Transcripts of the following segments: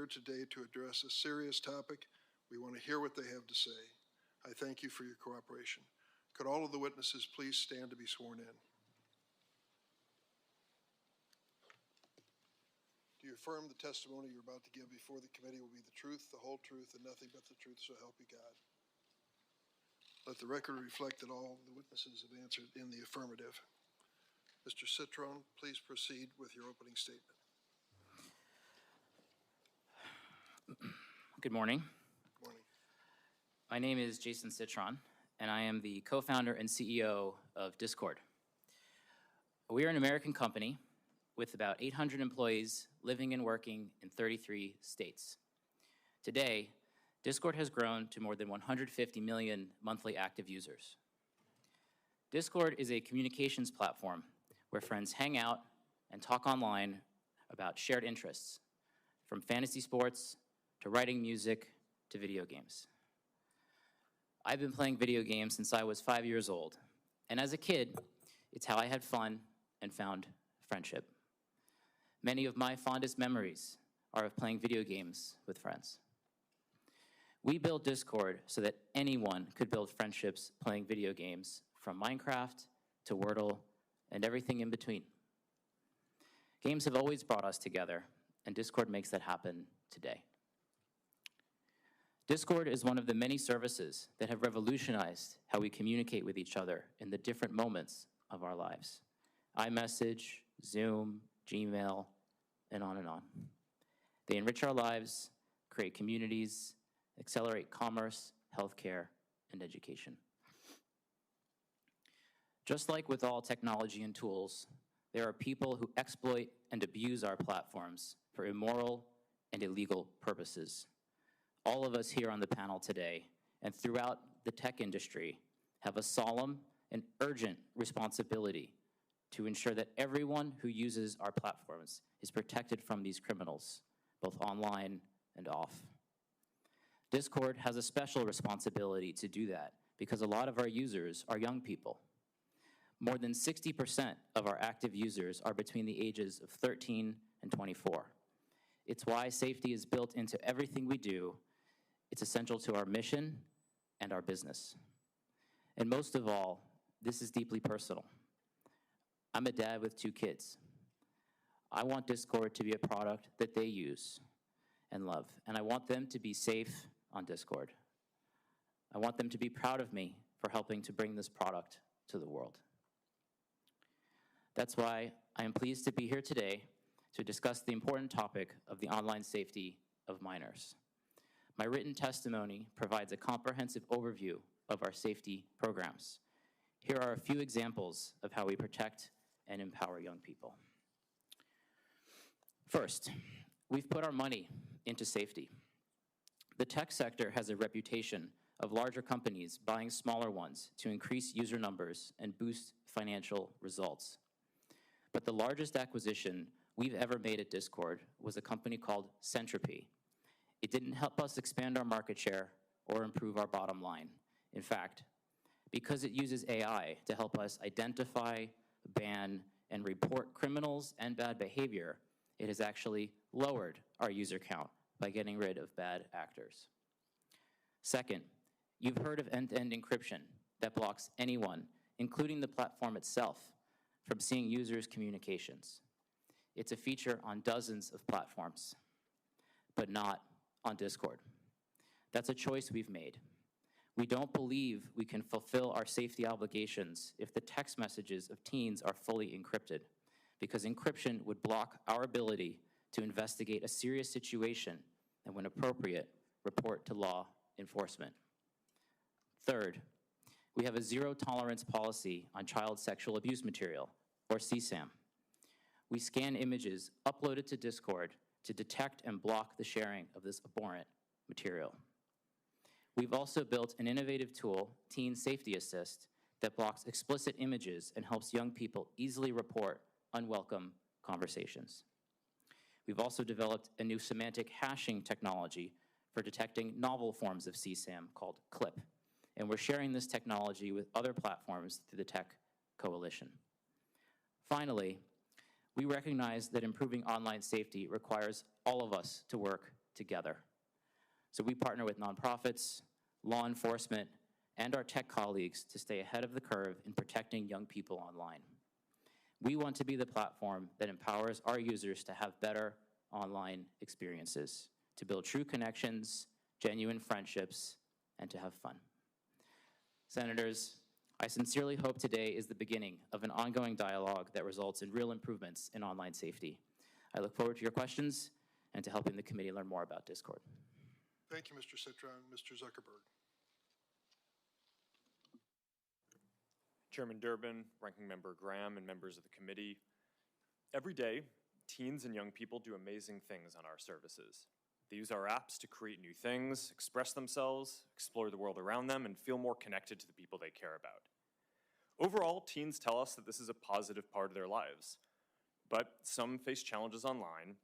today to address a serious topic. We want to hear what they have to say. I thank you for your cooperation. Could all of the witnesses please stand to be sworn in? Do you affirm the testimony you're about to give before the committee will be the truth, the whole truth, and nothing but the truth, so help you God? Let the record reflect that all the witnesses have answered in the affirmative. Mr. Citron, please proceed with your opening statement. Good morning. Good morning. My name is Jason Citron, and I am the co-founder and CEO of Discord. We are an American company with about 800 employees living and working in 33 states. Today, Discord has grown to more than 150 million monthly active users. Discord is a communications platform where friends hang out and talk online about shared interests, from fantasy sports to writing music to video games. I've been playing video games since I was 5 years old, and as a kid, it's how I had fun and found friendship. Many of my fondest memories are of playing video games with friends. We built Discord so that anyone could build friendships playing video games, from Minecraft to Wordle and everything in between. Games have always brought us together, and Discord makes that happen today. Discord is one of the many services that have revolutionized how we communicate with each other in the different moments of our lives. iMessage, Zoom, Gmail, and on and on. They enrich our lives, create communities, accelerate commerce, healthcare, and education. Just like with all technology and tools, there are people who exploit and abuse our platforms for immoral and illegal purposes. All of us here on the panel today and throughout the tech industry have a solemn and urgent responsibility to ensure that everyone who uses our platforms is protected from these criminals, both online and off. Discord has a special responsibility to do that because a lot of our users are young people. More than 60% of our active users are between the ages of 13 and 24. It's why safety is built into everything we do. It's essential to our mission and our business. And most of all, this is deeply personal. I'm a dad with 2 kids. I want Discord to be a product that they use and love, and I want them to be safe on Discord. I want them to be proud of me for helping to bring this product to the world. That's why I am pleased to be here today to discuss the important topic of the online safety of minors. My written testimony provides a comprehensive overview of our safety programs. Here are a few examples of how we protect and empower young people. First, we've put our money into safety. The tech sector has a reputation of larger companies buying smaller ones to increase user numbers and boost financial results. But the largest acquisition we've ever made at Discord was a company called Centropy. It didn't help us expand our market share or improve our bottom line. In fact, because it uses AI to help us identify, ban, and report criminals and bad behavior, it has actually lowered our user count by getting rid of bad actors. Second, you've heard of end-to-end encryption that blocks anyone, including the platform itself, from seeing users' communications. It's a feature on dozens of platforms, but not on Discord. That's a choice we've made. We don't believe we can fulfill our safety obligations if the text messages of teens are fully encrypted, because encryption would block our ability to investigate a serious situation and, when appropriate, report to law enforcement. Third, we have a zero-tolerance policy on child sexual abuse material, or CSAM. We scan images uploaded to Discord to detect and block the sharing of this abhorrent material. We've also built an innovative tool, Teen Safety Assist, that blocks explicit images and helps young people easily report unwelcome conversations. We've also developed a new semantic hashing technology for detecting novel forms of CSAM called CLIP, and we're sharing this technology with other platforms through the Tech Coalition. Finally, we recognize that improving online safety requires all of us to work together. So we partner with nonprofits, law enforcement, and our tech colleagues to stay ahead of the curve in protecting young people online. We want to be the platform that empowers our users to have better online experiences, to build true connections, genuine friendships, and to have fun. Senators, I sincerely hope today is the beginning of an ongoing dialogue that results in real improvements in online safety. I look forward to your questions and to helping the committee learn more about Discord. Thank you, Mr. Citron. Mr. Zuckerberg. Chairman Durbin, Ranking Member Graham, and members of the committee, every day, teens and young people do amazing things on our services. They use our apps to create new things, express themselves, explore the world around them, and feel more connected to the people they care about. Overall, teens tell us that this is a positive part of their lives, but some face challenges online,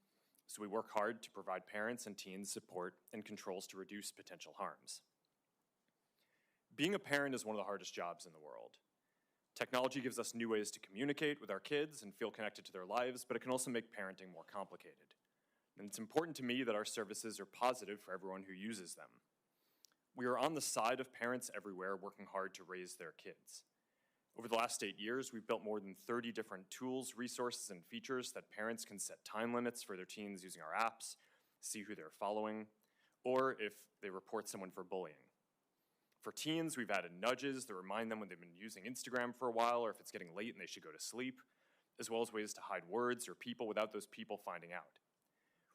so we work hard to provide parents and teens support and controls to reduce potential harms. Being a parent is one of the hardest jobs in the world. Technology gives us new ways to communicate with our kids and feel connected to their lives, but it can also make parenting more complicated. And it's important to me that our services are positive for everyone who uses them. We are on the side of parents everywhere working hard to raise their kids. Over the last 8 years, we've built more than 30 different tools, resources, and features that parents can set time limits for their teens using our apps, see who they're following, or if they report someone for bullying. For teens, we've added nudges that remind them when they've been using Instagram for a while or if it's getting late and they should go to sleep, as well as ways to hide words or people without those people finding out.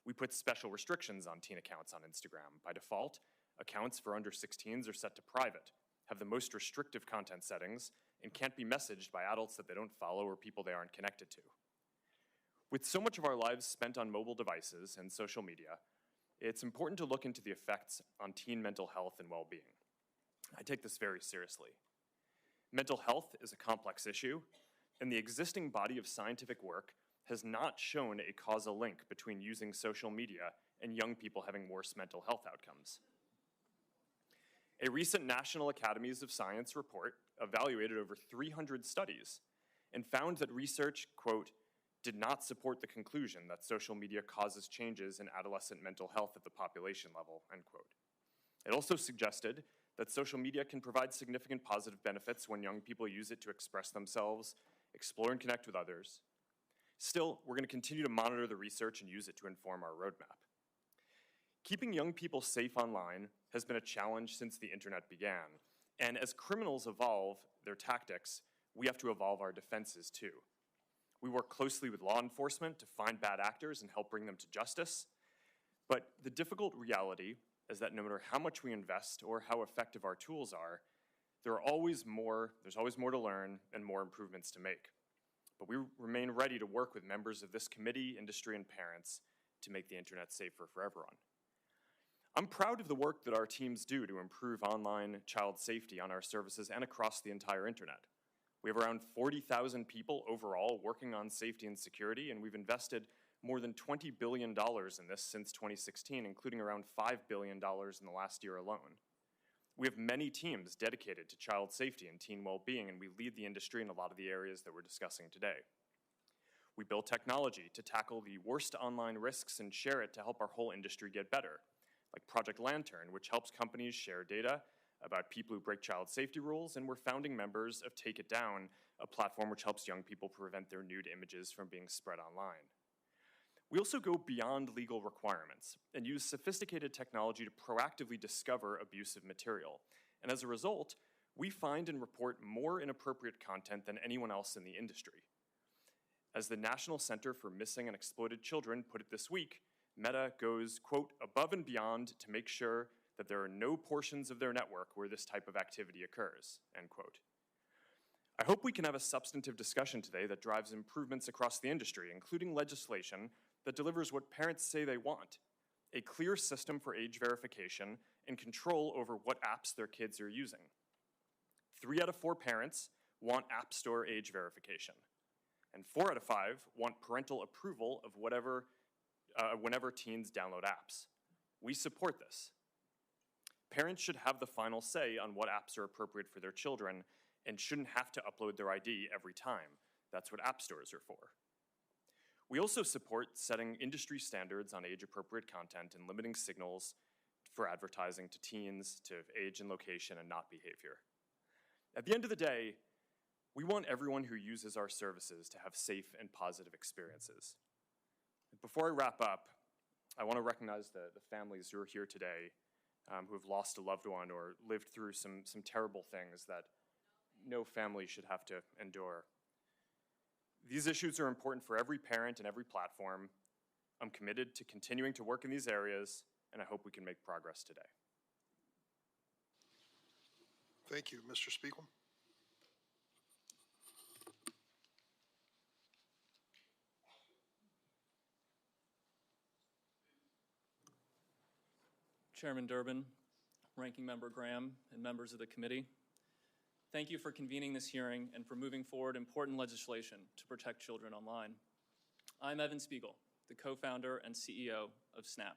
We put special restrictions on teen accounts on Instagram. By default, accounts for under 16s are set to private, have the most restrictive content settings, and can't be messaged by adults that they don't follow or people they aren't connected to. With so much of our lives spent on mobile devices and social media, it's important to look into the effects on teen mental health and well-being. I take this very seriously. Mental health is a complex issue, and the existing body of scientific work has not shown a causal link between using social media and young people having worse mental health outcomes. A recent National Academies of Science report evaluated over 300 studies and found that research, quote, did not support the conclusion that social media causes changes in adolescent mental health at the population level, end quote. It also suggested that social media can provide significant positive benefits when young people use it to express themselves, explore and connect with others. Still, we're going to continue to monitor the research and use it to inform our roadmap. Keeping young people safe online has been a challenge since the internet began, and as criminals evolve their tactics, we have to evolve our defenses too. We work closely with law enforcement to find bad actors and help bring them to justice, but the difficult reality is that no matter how much we invest or how effective our tools are, there's always more to learn and more improvements to make. But we remain ready to work with members of this committee, industry, and parents to make the internet safer for everyone. I'm proud of the work that our teams do to improve online child safety on our services and across the entire internet. We have around 40,000 people overall working on safety and security, and we've invested more than $20 billion in this since 2016, including around $5 billion in the last year alone. We have many teams dedicated to child safety and teen well-being, and we lead the industry in a lot of the areas that we're discussing today. We build technology to tackle the worst online risks and share it to help our whole industry get better, like Project Lantern, which helps companies share data about people who break child safety rules, and we're founding members of Take It Down, a platform which helps young people prevent their nude images from being spread online. We also go beyond legal requirements and use sophisticated technology to proactively discover abusive material. And as a result, we find and report more inappropriate content than anyone else in the industry. As the National Center for Missing and Exploited Children put it this week, Meta goes, quote, above and beyond to make sure that there are no portions of their network where this type of activity occurs, end quote. I hope we can have a substantive discussion today that drives improvements across the industry, including legislation that delivers what parents say they want, a clear system for age verification and control over what apps their kids are using. 3 out of 4 parents want App Store age verification, and 4 out of 5 want parental approval of whenever teens download apps. We support this. Parents should have the final say on what apps are appropriate for their children and shouldn't have to upload their ID every time. That's what app stores are for. We also support setting industry standards on age-appropriate content and limiting signals for advertising to teens to age and location and not behavior. At the end of the day, we want everyone who uses our services to have safe and positive experiences. Before I wrap up, I want to recognize the families who are here today who have lost a loved one or lived through some terrible things that no family should have to endure. These issues are important for every parent and every platform. I'm committed to continuing to work in these areas, and I hope we can make progress today. Thank you, Mr. Spiegel. Chairman Durbin, Ranking Member Graham, and members of the committee, thank you for convening this hearing and for moving forward important legislation to protect children online. I'm Evan Spiegel, the co-founder and CEO of Snap.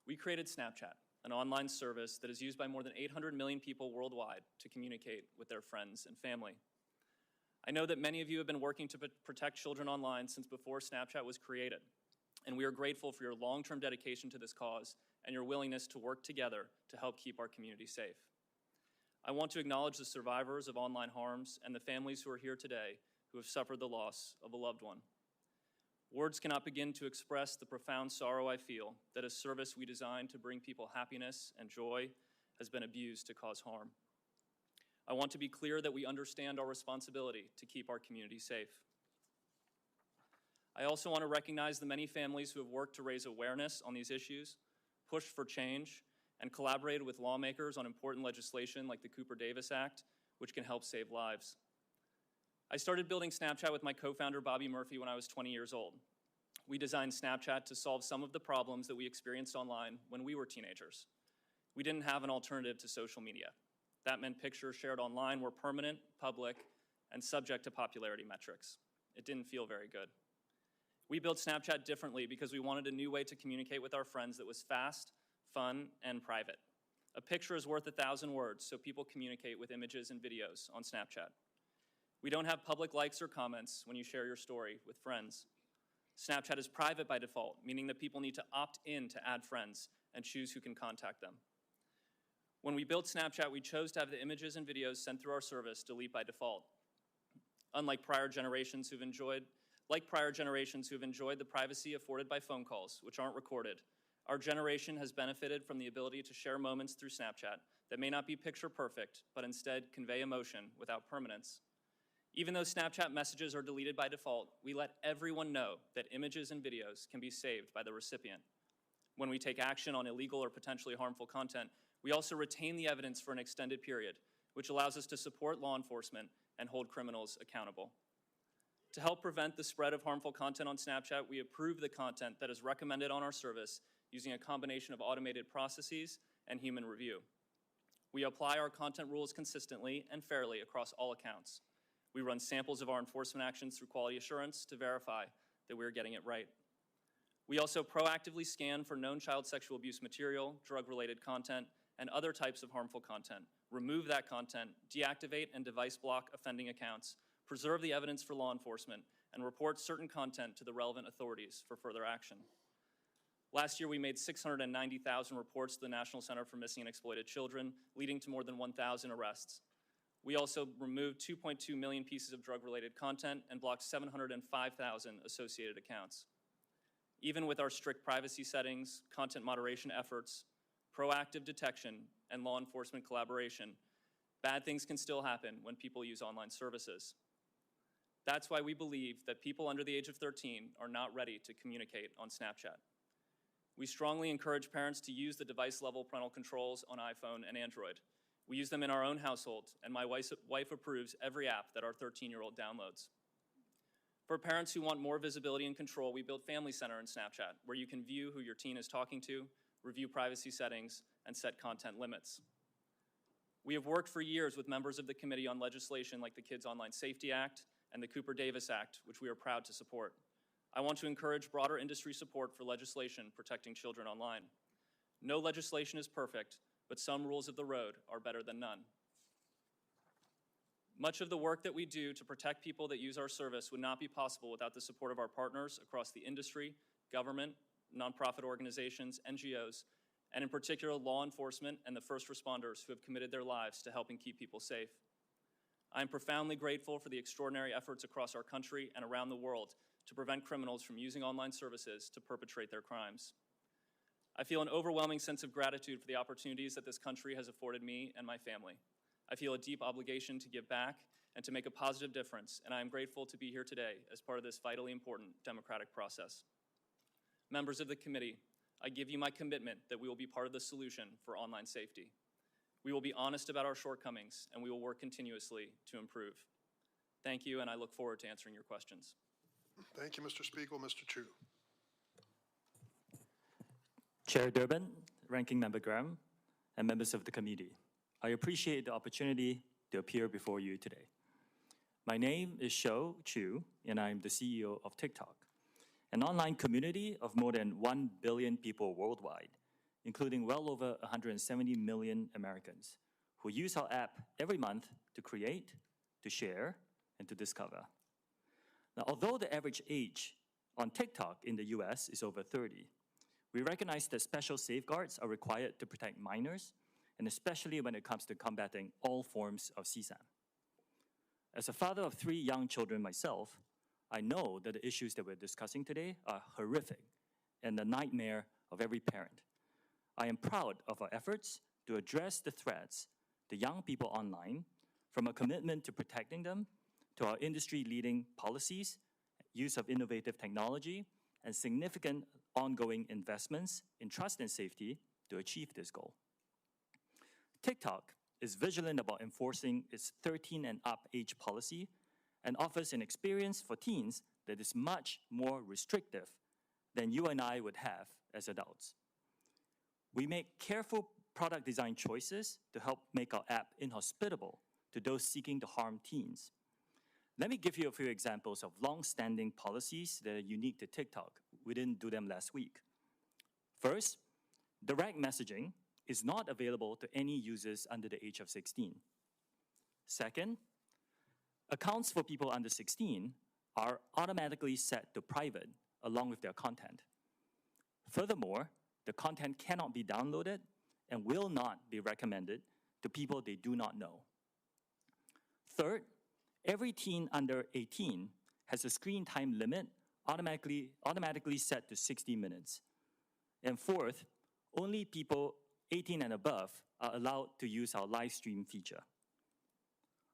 We created Snapchat, an online service that is used by more than 800 million people worldwide to communicate with their friends and family. I know that many of you have been working to protect children online since before Snapchat was created, and we are grateful for your long-term dedication to this cause and your willingness to work together to help keep our community safe. I want to acknowledge the survivors of online harms and the families who are here today who have suffered the loss of a loved one. Words cannot begin to express the profound sorrow I feel that a service we designed to bring people happiness and joy has been abused to cause harm. I want to be clear that we understand our responsibility to keep our community safe. I also want to recognize the many families who have worked to raise awareness on these issues, pushed for change, and collaborated with lawmakers on important legislation like the Cooper-Davis Act, which can help save lives. I started building Snapchat with my co-founder Bobby Murphy when I was 20 years old. We designed Snapchat to solve some of the problems that we experienced online when we were teenagers. We didn't have an alternative to social media. That meant pictures shared online were permanent, public, and subject to popularity metrics. It didn't feel very good. We built Snapchat differently because we wanted a new way to communicate with our friends that was fast, fun, and private. A picture is worth 1,000 words, so people communicate with images and videos on Snapchat. We don't have public likes or comments when you share your story with friends. Snapchat is private by default, meaning that people need to opt in to add friends and choose who can contact them. When we built Snapchat, we chose to have the images and videos sent through our service delete by default. Unlike prior generations who've enjoyed the privacy afforded by phone calls, which aren't recorded, our generation has benefited from the ability to share moments through Snapchat that may not be picture perfect, but instead convey emotion without permanence. Even though Snapchat messages are deleted by default, we let everyone know that images and videos can be saved by the recipient. When we take action on illegal or potentially harmful content, we also retain the evidence for an extended period, which allows us to support law enforcement and hold criminals accountable. To help prevent the spread of harmful content on Snapchat, we approve the content that is recommended on our service using a combination of automated processes and human review. We apply our content rules consistently and fairly across all accounts. We run samples of our enforcement actions through quality assurance to verify that we're getting it right. We also proactively scan for known child sexual abuse material, drug-related content, and other types of harmful content, remove that content, deactivate and device block offending accounts, preserve the evidence for law enforcement, and report certain content to the relevant authorities for further action. Last year, we made 690,000 reports to the National Center for Missing and Exploited Children, leading to more than 1,000 arrests. We also removed 2.2 million pieces of drug-related content and blocked 705,000 associated accounts. Even with our strict privacy settings, content moderation efforts, proactive detection, and law enforcement collaboration, bad things can still happen when people use online services. That's why we believe that people under the age of 13 are not ready to communicate on Snapchat. We strongly encourage parents to use the device-level parental controls on iPhone and Android. We use them in our own household, and my wife approves every app that our 13-year-old downloads. For parents who want more visibility and control, we built Family Center in Snapchat, where you can view who your teen is talking to, review privacy settings, and set content limits. We have worked for years with members of the committee on legislation like the Kids Online Safety Act and the Cooper-Davis Act, which we are proud to support. I want to encourage broader industry support for legislation protecting children online. No legislation is perfect, but some rules of the road are better than none. Much of the work that we do to protect people that use our service would not be possible without the support of our partners across the industry, government, nonprofit organizations, NGOs, and in particular law enforcement and the first responders who have committed their lives to helping keep people safe. I am profoundly grateful for the extraordinary efforts across our country and around the world to prevent criminals from using online services to perpetrate their crimes. I feel an overwhelming sense of gratitude for the opportunities that this country has afforded me and my family. I feel a deep obligation to give back and to make a positive difference, and I am grateful to be here today as part of this vitally important democratic process. Members of the committee, I give you my commitment that we will be part of the solution for online safety. We will be honest about our shortcomings, and we will work continuously to improve. Thank you, and I look forward to answering your questions. Thank you, Mr. Spiegel. Mr. Chu. Chair Durbin, Ranking Member Graham, and members of the committee, I appreciate the opportunity to appear before you today. My name is Shou Chu, and I'm the CEO of TikTok, an online community of more than 1 billion people worldwide, including well over 170 million Americans who use our app every month to create, to share, and to discover. Now, although the average age on TikTok in the US is over 30, we recognize that special safeguards are required to protect minors, and especially when it comes to combating all forms of CSAM. As a father of 3 young children myself, I know that the issues that we're discussing today are horrific and the nightmare of every parent. I am proud of our efforts to address the threats to young people online, from a commitment to protecting them to our industry-leading policies, use of innovative technology, and significant ongoing investments in trust and safety to achieve this goal. TikTok is vigilant about enforcing its 13 and up age policy and offers an experience for teens that is much more restrictive than you and I would have as adults. We make careful product design choices to help make our app inhospitable to those seeking to harm teens. Let me give you a few examples of long-standing policies that are unique to TikTok. We didn't do them last week. First, direct messaging is not available to any users under the age of 16. Second, accounts for people under 16 are automatically set to private along with their content. Furthermore, the content cannot be downloaded and will not be recommended to people they do not know. Third, every teen under 18 has a screen time limit automatically set to 60 minutes. And fourth, only people 18 and above are allowed to use our live stream feature.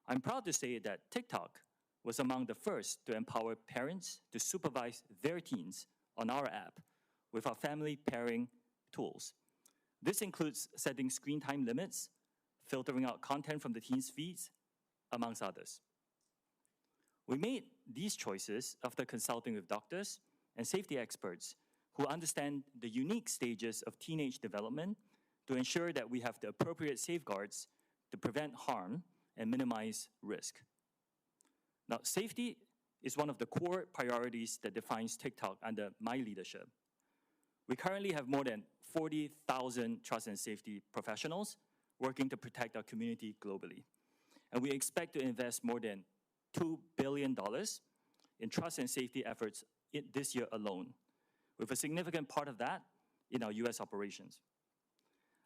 I'm proud to say that TikTok was among the first to empower parents to supervise their teens on our app with our family pairing tools. This includes setting screen time limits, filtering out content from the teens' feeds, amongst others. We made these choices after consulting with doctors and safety experts who understand the unique stages of teenage development to ensure that we have the appropriate safeguards to prevent harm and minimize risk. Now, safety is one of the core priorities that defines TikTok under my leadership. We currently have more than 40,000 trust and safety professionals working to protect our community globally. And we expect to invest more than $2 billion in trust and safety efforts this year alone, with a significant part of that in our US operations.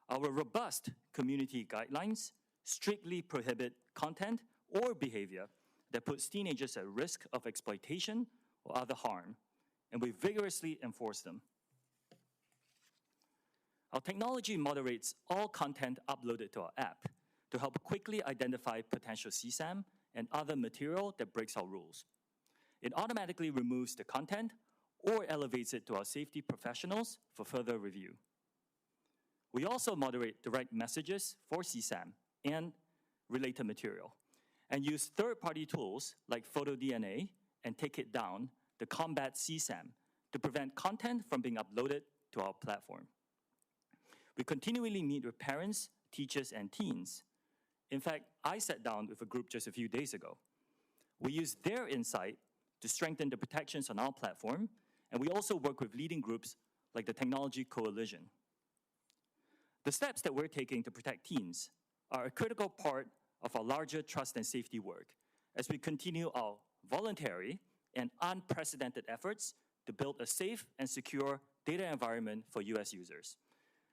Our robust community guidelines strictly prohibit content or behavior that puts teenagers at risk of exploitation or other harm, and we vigorously enforce them. Our technology moderates all content uploaded to our app to help quickly identify potential CSAM and other material that breaks our rules. It automatically removes the content or elevates it to our safety professionals for further review. We also moderate direct messages for CSAM and related material, and use third-party tools like PhotoDNA and Take It Down to combat CSAM to prevent content from being uploaded to our platform. We continually meet with parents, teachers, and teens. In fact, I sat down with a group just a few days ago. We use their insight to strengthen the protections on our platform, and we also work with leading groups like the Technology Coalition. The steps that we're taking to protect teens are a critical part of our larger trust and safety work as we continue our voluntary and unprecedented efforts to build a safe and secure data environment for US users,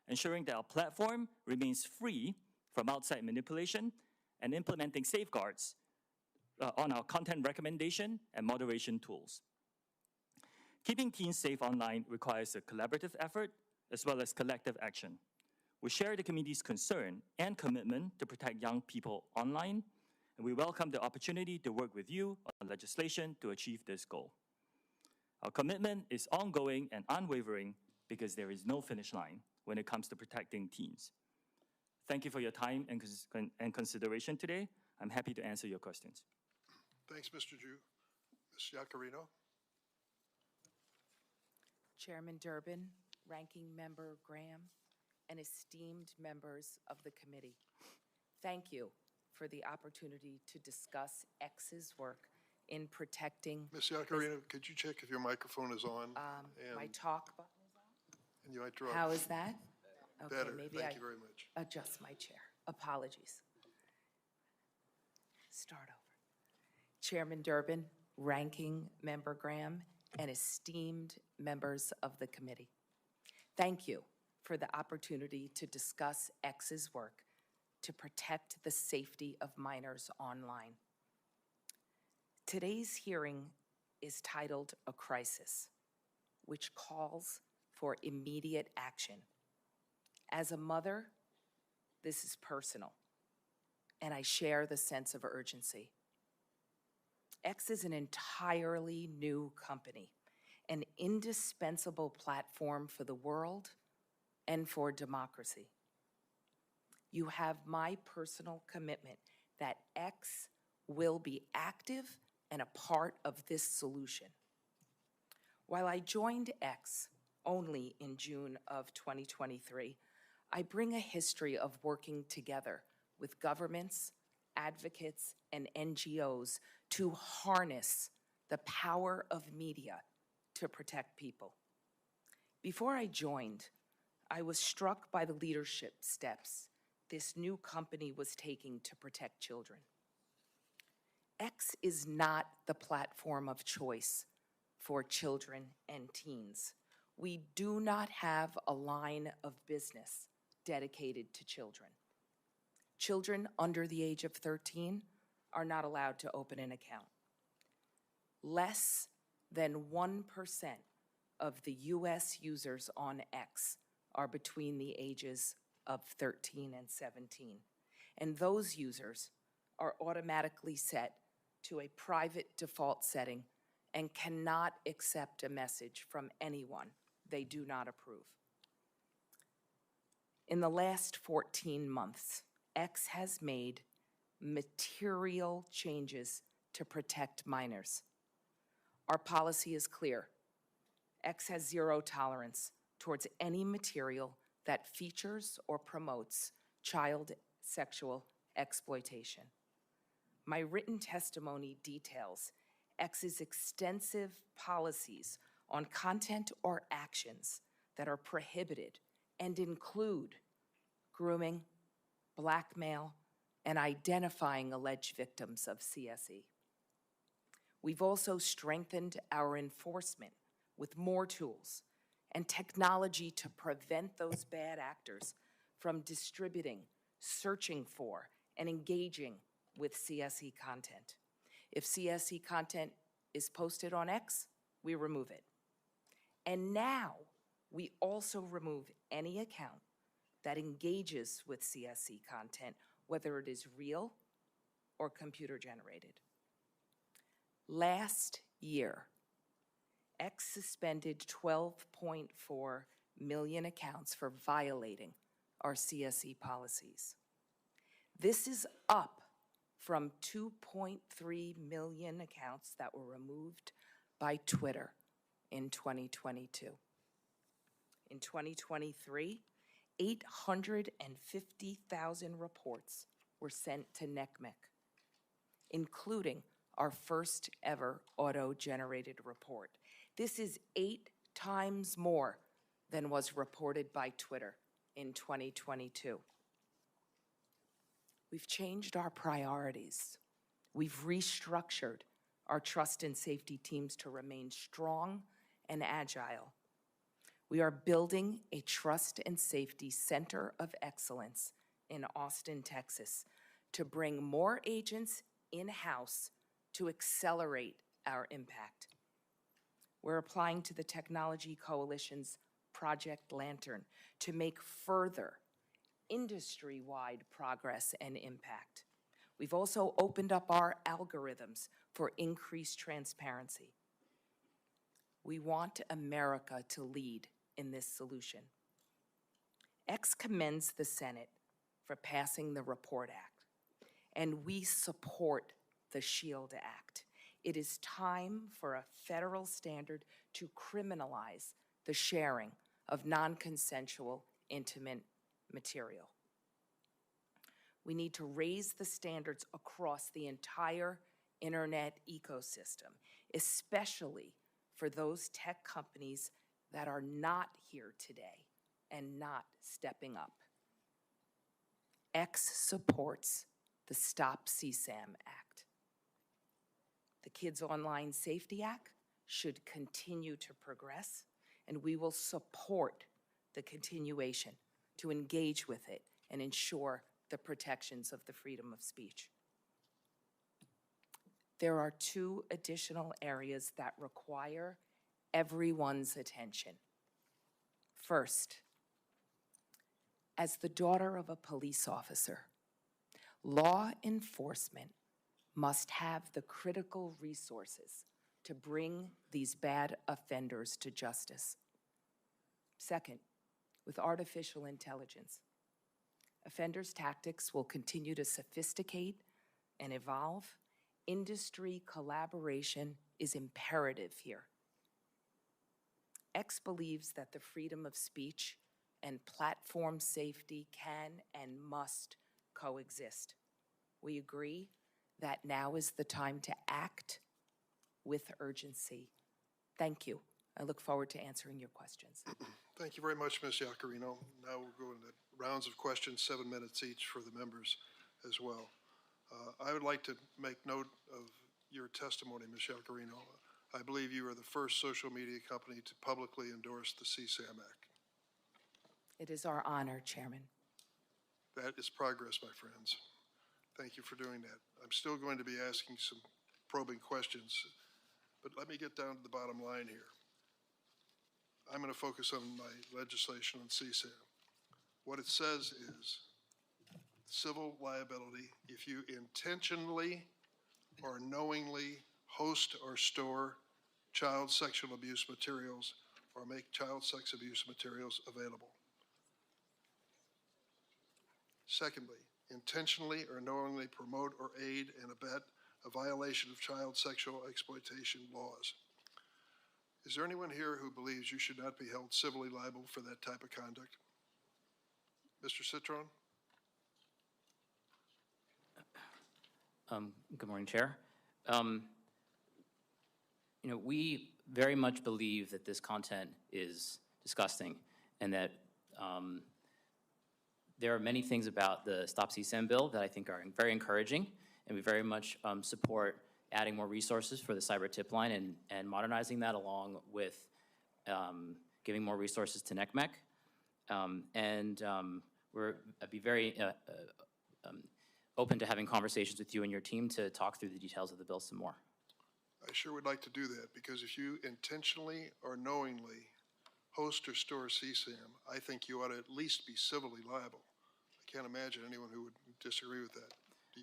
ensuring that our platform remains free from outside manipulation and implementing safeguards on our content recommendation and moderation tools. Keeping teens safe online requires a collaborative effort as well as collective action. We share the community's concern and commitment to protect young people online, and we welcome the opportunity to work with you on legislation to achieve this goal. Our commitment is ongoing and unwavering because there is no finish line when it comes to protecting teens. Thank you for your time and consideration today. I'm happy to answer your questions. Thanks, Mr. Ju. Ms. Yacarino? Chairman Durbin, Ranking Member Graham, and esteemed members of the committee, thank you for the opportunity to discuss X's work in protecting Ms. Yacarino, could you check if your microphone is on? my talk button. And you might draw. How is that? Okay, Better. maybe Thank I you very much. adjust my chair. Apologies. Start over. Chairman Durbin, Ranking Member Graham, and esteemed members of the committee, thank you for the opportunity to discuss X's work to protect the safety of minors online. Today's hearing is titled A Crisis, which calls for immediate action. As a mother, this is personal, and I share the sense of urgency. X is an entirely new company, an indispensable platform for the world and for democracy. You have my personal commitment that X will be active and a part of this solution. While I joined X only in June of 2023, I bring a history of working together with governments, advocates, and NGOs to harness the power of media to protect people. Before I joined, I was struck by the leadership steps this new company was taking to protect children. X is not the platform of choice for children and teens. We do not have a line of business dedicated to children. Children under the age of 13 are not allowed to open an account. Less than 1% of the US users on X are between the ages of 13 and 17. And those users are automatically set to a private default setting and cannot accept a message from anyone they do not approve. In the last 14 months, X has made material changes to protect minors. Our policy is clear. X has zero tolerance towards any material that features or promotes child sexual exploitation. My written testimony details X's extensive policies on content or actions that are prohibited and include grooming, blackmail, and identifying alleged victims of CSE. We've also strengthened our enforcement with more tools and technology to prevent those bad actors from distributing, searching for, and engaging with CSE content. If CSE content is posted on X, we remove it. And now, we also remove any account that engages with CSE content, whether it is real or computer-generated. Last year, X suspended 12.4 million accounts for violating our CSE policies. This is up from 2.3 million accounts that were removed by Twitter in 2022. In 2023, 850,000 reports were sent to NCMEC, including our first ever auto-generated report. This is 8 times more than was reported by Twitter in 2022. We've changed our priorities. We've restructured our trust and safety teams to remain strong and agile. We are building a trust and safety center of excellence in Austin, Texas, to bring more agents in-house to accelerate our impact. We're applying to the Technology Coalition's Project Lantern to make further industry-wide progress and impact. We've also opened up our algorithms for increased transparency. We want America to lead in this solution. X commends the Senate for passing the REPORT Act, and we support the SHIELD Act. It is time for a federal standard to criminalize the sharing of non-consensual intimate material. We need to raise the standards across the entire internet ecosystem, especially for those tech companies that are not here today and not stepping up. X supports the Stop CSAM Act. The Kids Online Safety Act should continue to progress, and we will support the continuation to engage with it and ensure the protections of the freedom of speech. There are two additional areas that require everyone's attention. First, as the daughter of a police officer, law enforcement must have the critical resources to bring these bad offenders to justice. Second, with artificial intelligence, offenders' tactics will continue to sophisticate and evolve. Industry collaboration is imperative here. X believes that the freedom of speech and platform safety can and must coexist. We agree that now is the time to act with urgency. Thank you. I look forward to answering your questions. Thank you very much, Ms. Iaccarino. Now we'll go into rounds of questions, 7 minutes each for the members as well. I would like to make note of your testimony, Ms. Iaccarino. I believe you are the first social media company to publicly endorse the CSAM Act. It is our honor, Chairman. That is progress, my friends. Thank you for doing that. I'm still going to be asking some probing questions, but let me get down to the bottom line here. I'm going to focus on my legislation on CSAM. What it says is civil liability if you intentionally or knowingly host or store child sexual abuse materials or make child sex abuse materials available. Secondly, intentionally or knowingly promote or aid and abet a violation of child sexual exploitation laws. Is there anyone here who believes you should not be held civilly liable for that type of conduct? Mr. Citron? Good morning, Chair. We very much believe that this content is disgusting and that there are many things about the Stop CSAM bill that I think are very encouraging, and we very much support adding more resources for the cyber tip line and modernizing that along with giving more resources to NECMEC. I'd be very open to having conversations with you and your team to talk through the details of the bill some more. I sure would like to do that, because if you intentionally or knowingly host or store CSAM, I think you ought to at least be civilly liable. I can't imagine anyone who would disagree with that.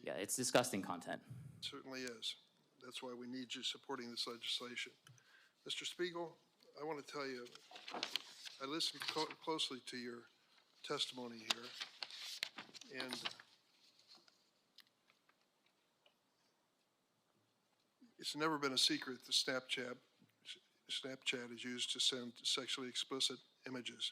Yeah, it's disgusting content. It certainly is. That's why we need you supporting this legislation. Mr. Spiegel, I want to tell you, I listened closely to your testimony here, and it's never been a secret that Snapchat is used to send sexually explicit images.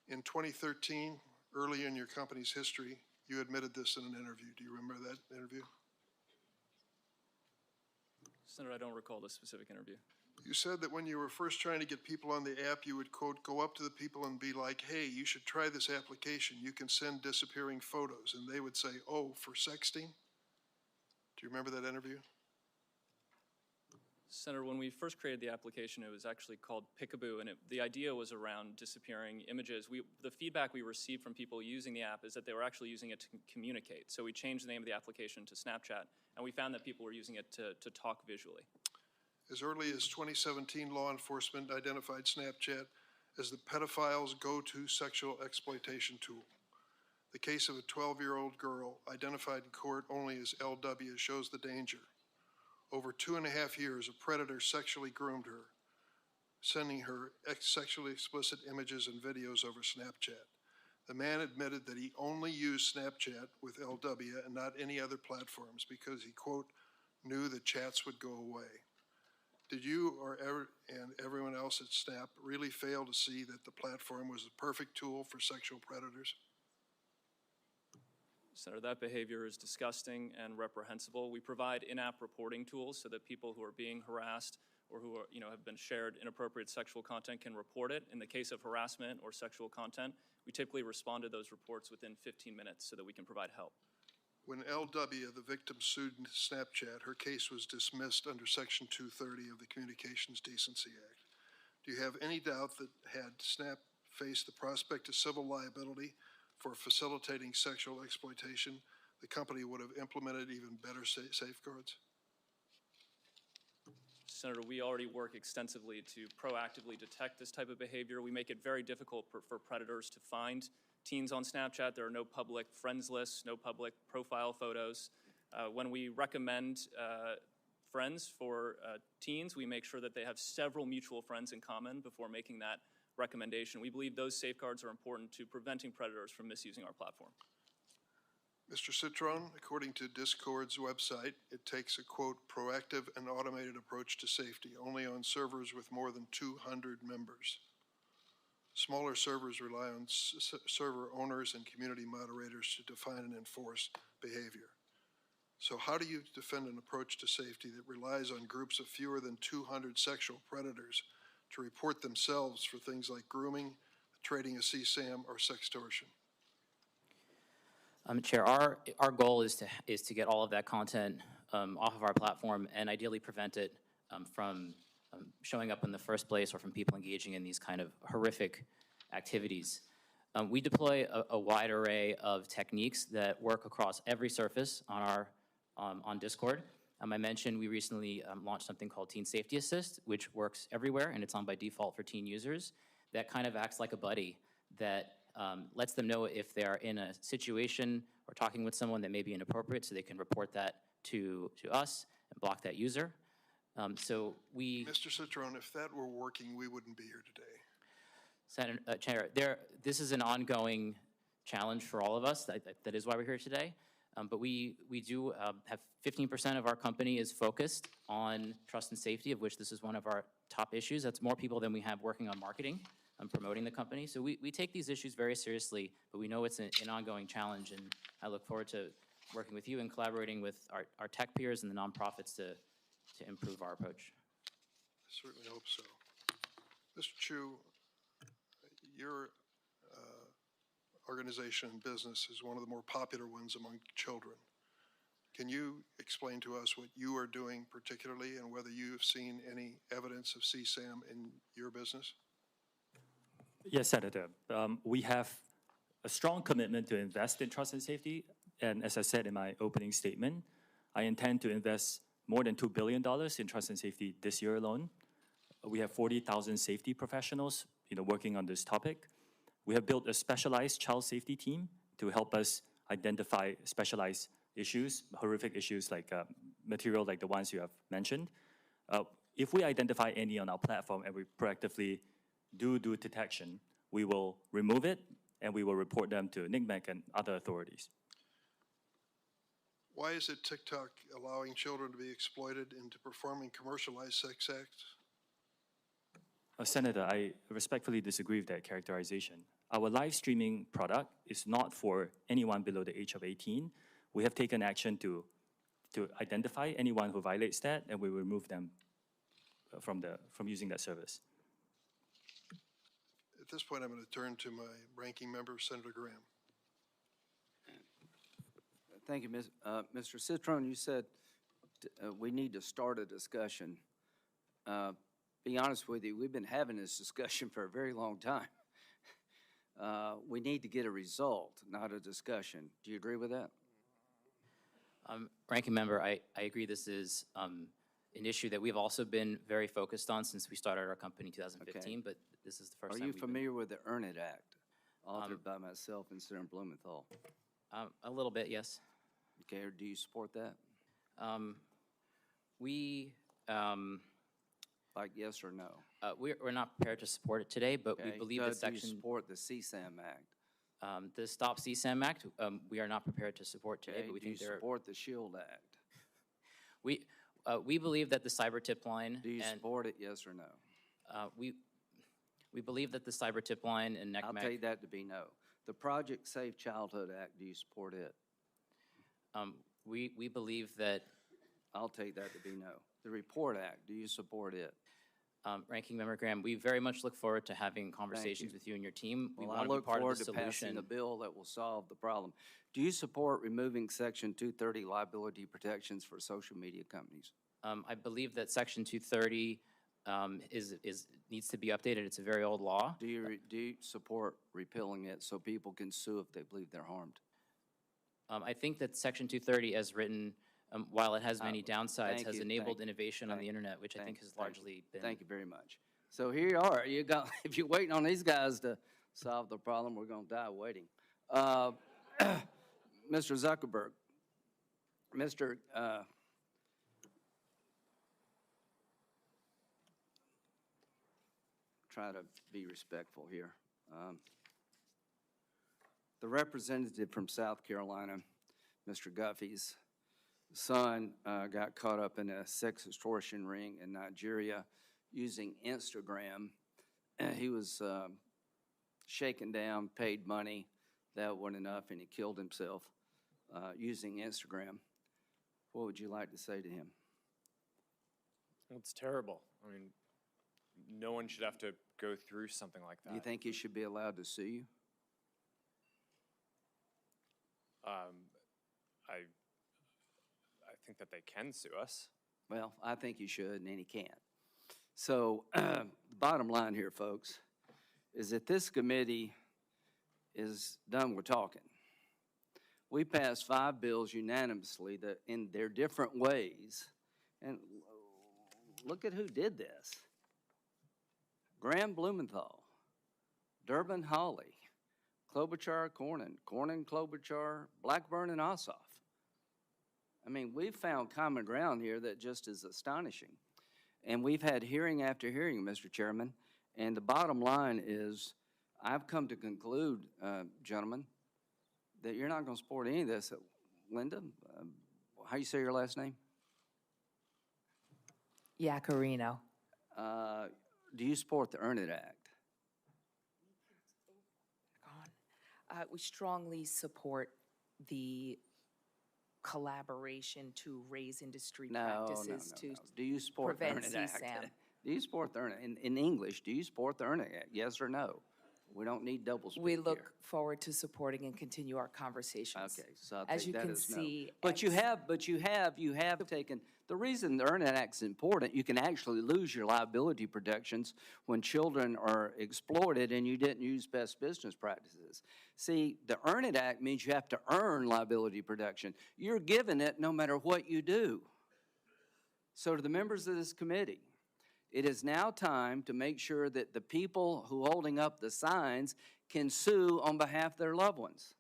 In 2013, early in your company's history, you admitted this in an interview. Do you remember that interview? Senator, I don't recall the specific interview. You said that when you were first trying to get people on the app, you would, quote, go up to the people and be like, hey, you should try this application. You can send disappearing photos. And they would say, oh, for sexting? Do you remember that interview? Senator, when we first created the application, it was actually called Pickaboo, and the idea was around disappearing images. The feedback we received from people using the app is that they were actually using it to communicate. So we changed the name of the application to Snapchat, and we found that people were using it to talk visually. As early as 2017, law enforcement identified Snapchat as the pedophile's go-to sexual exploitation tool. The case of a 12-year-old girl, identified in court only as LW, shows the danger. Over 2.5 years, a predator sexually groomed her, sending her sexually explicit images and videos over Snapchat. The man admitted that he only used Snapchat with LW and not any other platforms because he, quote, knew the chats would go away. Did you and everyone else at Snap really fail to see that the platform was the perfect tool for sexual predators? Senator, that behavior is disgusting and reprehensible. We provide in-app reporting tools so that people who are being harassed or who are, have been shared inappropriate sexual content can report it. In the case of harassment or sexual content, we typically respond to those reports within 15 minutes so that we can provide help. When LW, the victim, sued Snapchat, her case was dismissed under Section 230 of the Communications Decency Act. Do you have any doubt that had Snap faced the prospect of civil liability for facilitating sexual exploitation, the company would have implemented even better safeguards? Senator, we already work extensively to proactively detect this type of behavior. We make it very difficult for predators to find teens on Snapchat. There are no public friends lists, no public profile photos. When we recommend friends for teens, we make sure that they have several mutual friends in common before making that recommendation. We believe those safeguards are important to preventing predators from misusing our platform. Mr. Citron, according to Discord's website, it takes a, quote, proactive and automated approach to safety only on servers with more than 200 members. Smaller servers rely on server owners and community moderators to define and enforce behavior. So how do you defend an approach to safety that relies on groups of fewer than 200 sexual predators to report themselves for things like grooming, trading a CSAM, or sextortion? Chair, our goal is to get all of that content off of our platform and ideally prevent it from showing up in the first place or from people engaging in these kind of horrific activities. We deploy a wide array of techniques that work across every surface on Discord. I mentioned we recently launched something called Teen Safety Assist, which works everywhere, and it's on by default for teen users. That kind of acts like a buddy that lets them know if they're in a situation or talking with someone that may be inappropriate, so they can report that to us and block that user. Mr. Citron, if that were working, we wouldn't be here today. Chair, this is an ongoing challenge for all of us. That is why we're here today. But we do have 15% of our company is focused on trust and safety, of which this is one of our top issues. That's more people than we have working on marketing and promoting the company. So we take these issues very seriously, but we know it's an ongoing challenge, and I look forward to working with you and collaborating with our tech peers and the nonprofits to improve our approach. I certainly hope so. Mr. Chu, your organization and business is one of the more popular ones among children. Can you explain to us what you are doing particularly and whether you have seen any evidence of CSAM in your business? Yes, Senator. We have a strong commitment to invest in trust and safety. And as I said in my opening statement, I intend to invest more than $2 billion in trust and safety this year alone. We have 40,000 safety professionals working on this topic. We have built a specialized child safety team to help us identify specialized issues, horrific issues like material like the ones you have mentioned. If we identify any on our platform and we proactively do detection, we will remove it and we will report them to NCMEC and other authorities. Why is it TikTok allowing children to be exploited into performing commercialized sex acts? Senator, I respectfully disagree with that characterization. Our live streaming product is not for anyone below the age of 18. We have taken action to identify anyone who violates that, and we remove them from using that service. At this point, I'm going to turn to my ranking member, Senator Graham. Thank you, Mr. Citron. You said we need to start a discussion. Be honest with you, we've been having this discussion for a very long time. We need to get a result, not a discussion. Do you agree with that? Ranking member, I agree this is an issue that we've also been very focused on since we started our company in 2015, but this is the first Are time you we've been- familiar with the Earn It Act, authored by myself and Senator Blumenthal? A little bit, yes. Okay, or do you support that? Like yes or no? We're not prepared to support it today, but we Okay. believe Do that you section, support the CSAM Act? the Stop CSAM Act, we are not prepared to support today, Okay. but we Do you think there, support the SHIELD Act? we believe that the cyber tip line Do you and, support it, yes or no? we believe that the cyber tip line and I'll take that to be no. The Project Safe Childhood Act, do you support it? we believe that, I'll take that to be no. The Report Act, do you support it? Ranking Member Graham, we very much look forward to having conversations with you and your team. We Well, I want to be look part of forward the to passing solution. a bill that will solve the problem. Do you support removing Section 230 liability protections for social media companies? I believe that Section 230 needs to be updated. It's a very old law. Do you support repealing it so people can sue if they believe they're harmed? I think that Section 230, as written, while it has many downsides, thank has you, enabled thank- innovation on the thank- internet, which I think has largely been. Thank you very much. So here you are. You got, if you're waiting on these guys to solve the problem, we're going to die waiting. Mr. Zuckerberg, try to be respectful here. The representative from South Carolina, Mr. Guffey's son got caught up in a sex extortion ring in Nigeria using Instagram. He was shaken down, paid money. That wasn't enough, and he killed himself using Instagram. What would you like to say to him? Well, it's terrible. I mean, no one should have to go through something like that. Do you think he should be allowed to sue you? I think that they can sue us. Well, I think he should, and he can't. So the bottom line here, folks, is that this committee is done with talking. We passed 5 bills unanimously that in their different ways, and look at who did this. Graham Blumenthal, Durbin Hawley, Klobuchar Cornyn, Cornyn Klobuchar, Blackburn and Ossoff. I mean, we've found common ground here that just is astonishing. And we've had hearing after hearing, Mr. Chairman, and the bottom line is I've come to conclude, gentlemen, that you're not going to support any of this. Linda, how you say your last name? Yacarino. Do you support the Earn It Act? We strongly support the collaboration to raise industry practices to Do you support the Earn prevent It Act? CSAM. Do you support the Earn It? In English, do you support the Earn It Act? Yes or no? We don't need double speak We here. look forward to supporting and continue our conversations. Okay, so I'll As take you that can as no. see, But you have taken, the reason the Earn It Act's important, you can actually lose your liability protections when children are exploited and you didn't use best business practices. See, the Earn It Act means you have to earn liability protection. You're given it no matter what you do. So to the members of this committee, it is now time to make sure that the people who are holding up the signs can sue on behalf of their loved ones.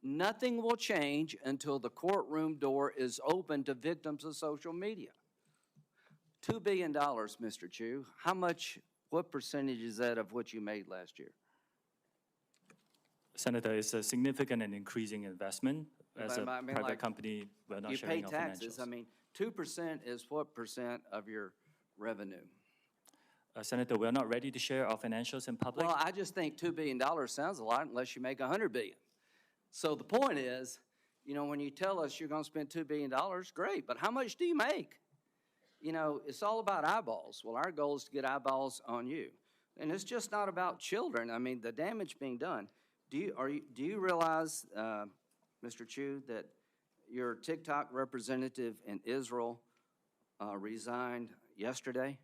Nothing will change until the courtroom door is open to victims of social media. $2 billion, Mr. Chu. How much, what percentage is that of what you made last year? Senator, it's a significant and increasing investment. As a I mean, private like, company, we're not You sharing pay our taxes. financials. I mean, 2% is what percent of your revenue? Senator, we're not ready to share our financials in public. Well, I just think $2 billion sounds a lot unless you make $100 billion. So the point is, you know, when you tell us you're going to spend $2 billion, great, but how much do you make? you know, it's all about eyeballs. Well, our goal is to get eyeballs on you. And it's just not about children. I mean, the damage being done. Do you realize, Mr. Chu, that your TikTok representative in Israel resigned yesterday?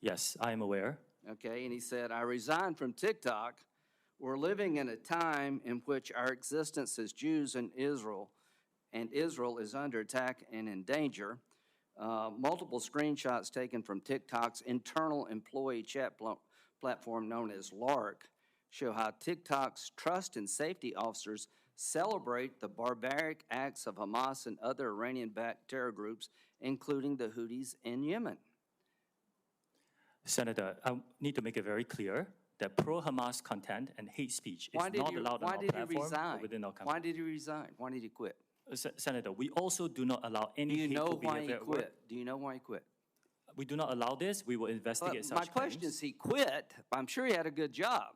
Yes, I am aware. Okay, and he said, I resigned from TikTok. We're living in a time in which our existence as Jews in Israel, and Israel is under attack and in danger. Multiple screenshots taken from TikTok's internal employee chat platform known as LARC show how TikTok's trust and safety officers celebrate the barbaric acts of Hamas and other Iranian-backed terror groups, including the Houthis in Yemen. Senator, I need to make it very clear that pro-Hamas content and hate speech is not allowed on our platform or within our company. Why did he resign? Why did he quit? Senator, we also do not allow any hateful behavior at work. Do you know why he quit? We do not allow this. We will investigate such My question claims. is, he quit. I'm sure he had a good job.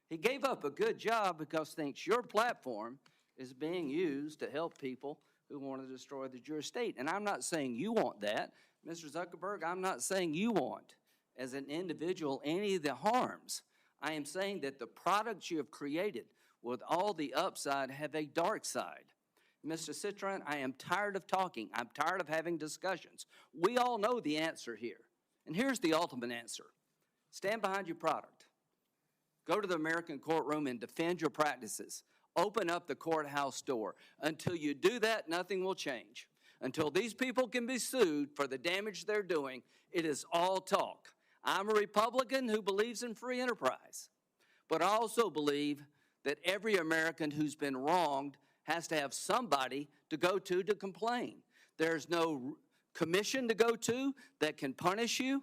He gave up a good job because he thinks your platform is being used to help people who want to destroy the Jewish state. And I'm not saying you want that. Mr. Zuckerberg, I'm not saying you want, as an individual, any of the harms. I am saying that the products you have created with all the upside have a dark side. Mr. Citron, I am tired of talking. I'm tired of having discussions. We all know the answer here. And here's the ultimate answer. Stand behind your product. Go to the American courtroom and defend your practices. Open up the courthouse door. Until you do that, nothing will change. Until these people can be sued for the damage they're doing, it is all talk. I'm a Republican who believes in free enterprise. But I also believe that every American who's been wronged has to have somebody to go to complain. There's no commission to go to that can punish you.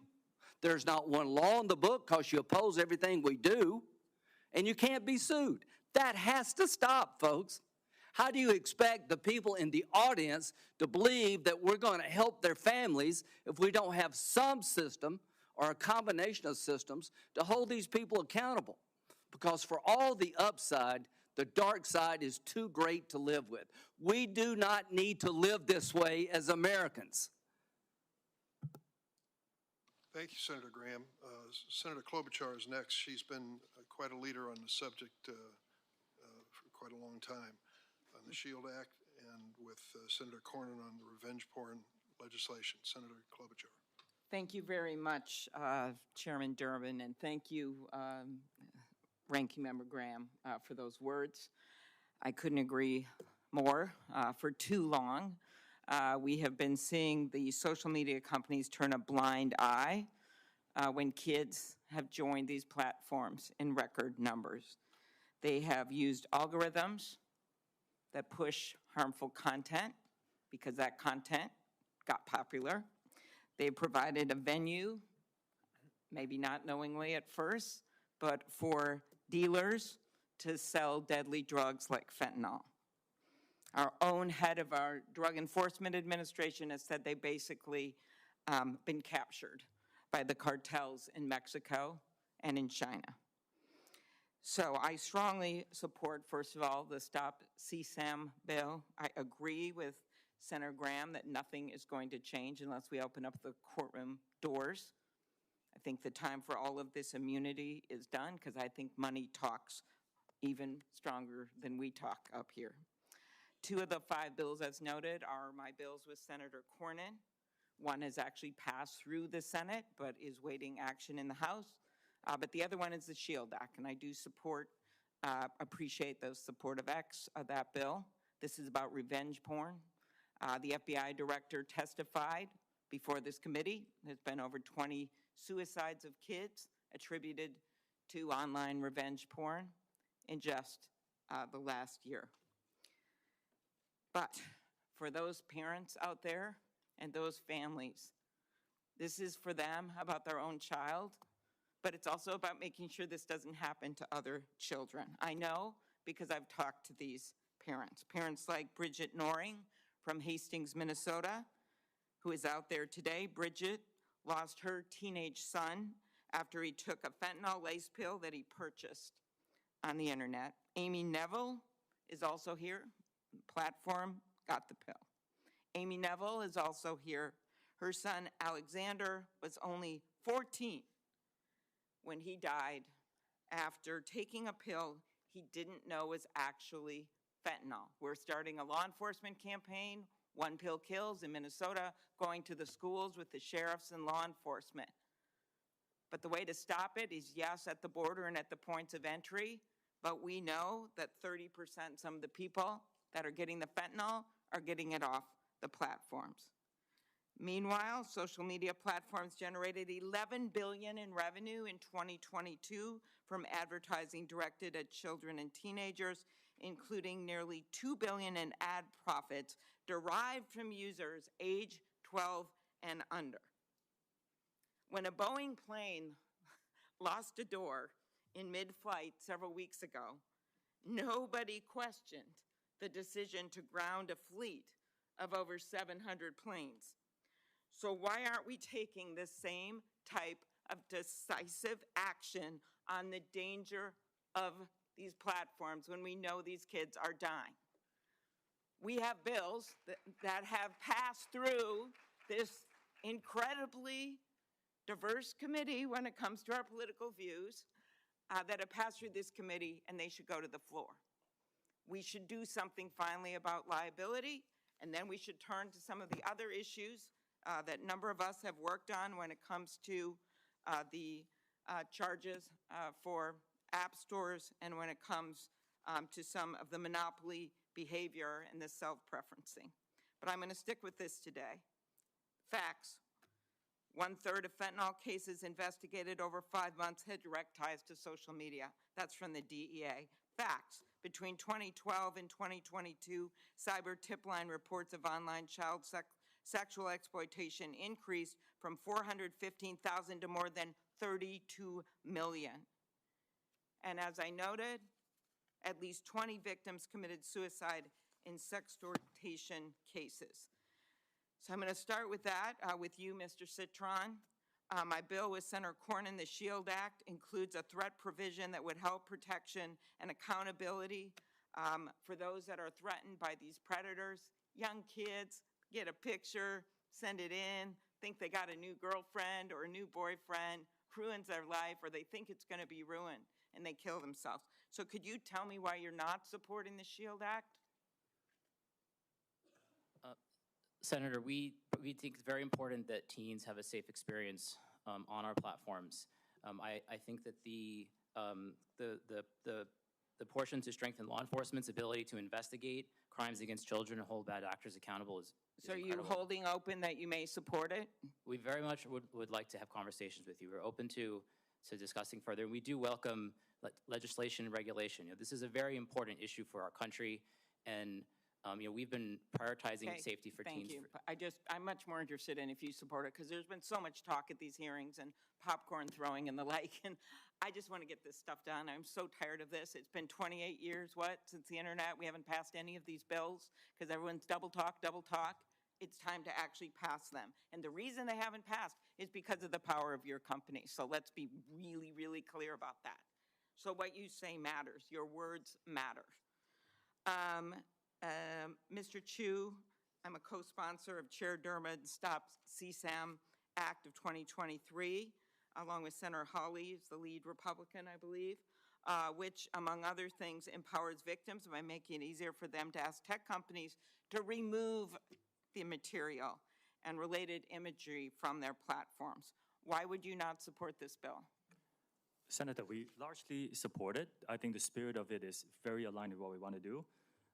There's not one law in the book because you oppose everything we do, and you can't be sued. That has to stop, folks. How do you expect the people in the audience to believe that we're going to help their families if we don't have some system or a combination of systems to hold these people accountable? Because for all the upside, the dark side is too great to live with. We do not need to live this way as Americans. Thank you, Senator Graham. Senator Klobuchar is next. She's been quite a leader on the subject for quite a long time on the SHIELD Act and with Senator Cornyn on the revenge porn legislation. Senator Klobuchar. Thank you very much, Chairman Durbin, and thank you, Ranking Member Graham, for those words. I couldn't agree more. For too long, we have been seeing the social media companies turn a blind eye when kids have joined these platforms in record numbers. They have used algorithms that push harmful content because that content got popular. They provided a venue, maybe not knowingly at first, but for dealers to sell deadly drugs like fentanyl. Our own head of our Drug Enforcement Administration has said they basically been captured by the cartels in Mexico and in China. So I strongly support, first of all, the Stop CSAM bill. I agree with Senator Graham that nothing is going to change unless we open up the courtroom doors. I think the time for all of this immunity is done because I think money talks even stronger than we talk up here. 2 of the 5 bills, as noted, are my bills with Senator Cornyn. One has actually passed through the Senate, but is waiting action in the House. But the other one is the SHIELD Act, and I do appreciate the support of that bill. This is about revenge porn. The FBI director testified before this committee. There's been over 20 suicides of kids attributed to online revenge porn in just the last year. But for those parents out there and those families, this is for them about their own child, but it's also about making sure this doesn't happen to other children. I know because I've talked to these parents. Parents like Bridget Noring from Hastings, Minnesota, who is out there today. Bridget lost her teenage son after he took a fentanyl lace pill that he purchased on the internet. Amy Neville is also here. Platform got the pill. Amy Neville is also here. Her son, Alexander, was only 14 when he died after taking a pill he didn't know was actually fentanyl. We're starting a law enforcement campaign, One Pill Kills in Minnesota, going to the schools with the sheriffs and law enforcement. But the way to stop it is, yes, at the border and at the points of entry, but we know that 30%, some of the people that are getting the fentanyl are getting it off the platforms. Meanwhile, social media platforms generated $11 billion in revenue in 2022 from advertising directed at children and teenagers, including nearly $2 billion in ad profits derived from users age 12 and under. When a Boeing plane lost a door in mid-flight several weeks ago, nobody questioned the decision to ground a fleet of over 700 planes. So why aren't we taking the same type of decisive action on the danger of these platforms when we know these kids are dying? We have bills that have passed through this incredibly diverse committee when it comes to our political views, that have passed through this committee, and they should go to the floor. We should do something finally about liability, and then we should turn to some of the other issues that a number of us have worked on when it comes to the charges for app stores and when it comes to some of the monopoly behavior and the self-preferencing. But I'm going to stick with this today. Facts. 1/3 of fentanyl cases investigated over 5 months had direct ties to social media. That's from the DEA. Facts. Between 2012 and 2022, cyber tip line reports of online child sexual exploitation increased from 415,000 to more than 32 million. And as I noted, at least 20 victims committed suicide in sextortion cases. So I'm going to start with that, with you, Mr. Citron. My bill with Senator Cornyn, the SHIELD Act, includes a threat provision that would help protection and accountability for those that are threatened by these predators. Young kids get a picture, send it in, think they got a new girlfriend or a new boyfriend, ruins their life, or they think it's going to be ruined, and they kill themselves. So could you tell me why you're not supporting the SHIELD Act? Senator, we think it's very important that teens have a safe experience on our platforms. I think that the portion to strengthen law enforcement's ability to investigate crimes against children and hold bad actors accountable is So are you incredible. holding open that you may support it? We very much would like to have conversations with you. We're open to discussing further. We do welcome legislation and regulation. This is a very important issue for our country, and we've been prioritizing Okay, safety for thank teens. you. I'm much more interested in if you support it, because there's been so much talk at these hearings and popcorn throwing and the like, and I just want to get this stuff done. I'm so tired of this. It's been 28 years, since the internet. We haven't passed any of these bills because everyone's double talk. It's time to actually pass them. And the reason they haven't passed is because of the power of your company. So let's be really, really clear about that. So what you say matters. Your words matter. Mr. Chu, I'm a co-sponsor of Chair Durbin's Stop CSAM Act of 2023, along with Senator Hawley, who's the lead Republican, I believe, which, among other things, empowers victims by making it easier for them to ask tech companies to remove the material and related imagery from their platforms. Why would you not support this bill? Senator, we largely support it. I think the spirit of it is very aligned with what we want to do.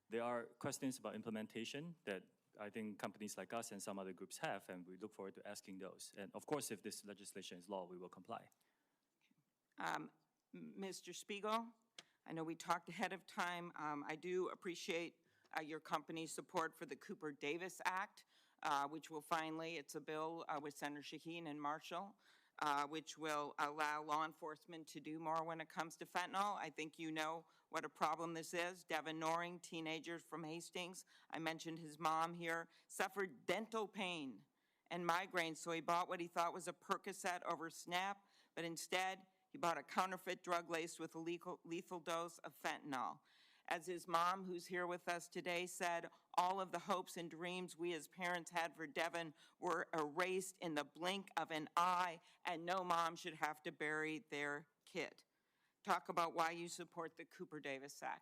There are questions about implementation that I think companies like us and some other groups have, and we look forward to asking those. And of course, if this legislation is law, we will comply. Mr. Spiegel, I know we talked ahead of time. I do appreciate your company's support for the Cooper Davis Act, which will finally, it's a bill with Senator Shaheen and Marshall, which will allow law enforcement to do more when it comes to fentanyl. I think you know what a problem this is. Devin Noring, teenager from Hastings, I mentioned his mom here, suffered dental pain and migraines, so he bought what he thought was a Percocet over Snap, but instead he bought a counterfeit drug laced with a lethal dose of fentanyl. As his mom, who's here with us today, said, all of the hopes and dreams we as parents had for Devin were erased in the blink of an eye, and no mom should have to bury their kid. Talk about why you support the Cooper Davis Act.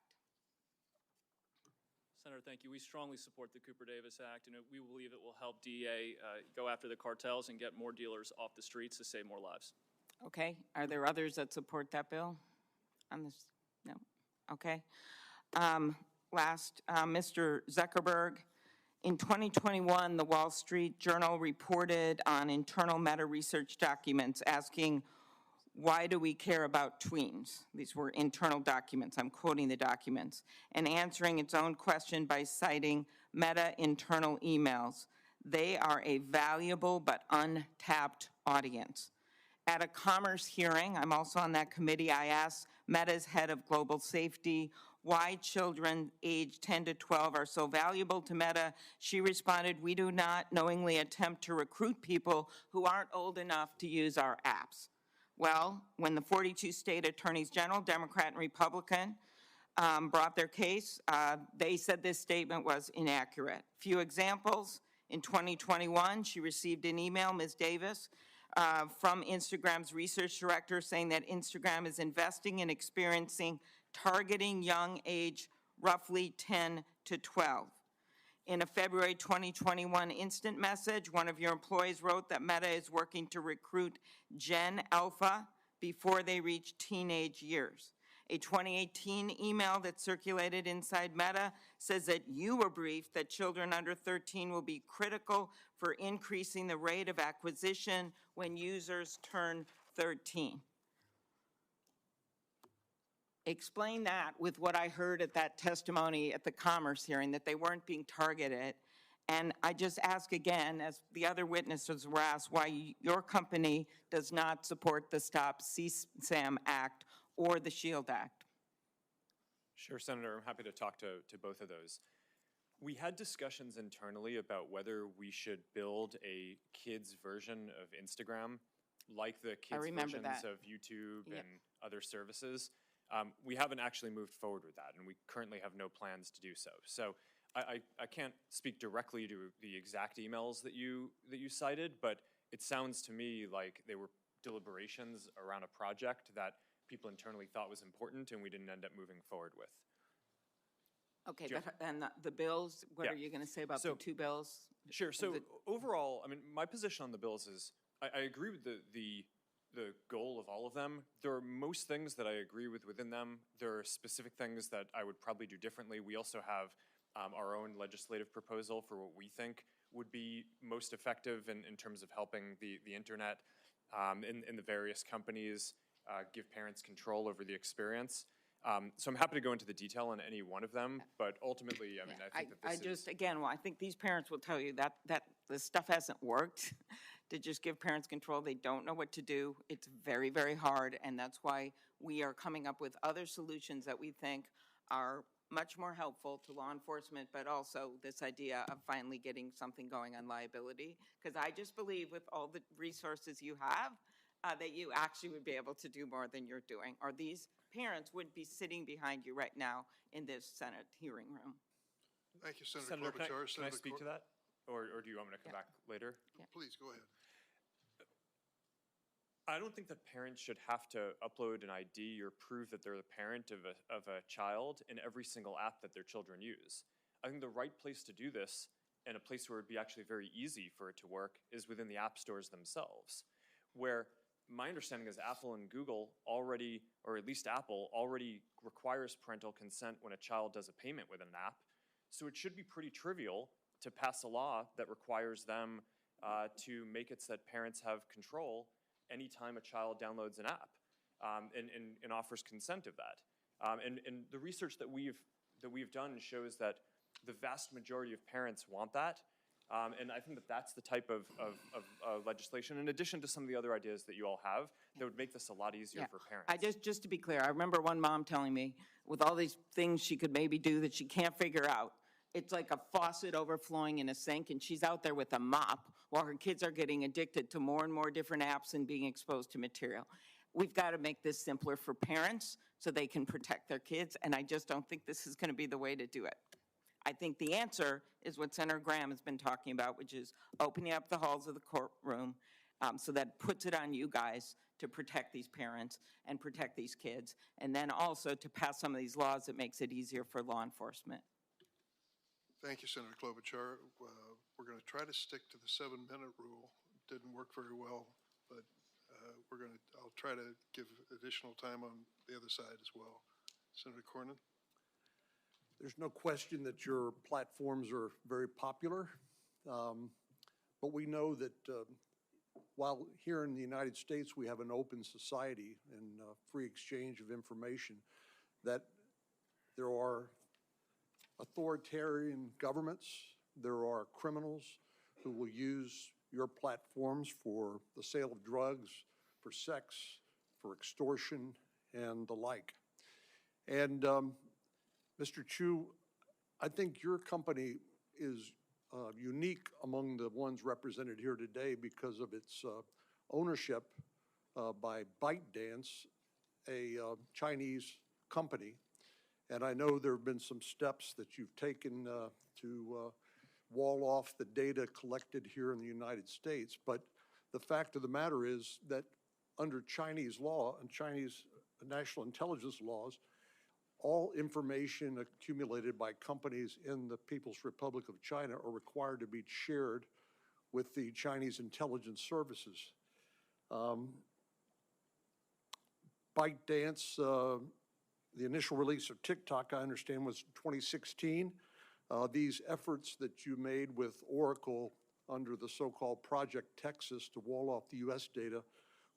Senator, thank you. We strongly support the Cooper Davis Act, and we believe it will help DA go after the cartels and get more dealers off the streets to save more lives. Okay, are there others that support that bill on this? No, okay. Mr. Zuckerberg, in 2021, the Wall Street Journal reported on internal Meta research documents asking, why do we care about tweens? These were internal documents, I'm quoting the documents, and answering its own question by citing Meta internal emails. They are a valuable but untapped audience. At a commerce hearing, I'm also on that committee, I asked Meta's head of global safety why children aged 10 to 12 are so valuable to Meta. She responded, we do not knowingly attempt to recruit people who aren't old enough to use our apps. Well, when the 42 state attorneys general, Democrat and Republican, brought their case, they said this statement was inaccurate. Few examples. In 2021, she received an email, Ms. Davis, from Instagram's research director saying that Instagram is investing in experiencing targeting young age roughly 10 to 12. In a February 2021 instant message, one of your employees wrote that Meta is working to recruit Gen Alpha before they reach teenage years. A 2018 email that circulated inside Meta says that you were briefed that children under 13 will be critical for increasing the rate of acquisition when users turn 13. Explain that with what I heard at that testimony at the Commerce hearing, that they weren't being targeted. And I just ask again, as the other witnesses were asked, why your company does not support the Stop CSAM Act or the SHIELD Act. Sure, Senator, I'm happy to talk to both of those. We had discussions internally about whether we should build a kids version of Instagram, like the kids versions of YouTube and other services. We haven't actually moved forward with that, and we currently have no plans to do so. So I can't speak directly to the exact emails that you cited, but it sounds to me like they were deliberations around a project that people internally thought was important and we didn't end up moving forward with. Okay, and the bills, what are you going to say about the two bills? Sure, so overall, I mean, my position on the bills is, I agree with the goal of all of them. There are most things that I agree with within them. There are specific things that I would probably do differently. We also have our own legislative proposal for what we think would be most effective in terms of helping the internet and the various companies give parents control over the experience. So I'm happy to go into the detail on any one of them, but ultimately, I mean, I think that this is... Again, well, I think these parents will tell you that this stuff hasn't worked to just give parents control. They don't know what to do. It's very, very hard, and that's why we are coming up with other solutions that we think are much more helpful to law enforcement, but also this idea of finally getting something going on liability. Because I just believe with all the resources you have, that you actually would be able to do more than you're doing, or these parents would be sitting behind you right now in this Senate hearing room. Thank you, Senator Klobuchar. Can I speak to that? Or do you want me to come back later? Yeah. Please, go ahead. I don't think that parents should have to upload an ID or prove that they're the parent of a child in every single app that their children use. I think the right place to do this, and a place where it would be actually very easy for it to work, is within the app stores themselves, where my understanding is Apple and Google already, or at least Apple, already requires parental consent when a child does a payment with an app. So it should be pretty trivial to pass a law that requires them to make it so that parents have control anytime a child downloads an app and offers consent of that. And the research that we've done shows that the vast majority of parents want that. And I think that that's the type of legislation, in addition to some of the other ideas that you all have, that would make this a lot easier for parents. Just to be clear, I remember one mom telling me, with all these things she could maybe do that she can't figure out, it's like a faucet overflowing in a sink, and she's out there with a mop while her kids are getting addicted to more and more different apps and being exposed to material. we've got to make this simpler for parents so they can protect their kids, and I just don't think this is going to be the way to do it. I think the answer is what Senator Graham has been talking about, which is opening up the halls of the courtroom so that puts it on you guys to protect these parents and protect these kids, and then also to pass some of these laws that makes it easier for law enforcement. Thank you, Senator Klobuchar. We're going to try to stick to the 7-minute rule. Didn't work very well, but I'll try to give additional time on the other side as well. Senator Cornyn? There's no question that your platforms are very popular, but we know that while here in the United States we have an open society and free exchange of information, that there are authoritarian governments, there are criminals who will use your platforms for the sale of drugs, for sex, for extortion, and the like. And Mr. Chu, I think your company is unique among the ones represented here today because of its ownership by ByteDance, a Chinese company. And I know there have been some steps that you've taken to wall off the data collected here in the United States. But the fact of the matter is that under Chinese law and Chinese national intelligence laws, all information accumulated by companies in the People's Republic of China are required to be shared with the Chinese intelligence services. ByteDance, the initial release of TikTok, I understand, was 2016. These efforts that you made with Oracle under the so-called Project Texas to wall off the U.S. data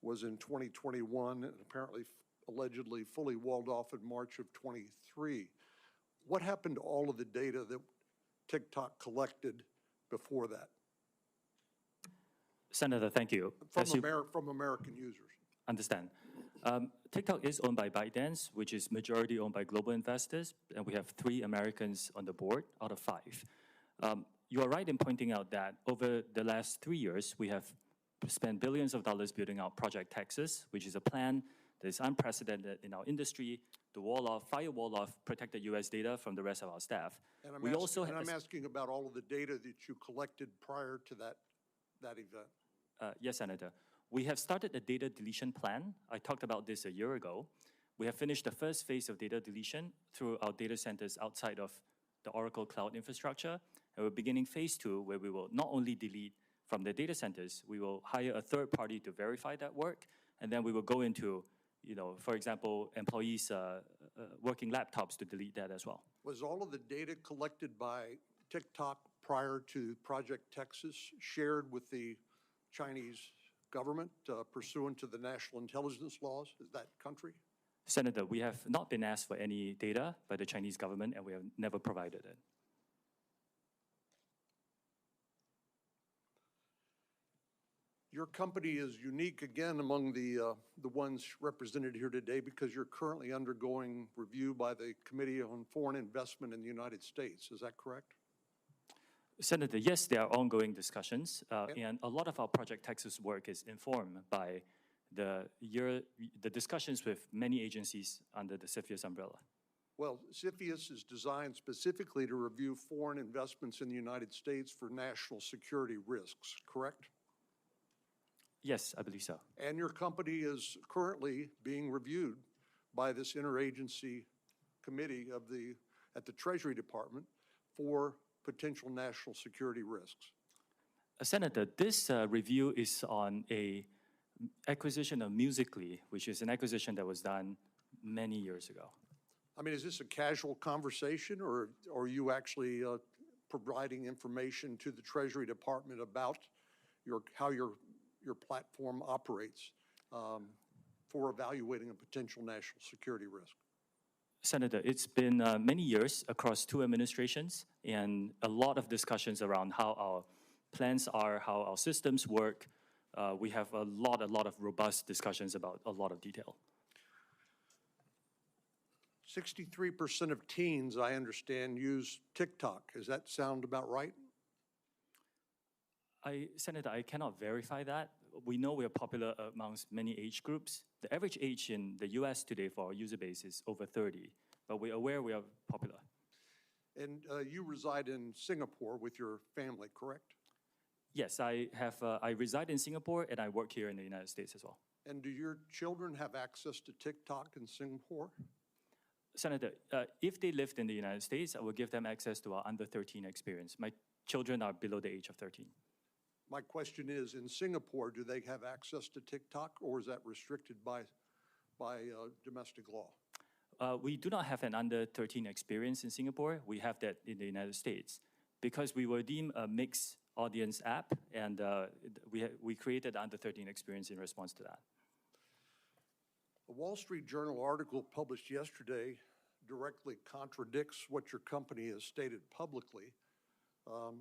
was in 2021 and apparently allegedly fully walled off in March of 23. What happened to all of the data that TikTok collected before that? Senator, thank you. From American users. Understand. TikTok is owned by ByteDance, which is majority owned by global investors, and we have 3 Americans on the board out of 5. You are right in pointing out that over the last 3 years, we have spent billions of dollars building out Project Texas, which is a plan that is unprecedented in our industry to firewall off protected U.S. data from the rest of our staff. And I'm asking about all of the data that you collected prior to that event. Yes, Senator. We have started a data deletion plan. I talked about this a year ago. We have finished the first phase of data deletion through our data centers outside of the Oracle Cloud infrastructure. And we're beginning phase 2, where we will not only delete from the data centers, we will hire a third party to verify that work. And then we will go into, for example, employees' working laptops to delete that as well. Was all of the data collected by TikTok prior to Project Texas shared with the Chinese government pursuant to the national intelligence laws of that country? Senator, we have not been asked for any data by the Chinese government, and we have never provided it. Your company is unique again among the ones represented here today because you're currently undergoing review by the Committee on Foreign Investment in the United States. Is that correct? Senator, yes, there are ongoing discussions, and a lot of our Project Texas work is informed by the discussions with many agencies under the CFIUS umbrella. Well, CFIUS is designed specifically to review foreign investments in the United States for national security risks, correct? Yes, I believe so. And your company is currently being reviewed by this interagency committee at the Treasury Department for potential national security risks. Senator, this review is on a acquisition of Musical.ly, which is an acquisition that was done many years ago. I mean, is this a casual conversation, or are you actually providing information to the Treasury Department about how your platform operates for evaluating a potential national security risk? Senator, it's been many years across 2 administrations and a lot of discussions around how our plans are, how our systems work. We have a lot of robust discussions about a lot of detail. 63% of teens, I understand, use TikTok. Does that sound about right? Senator, I cannot verify that. we know we are popular amongst many age groups. The average age in the US today for our user base is over 30, but we're aware we are popular. And you reside in Singapore with your family, correct? Yes, I reside in Singapore and I work here in the United States as well. And do your children have access to TikTok in Singapore? Senator, if they lived in the United States, I would give them access to our under 13 experience. My children are below the age of 13. My question is, in Singapore, do they have access to TikTok, or is that restricted by domestic law? We do not have an under 13 experience in Singapore. We have that in the United States. Because we were deemed a mixed audience app, and we created under 13 experience in response to that. A Wall Street Journal article published yesterday directly contradicts what your company has stated publicly.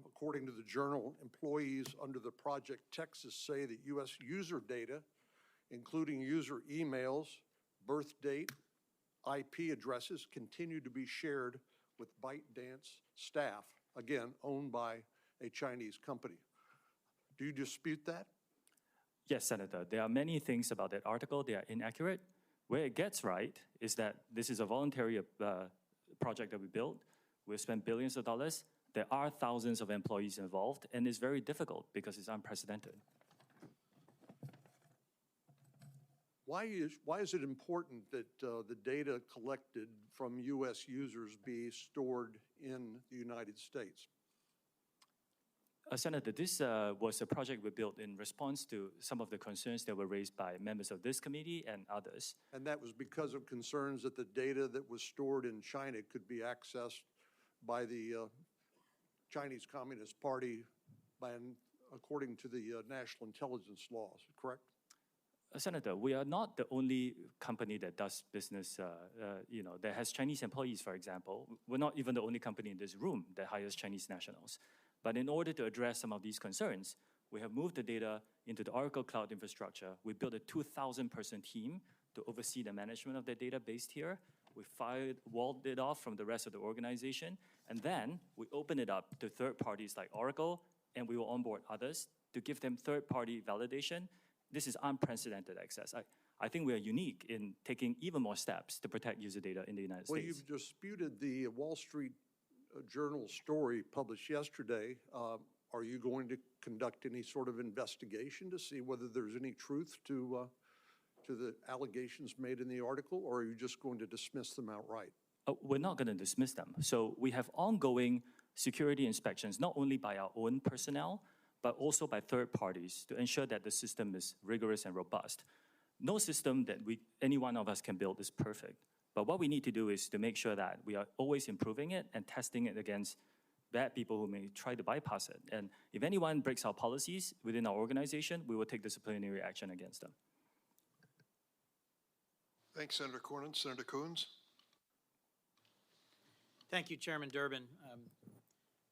According to the journal, employees under the Project Texas say that U.S. user data, including user emails, birth date, IP addresses, continue to be shared with ByteDance staff, again, owned by a Chinese company. Do you dispute that? Yes, Senator. There are many things about that article. They are inaccurate. Where it gets right is that this is a voluntary project that we built. We spent billions of dollars. There are thousands of employees involved, and it's very difficult because it's unprecedented. Why is it important that the data collected from U.S. users be stored in the United States? Senator, this was a project we built in response to some of the concerns that were raised by members of this committee and others. And that was because of concerns that the data that was stored in China could be accessed by the Chinese Communist Party according to the national intelligence laws, correct? Senator, we are not the only company that does business, that has Chinese employees, for example. We're not even the only company in this room that hires Chinese nationals. But in order to address some of these concerns, we have moved the data into the Oracle Cloud infrastructure. We built a 2,000-person team to oversee the management of the data based here. We walled it off from the rest of the organization, and then we open it up to third parties like Oracle, and we will onboard others to give them third-party validation. This is unprecedented access. I think we are unique in taking even more steps to protect user data in the United States. Well, you've disputed the Wall Street Journal story published yesterday. Are you going to conduct any sort of investigation to see whether there's any truth to the allegations made in the article, or are you just going to dismiss them outright? We're not going to dismiss them. So we have ongoing security inspections, not only by our own personnel, but also by third parties to ensure that the system is rigorous and robust. No system that any one of us can build is perfect. But what we need to do is to make sure that we are always improving it and testing it against bad people who may try to bypass it. And if anyone breaks our policies within our organization, we will take disciplinary action against them. Thanks, Senator Cornyn. Senator Coons? Thank you, Chairman Durbin.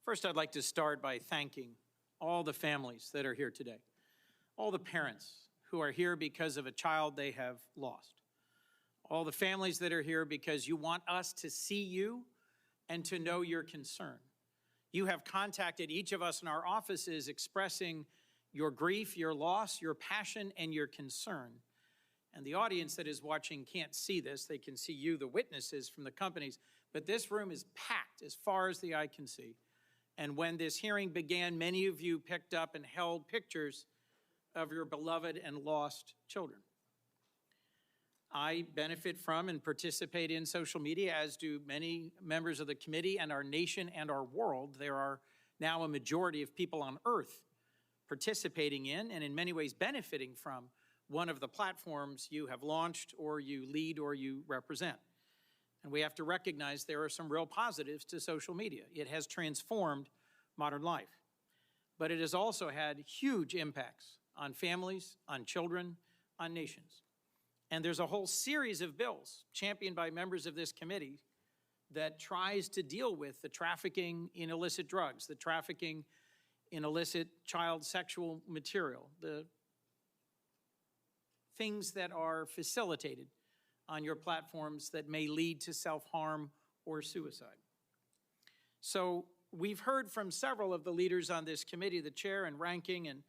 First, I'd like to start by thanking all the families that are here today, all the parents who are here because of a child they have lost, all the families that are here because you want us to see you and to know your concern. You have contacted each of us in our offices expressing your grief, your loss, your passion, and your concern. And the audience that is watching can't see this. They can see you, the witnesses from the companies. But this room is packed as far as the eye can see. And when this hearing began, many of you picked up and held pictures of your beloved and lost children. I benefit from and participate in social media, as do many members of the committee and our nation and our world. There are now a majority of people on earth participating in and in many ways benefiting from one of the platforms you have launched or you lead or you represent. And we have to recognize there are some real positives to social media. It has transformed modern life, but it has also had huge impacts on families, on children, on nations. And there's a whole series of bills championed by members of this committee that tries to deal with the trafficking in illicit drugs, the trafficking in illicit child sexual material, the things that are facilitated on your platforms that may lead to self-harm or suicide. So we've heard from several of the leaders on this committee, the chair and ranking and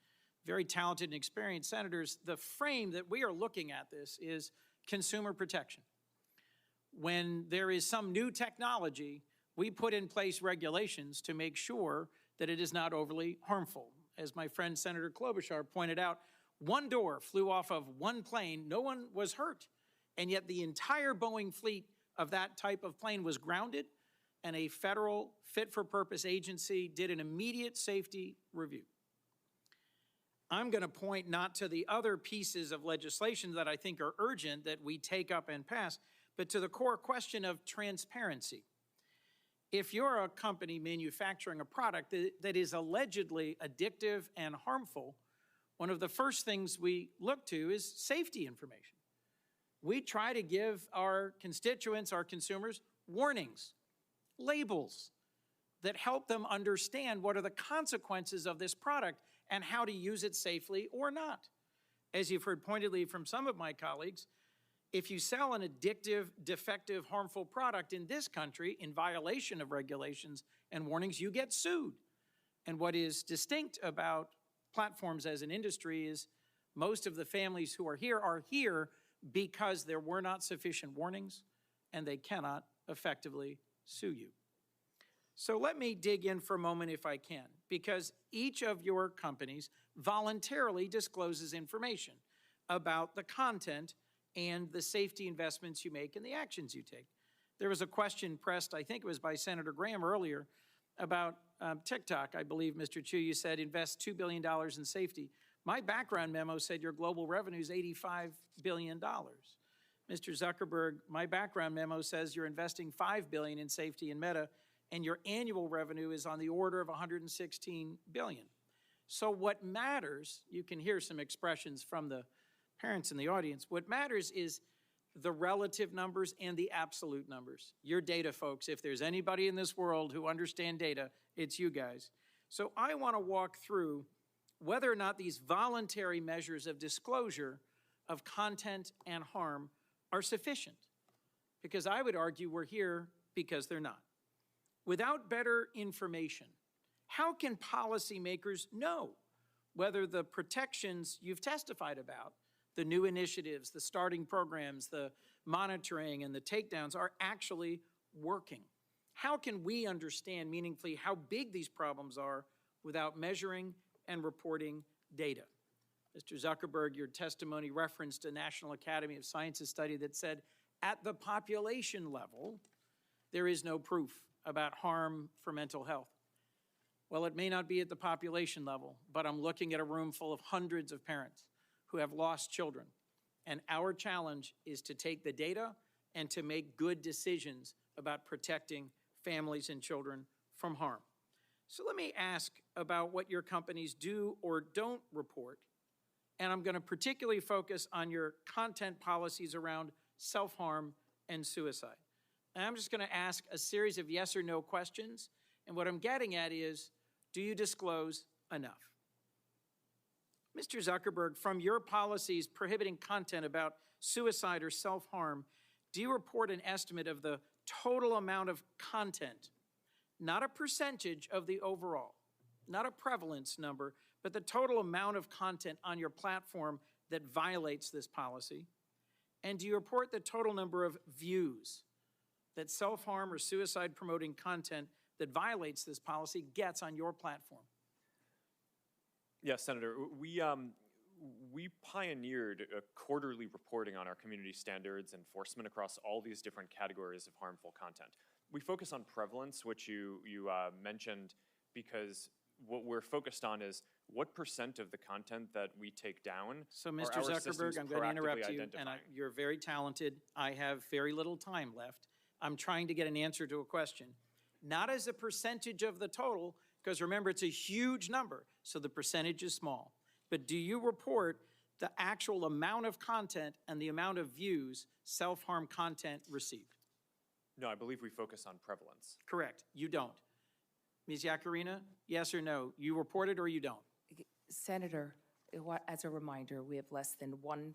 very talented and experienced senators, the frame that we are looking at this is consumer protection. When there is some new technology, we put in place regulations to make sure that it is not overly harmful. As my friend Senator Klobuchar pointed out, one door flew off of one plane, no one was hurt, and yet the entire Boeing fleet of that type of plane was grounded, and a federal fit-for-purpose agency did an immediate safety review. I'm going to point not to the other pieces of legislation that I think are urgent that we take up and pass, but to the core question of transparency. If you're a company manufacturing a product that is allegedly addictive and harmful, one of the first things we look to is safety information. We try to give our constituents, our consumers, warnings, labels that help them understand what are the consequences of this product and how to use it safely or not. As you've heard pointedly from some of my colleagues, if you sell an addictive, defective, harmful product in this country in violation of regulations and warnings, you get sued. And what is distinct about platforms as an industry is most of the families who are here because there were not sufficient warnings and they cannot effectively sue you. So let me dig in for a moment if I can, because each of your companies voluntarily discloses information about the content and the safety investments you make and the actions you take. There was a question pressed, I think it was by Senator Graham earlier, about TikTok. I believe, Mr. Chu, you said invest $2 billion in safety. My background memo said your global revenue is $85 billion. Mr. Zuckerberg, my background memo says you're investing $5 billion in safety in Meta, and your annual revenue is on the order of $116 billion. So what matters, you can hear some expressions from the parents in the audience, what matters is the relative numbers and the absolute numbers. Your data folks, if there's anybody in this world who understand data, it's you guys. So I want to walk through whether or not these voluntary measures of disclosure of content and harm are sufficient. Because I would argue we're here because they're not. Without better information, how can policymakers know whether the protections you've testified about, the new initiatives, the starting programs, the monitoring, and the takedowns are actually working? How can we understand meaningfully how big these problems are without measuring and reporting data? Mr. Zuckerberg, your testimony referenced a National Academy of Sciences study that said at the population level, there is no proof about harm for mental health. Well, it may not be at the population level, but I'm looking at a room full of hundreds of parents who have lost children. And our challenge is to take the data and to make good decisions about protecting families and children from harm. So let me ask about what your companies do or don't report. And I'm going to particularly focus on your content policies around self-harm and suicide. And I'm just going to ask a series of yes or no questions. And what I'm getting at is, do you disclose enough? Mr. Zuckerberg, from your policies prohibiting content about suicide or self-harm, do you report an estimate of the total amount of content, not a percentage of the overall, not a prevalence number, but the total amount of content on your platform that violates this policy? And do you report the total number of views that self-harm or suicide-promoting content that violates this policy gets on your platform? Yes, Senator. We pioneered a quarterly reporting on our community standards enforcement across all these different categories of harmful content. We focus on prevalence, which you mentioned, because what we're focused on is what % of the content that we take down. So, Mr. Zuckerberg, I'm going to interrupt you, and you're very talented. I have very little time left. I'm trying to get an answer to a question. Not as a percentage of the total, because remember, it's a huge number, so the percentage is small. But do you report the actual amount of content and the amount of views self-harm content received? No, I believe we focus on prevalence. Correct. You don't. Ms. Yacarina, yes or no? You report it or you don't? Senator, as a reminder, we have less than 1%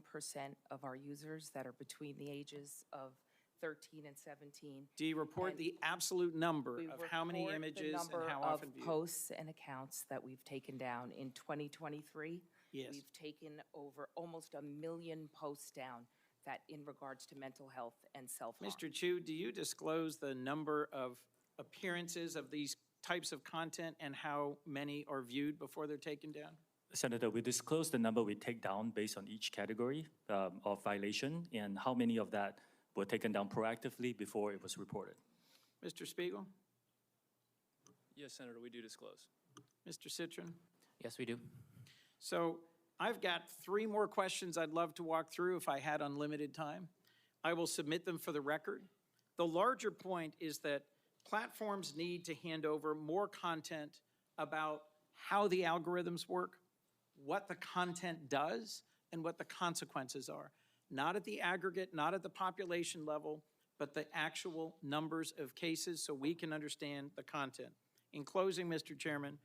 of our users that are between the ages of 13 and 17. Do you report the absolute number of how many images and how often viewed? Posts and accounts that we've taken down. In 2023, Yes. We've taken over almost 1 million posts down that in regards to mental health and self-harm. Mr. Chu, do you disclose the number of appearances of these types of content and how many are viewed before they're taken down? Senator, we disclose the number we take down based on each category of violation and how many of that were taken down proactively before it was reported. Mr. Spiegel? Yes, Senator, we do disclose. Mr. Citron? Yes, we do. So I've got 3 more questions I'd love to walk through if I had unlimited time. I will submit them for the record. The larger point is that platforms need to hand over more content about how the algorithms work, what the content does, and what the consequences are. Not at the aggregate, not at the population level, but the actual numbers of cases so we can understand the content. In closing, Mr. Chairman,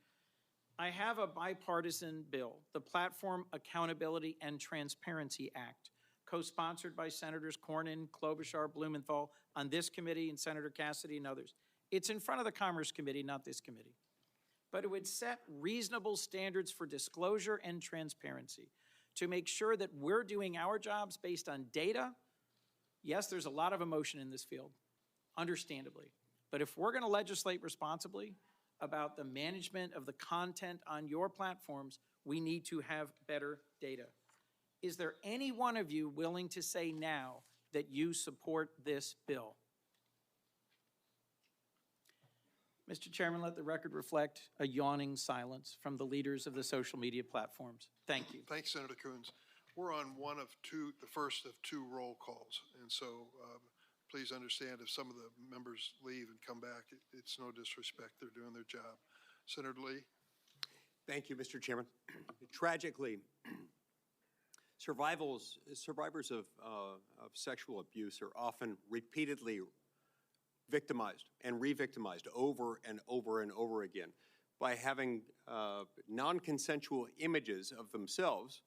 I have a bipartisan bill, the Platform Accountability and Transparency Act, co-sponsored by Senators Cornyn, Klobuchar, Blumenthal on this committee and Senator Cassidy and others. It's in front of the Commerce Committee, not this committee. But it would set reasonable standards for disclosure and transparency to make sure that we're doing our jobs based on data. Yes, there's a lot of emotion in this field, understandably. But if we're going to legislate responsibly about the management of the content on your platforms, we need to have better data. Is there any one of you willing to say now that you support this bill? Mr. Chairman, let the record reflect a yawning silence from the leaders of the social media platforms. Thank you. Thanks, Senator Coons. We're on the first of 2 roll calls. And so please understand if some of the members leave and come back, it's no disrespect. They're doing their job. Senator Lee? Thank you, Mr. Chairman. Tragically, survivors of sexual abuse are often repeatedly victimized and re-victimized over and over and over again by having non-consensual images of themselves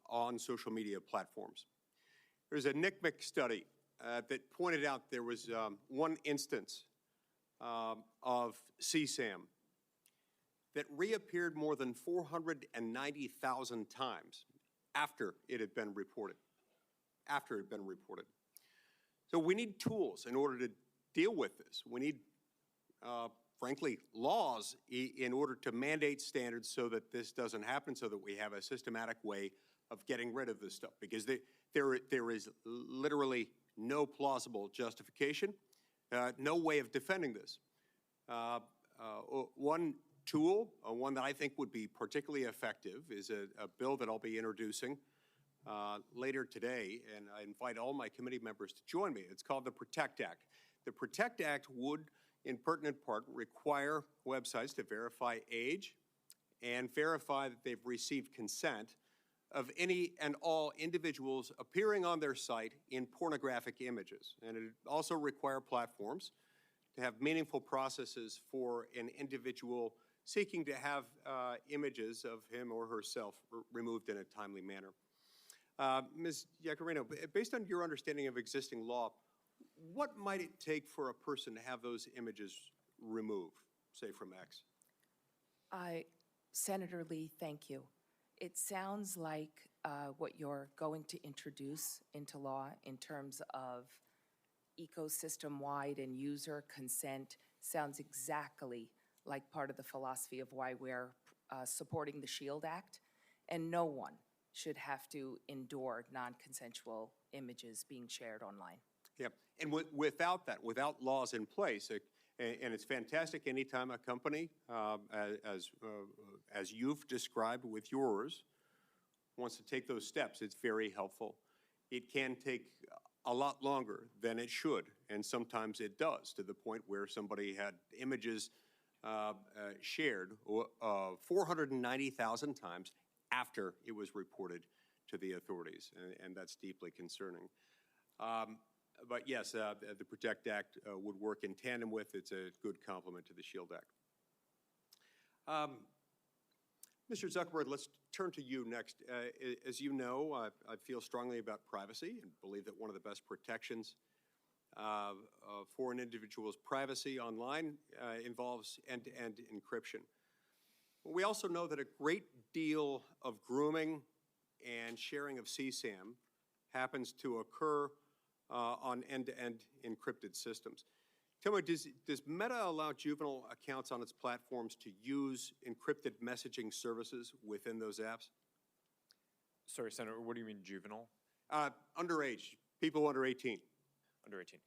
on social media platforms. There's a NCMEC study that pointed out there was one instance of CSAM that reappeared more than 490,000 times after it had been reported. So we need tools in order to deal with this. We need, frankly, laws in order to mandate standards so that this doesn't happen, so that we have a systematic way of getting rid of this stuff. Because there is literally no plausible justification, no way of defending this. One tool, one that I think would be particularly effective, is a bill that I'll be introducing later today, and I invite all my committee members to join me. It's called the PROTECT Act. The PROTECT Act would, in pertinent part, require websites to verify age and verify that they've received consent of any and all individuals appearing on their site in pornographic images. And it would also require platforms to have meaningful processes for an individual seeking to have images of him or herself removed in a timely manner. Ms. Iacarino, based on your understanding of existing law, what might it take for a person to have those images removed, say from X? Senator Lee, thank you. It sounds like what you're going to introduce into law in terms of ecosystem-wide and user consent sounds exactly like part of the philosophy of why we're supporting the SHIELD Act, and no one should have to endure non-consensual images being shared online. Yeah, and without that, without laws in place, and it's fantastic anytime a company, as you've described with yours, wants to take those steps, it's very helpful. It can take a lot longer than it should, and sometimes it does, to the point where somebody had images shared 490,000 times after it was reported to the authorities, and that's deeply concerning. But yes, the PROTECT Act would work in tandem with. It's a good complement to the SHIELD Act. Mr. Zuckerberg, let's turn to you next. As you know, I feel strongly about privacy and believe that one of the best protections for an individual's privacy online involves end-to-end encryption. We also know that a great deal of grooming and sharing of CSAM happens to occur on end-to-end encrypted systems. Tell me, does Meta allow juvenile accounts on its platforms to use encrypted messaging services within those apps? Sorry, Senator, what do you mean juvenile? Underage, people under 18. Under 18.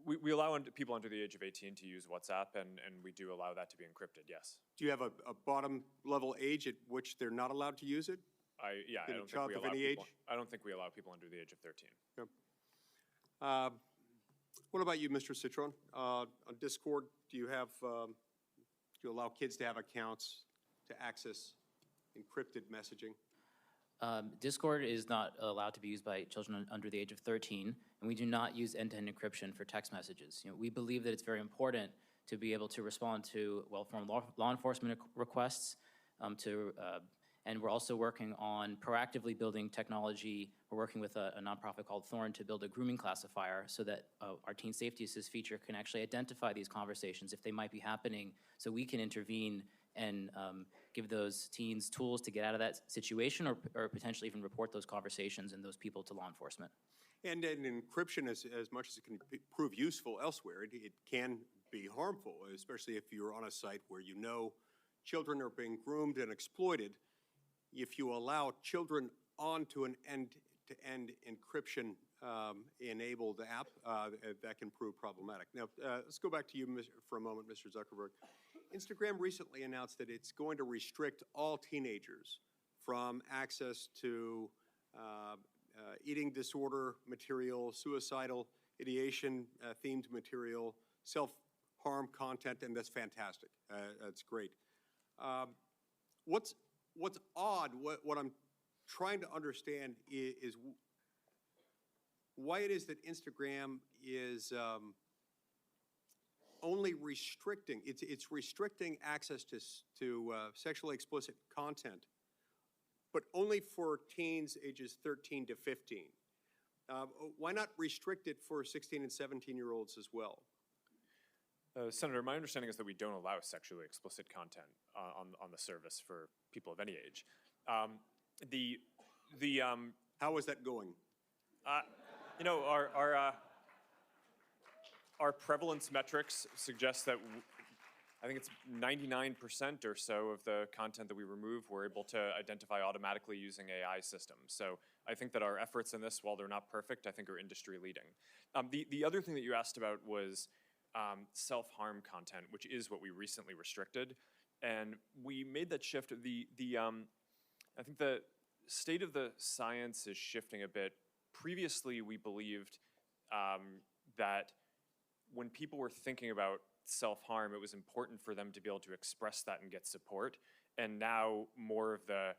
We allow people under the age of 18 to use WhatsApp, and we do allow that to be encrypted, yes. Do you have a bottom level age at which they're not allowed to use it? I Can a don't think child we of allow any people. age? I don't think we allow people under the age of 13. Okay. What about you, Mr. Citron? On Discord, do you allow kids to have accounts to access encrypted messaging? Discord is not allowed to be used by children under the age of 13, and we do not use end-to-end encryption for text messages. We believe that it's very important to be able to respond to well-formed law enforcement requests, and we're also working on proactively building technology. We're working with a nonprofit called Thorn to build a grooming classifier so that our Teen Safety Assist feature can actually identify these conversations if they might be happening, so we can intervene and give those teens tools to get out of that situation, or potentially even report those conversations and those people to law enforcement. And encryption, as much as it can prove useful elsewhere, it can be harmful, especially if you're on a site where you know children are being groomed and exploited. If you allow children onto an end-to-end encryption enabled app, that can prove problematic. Now, let's go back to you for a moment, Mr. Zuckerberg. Instagram recently announced that it's going to restrict all teenagers from access to eating disorder material, suicidal ideation themed material, self-harm content, and that's fantastic. That's great. What's odd, what I'm trying to understand is why it is that Instagram is only restricting, it's restricting access to sexually explicit content, but only for teens ages 13 to 15. Why not restrict it for 16 and 17-year-olds as well? Senator, my understanding is that we don't allow sexually explicit content on the service for people of any age. How is that going? You know, our prevalence metrics suggest that I think it's 99% or so of the content that we remove, we're able to identify automatically using AI systems. So I think that our efforts in this, while they're not perfect, I think are industry leading. The other thing that you asked about was self-harm content, which is what we recently restricted. And we made that shift. I think the state of the science is shifting a bit. Previously, we believed that when people were thinking about self-harm, it was important for them to be able to express that and get support. And now more of the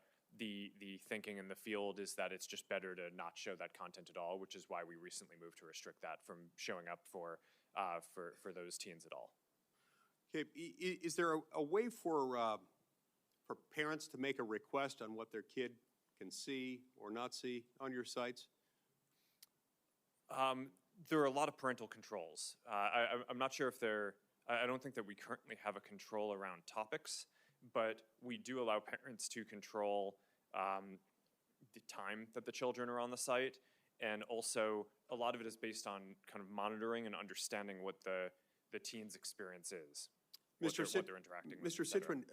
thinking in the field is that it's just better to not show that content at all, which is why we recently moved to restrict that from showing up for those teens at all. Okay, is there a way for parents to make a request on what their kid can see or not see on your sites? There are a lot of parental controls. I'm not sure if I don't think that we currently have a control around topics, but we do allow parents to control the time that the children are on the site, and also a lot of it is based on kind of monitoring and understanding what the teen's experience is, what they're interacting with. Mr. Citron,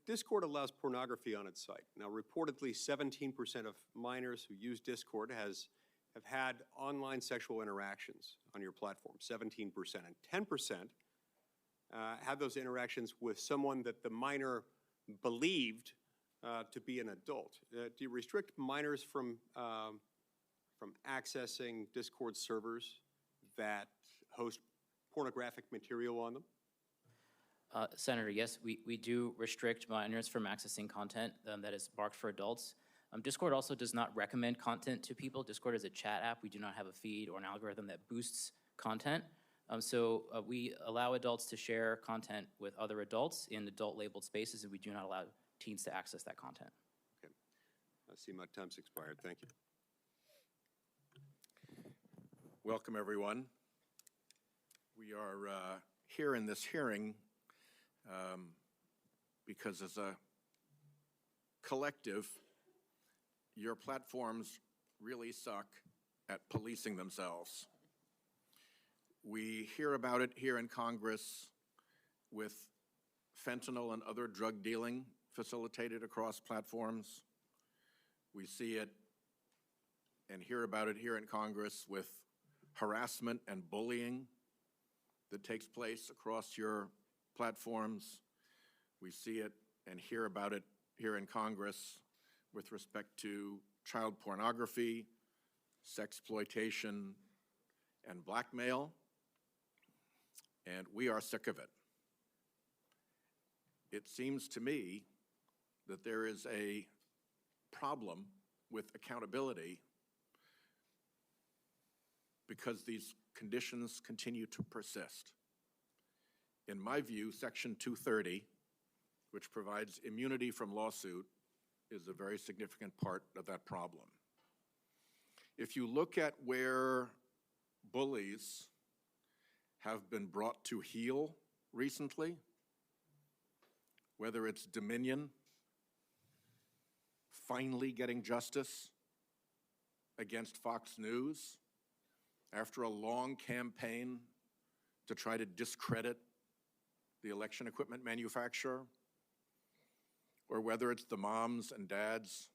Discord allows pornography on its site. Now, reportedly, 17% of minors who use Discord have had online sexual interactions on your platform, 17%, and 10% had those interactions with someone that the minor believed to be an adult. Do you restrict minors from accessing Discord servers that host pornographic material on them? Senator, yes, we do restrict minors from accessing content that is marked for adults. Discord also does not recommend content to people. Discord is a chat app. We do not have a feed or an algorithm that boosts content. So we allow adults to share content with other adults in adult-labeled spaces, and we do not allow teens to access that content. Okay. I see my time's expired. Thank you. Welcome, everyone. We are here in this hearing because as a collective, your platforms really suck at policing themselves. We hear about it here in Congress with fentanyl and other drug dealing facilitated across platforms. We see it and hear about it here in Congress with harassment and bullying that takes place across your platforms. We see it and hear about it here in Congress with respect to child pornography, sexploitation, and blackmail, and we are sick of it. It seems to me that there is a problem with accountability because these conditions continue to persist. In my view, Section 230, which provides immunity from lawsuit, is a very significant part of that problem. If you look at where bullies have been brought to heel recently, whether it's Dominion finally getting justice against Fox News after a long campaign to try to discredit the election equipment manufacturer, or whether it's the moms and dads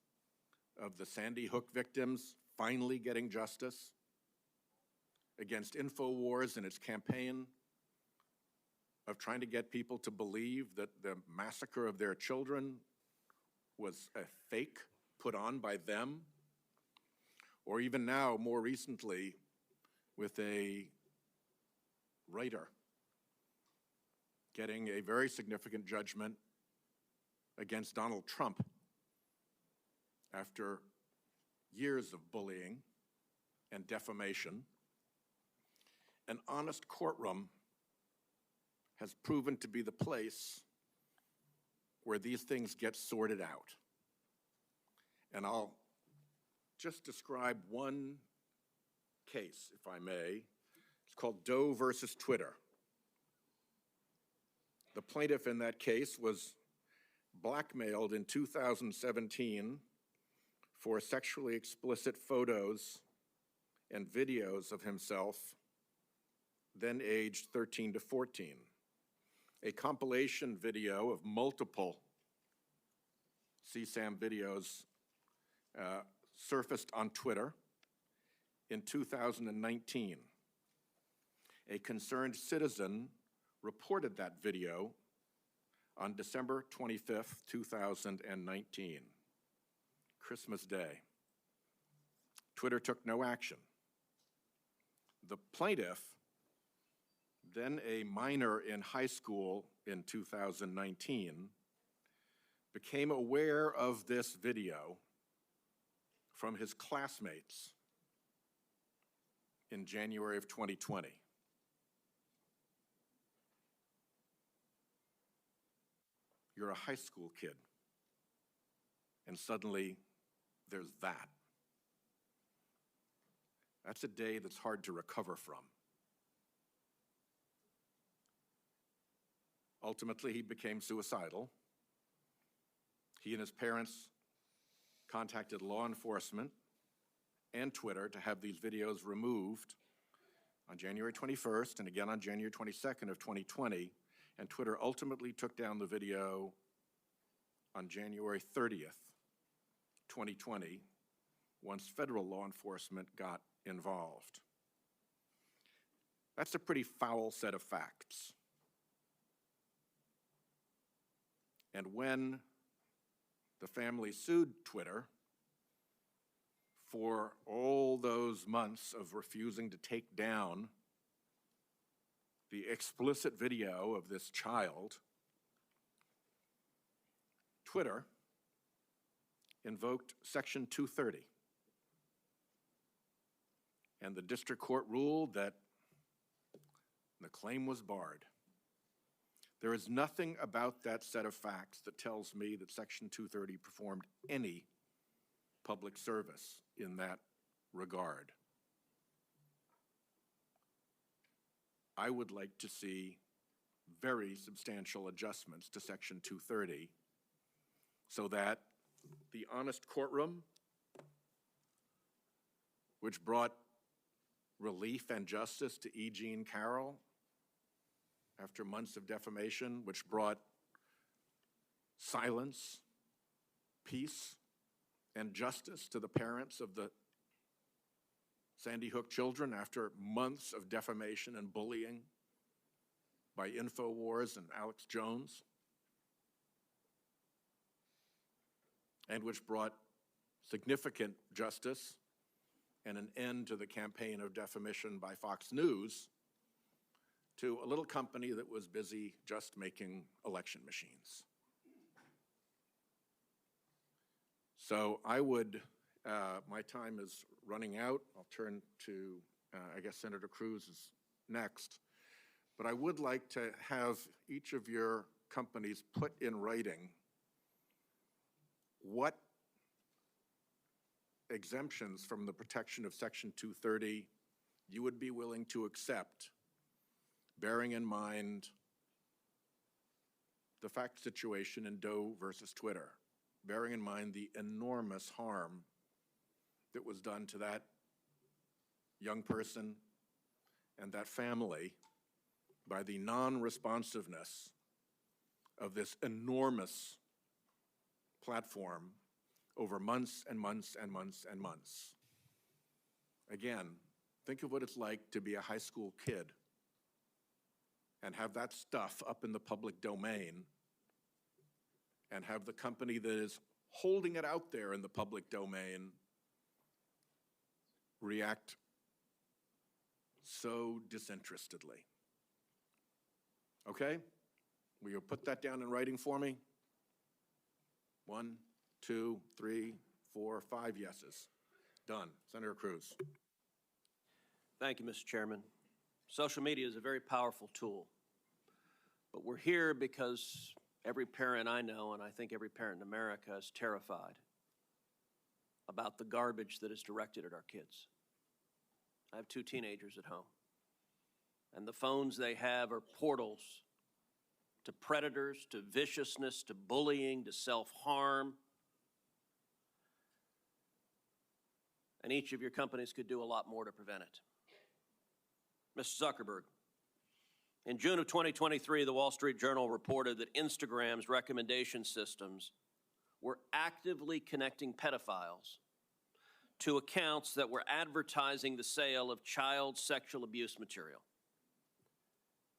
of the Sandy Hook victims finally getting justice against InfoWars and its campaign of trying to get people to believe that the massacre of their children was a fake put on by them, or even now, more recently, with a writer getting a very significant judgment against Donald Trump after years of bullying and defamation. An honest courtroom has proven to be the place where these things get sorted out. And I'll just describe one case, if I may. It's called Doe versus Twitter. The plaintiff in that case was blackmailed in 2017 for sexually explicit photos and videos of himself, then aged 13 to 14. A compilation video of multiple CSAM videos surfaced on Twitter in 2019. A concerned citizen reported that video on December 25th, 2019, Christmas Day. Twitter took no action. The plaintiff, then a minor in high school in 2019, became aware of this video from his classmates in January of 2020. You're a high school kid, and suddenly there's that. That's a day that's hard to recover from. Ultimately, he became suicidal. He and his parents contacted law enforcement and Twitter to have these videos removed on January 21st and again on January 22nd of 2020, and Twitter ultimately took down the video on January 30th, 2020, once federal law enforcement got involved. That's a pretty foul set of facts. And when the family sued Twitter for all those months of refusing to take down the explicit video of this child, Twitter invoked Section 230. And the district court ruled that the claim was barred. There is nothing about that set of facts that tells me that Section 230 performed any public service in that regard. I would like to see very substantial adjustments to Section 230 so that the honest courtroom, which brought relief and justice to E. Jean Carroll after months of defamation, which brought silence, peace, and justice to the parents of the Sandy Hook children after months of defamation and bullying by InfoWars and Alex Jones, and which brought significant justice and an end to the campaign of defamation by Fox News to a little company that was busy just making election machines. So I would, my time is running out. I'll turn to, I guess Senator Cruz is next. But I would like to have each of your companies put in writing what exemptions from the protection of Section 230 you would be willing to accept, bearing in mind the fact situation in Doe versus Twitter, bearing in mind the enormous harm that was done to that young person and that family by the non-responsiveness of this enormous platform over months and months and months and months. Again, think of what it's like to be a high school kid and have that stuff up in the public domain and have the company that is holding it out there in the public domain react so disinterestedly. Okay? Will you put that down in writing for me? 1, 2, 3, 4, 5 yeses. Done. Senator Cruz. Thank you, Mr. Chairman. Social media is a very powerful tool, but we're here because every parent I know, and I think every parent in America, is terrified about the garbage that is directed at our kids. I have 2 teenagers at home, and the phones they have are portals to predators, to viciousness, to bullying, to self-harm. And each of your companies could do a lot more to prevent it. Mr. Zuckerberg, in June of 2023, the Wall Street Journal reported that Instagram's recommendation systems were actively connecting pedophiles to accounts that were advertising the sale of child sexual abuse material.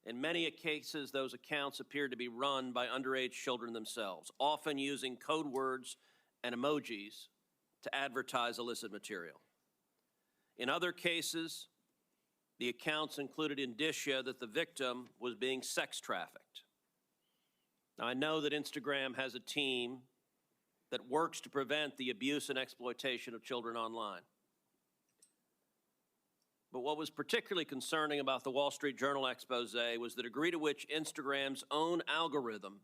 In many cases, those accounts appeared to be run by underage children themselves, often using code words and emojis to advertise illicit material. In other cases, the accounts included indicia that the victim was being sex trafficked. Now, I know that Instagram has a team that works to prevent the abuse and exploitation of children online. But what was particularly concerning about the Wall Street Journal expose was the degree to which Instagram's own algorithm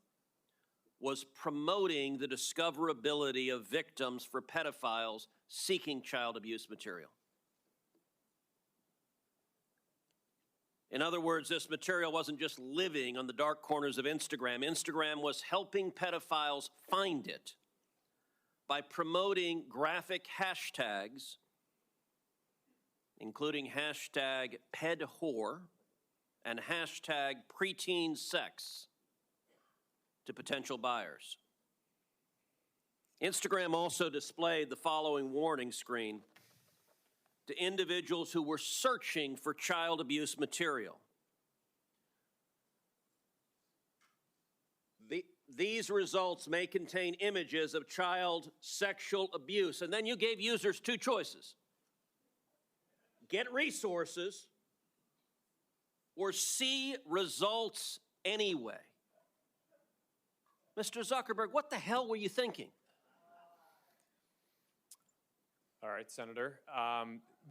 was promoting the discoverability of victims for pedophiles seeking child abuse material. In other words, this material wasn't just living on the dark corners of Instagram. Instagram was helping pedophiles find it by promoting graphic hashtags, including hashtag pedwhore and hashtag preteen sex, to potential buyers. Instagram also displayed the following warning screen to individuals who were searching for child abuse material. These results may contain images of child sexual abuse. And then you gave users 2 choices. Get resources or see results anyway. Mr. Zuckerberg, what the hell were you thinking? All right, Senator.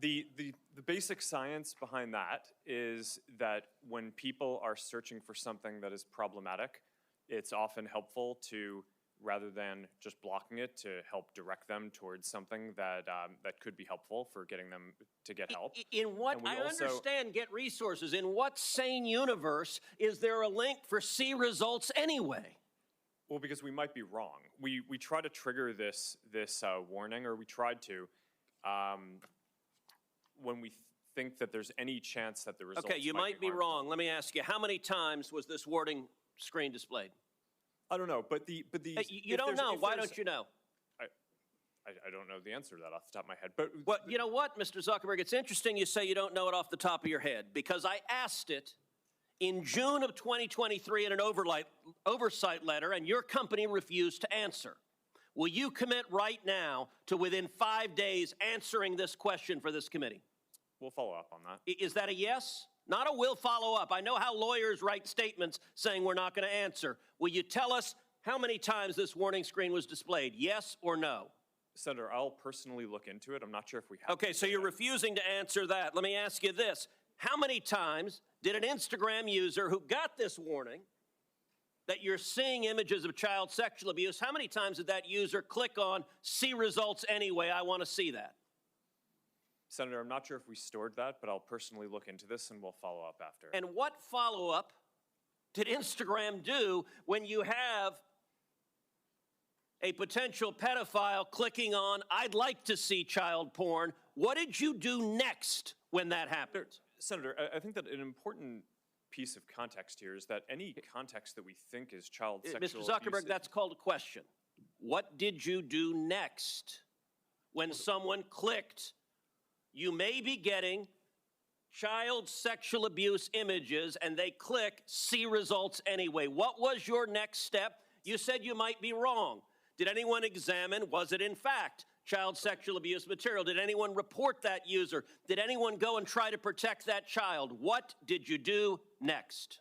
The basic science behind that is that when people are searching for something that is problematic, it's often helpful to rather than just blocking it to help direct them towards something that, that could be helpful for getting them to get help. In what, And we I also- understand get resources, in what sane universe is there a link for C results anyway? Well, because we might be wrong. We try to trigger this warning, or we tried to, when we think that there's any chance that the results Okay, you might be harmful. wrong. Let me ask you, how many times was this warning screen displayed? I don't know, but the You don't know. Why don't you know? I don't know the answer to that off the top of my head. But Well, you know what, Mr. Zuckerberg? It's interesting you say you don't know it off the top of your head, because I asked it in June of 2023 in an oversight letter, and your company refused to answer. Will you commit right now to within 5 days answering this question for this committee? we'll follow up on that. Is that a yes? Not a will follow up. I know how lawyers write statements saying we're not going to answer. Will you tell us how many times this warning screen was displayed? Yes or no? Senator, I'll personally look into it. I'm not sure if we have. Okay, so you're refusing to answer that. Let me ask you this. How many times did an Instagram user who got this warning that you're seeing images of child sexual abuse, how many times did that user click on see results anyway? I want to see that. Senator, I'm not sure if we stored that, but I'll personally look into this and we'll follow up after. And what follow-up did Instagram do when you have a potential pedophile clicking on, I'd like to see child porn? What did you do next when that happened? Senator, I think that an important piece of context here is that any context that we think is child sexual Mr. Zuckerberg, abuse, that's called a question. What did you do next when someone clicked, you may be getting child sexual abuse images, and they click see results anyway? What was your next step? You said you might be wrong. Did anyone examine, was it in fact child sexual abuse material? Did anyone report that user? Did anyone go and try to protect that child? What did you do next?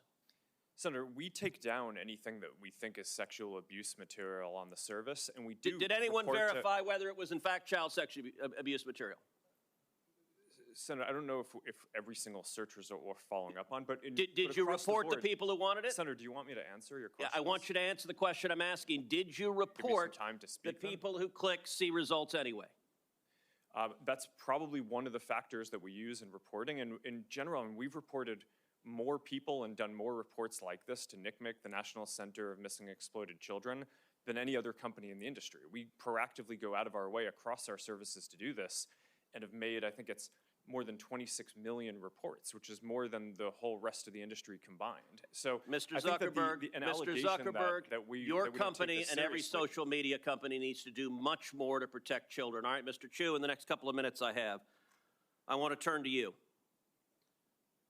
Senator, we take down anything that we think is sexual abuse material on the service, and we do. Did anyone report verify whether it was in fact child sexual abuse material? Senator, I don't know if every single search result we're following up on, but Did you report the people who wanted it? Senator, do you want me to answer your question? Yeah, I want you to answer the question I'm asking. Did you report time to the speak then? people who click see results anyway? That's probably one of the factors that we use in reporting. And in general, and we've reported more people and done more reports like this to NCMEC, the National Center of Missing and Exploited Children, than any other company in the industry. We proactively go out of our way across our services to do this and have made, I think it's more than 26 million reports, which is more than the whole rest of the industry combined. So, Mr. I think that Zuckerberg, an Mr. allegation Zuckerberg, your that we don't take company this and every seriously- social media company needs to do much more to protect children. All right, Mr. Chu, in the next couple of minutes I have, I want to turn to you.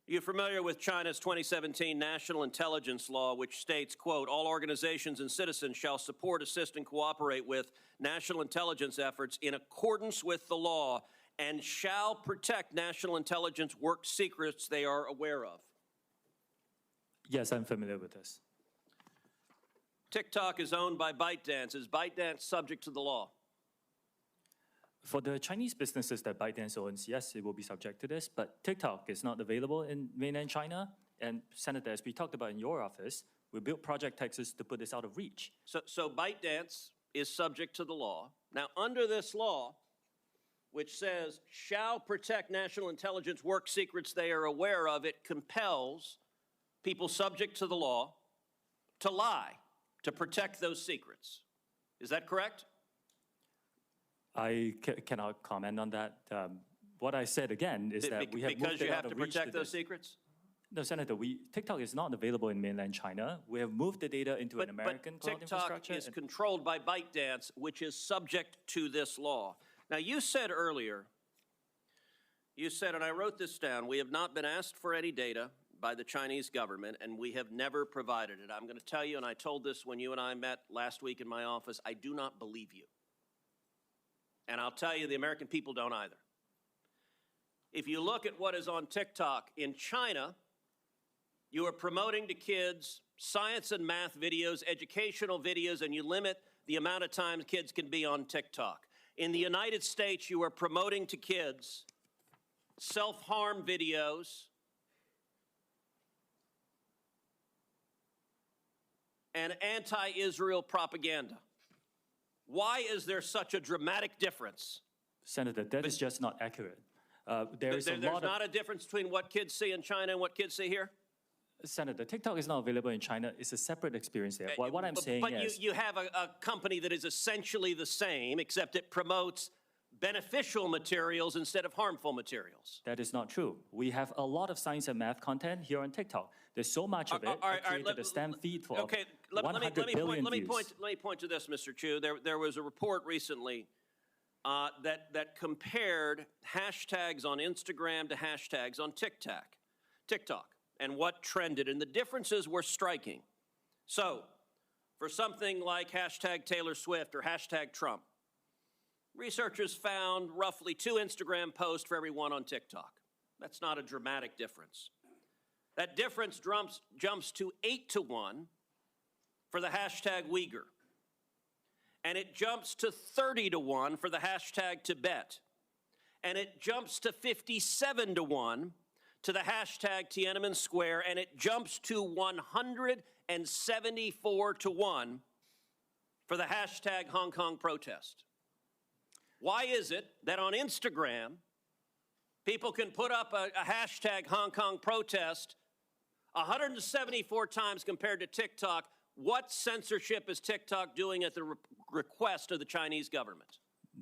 You're familiar with China's 2017 National Intelligence Law, which states, quote, all organizations and citizens shall support, assist, and cooperate with national intelligence efforts in accordance with the law and shall protect national intelligence work secrets they are aware of. Yes, I'm familiar with this. TikTok is owned by ByteDance. Is ByteDance subject to the law? For the Chinese businesses that ByteDance owns, yes, it will be subject to this, but TikTok is not available in mainland China. And Senator, as we talked about in your office, we built Project Texas to put this out of reach. So ByteDance is subject to the law. Now, under this law, which says shall protect national intelligence work secrets they are aware of, it compels people subject to the law to lie, to protect those secrets. Is that correct? I cannot comment on that. What I said again is that we have moved Because you it have out to of reach protect those this. secrets? No, Senator, TikTok is not available in mainland China. We have moved the data into an American cloud infrastructure. TikTok is controlled by ByteDance, which is subject to this law. Now, you said earlier, and I wrote this down, we have not been asked for any data by the Chinese government, and we have never provided it. I'm going to tell you, and I told this when you and I met last week in my office, I do not believe you. And I'll tell you, the American people don't either. If you look at what is on TikTok in China, you are promoting to kids science and math videos, educational videos, and you limit the amount of time kids can be on TikTok. In the United States, you are promoting to kids self-harm videos and anti-Israel propaganda. Why is there such a dramatic difference? Senator, that is just not accurate. There's There's not a difference between what kids see in China and what kids see here? Senator, TikTok is not available in China. It's a separate experience there. What I'm saying But is... you have a company that is essentially the same, except it promotes beneficial materials instead of harmful materials. That is not true. We have a lot of science and math content here on TikTok. There's so much of it. I created a STEM feed for 100 billion views. Let me point to this, Mr. Chu. There was a report recently that compared hashtags on Instagram to hashtags on TikTok, and what trended, and the differences were striking. So, for something like hashtag Taylor Swift or hashtag Trump, researchers found roughly 2 Instagram posts for every 1 on TikTok. That's not a dramatic difference. That difference jumps to 8 to 1 for the hashtag Uyghur. And it jumps to 30 to 1 for the hashtag Tibet. And it jumps to 57 to 1 to the hashtag Tiananmen Square. And it jumps to 174 to 1 for the hashtag Hong Kong protest. Why is it that on Instagram, people can put up a hashtag Hong Kong protest 174 times compared to TikTok? What censorship is TikTok doing at the request of the Chinese government?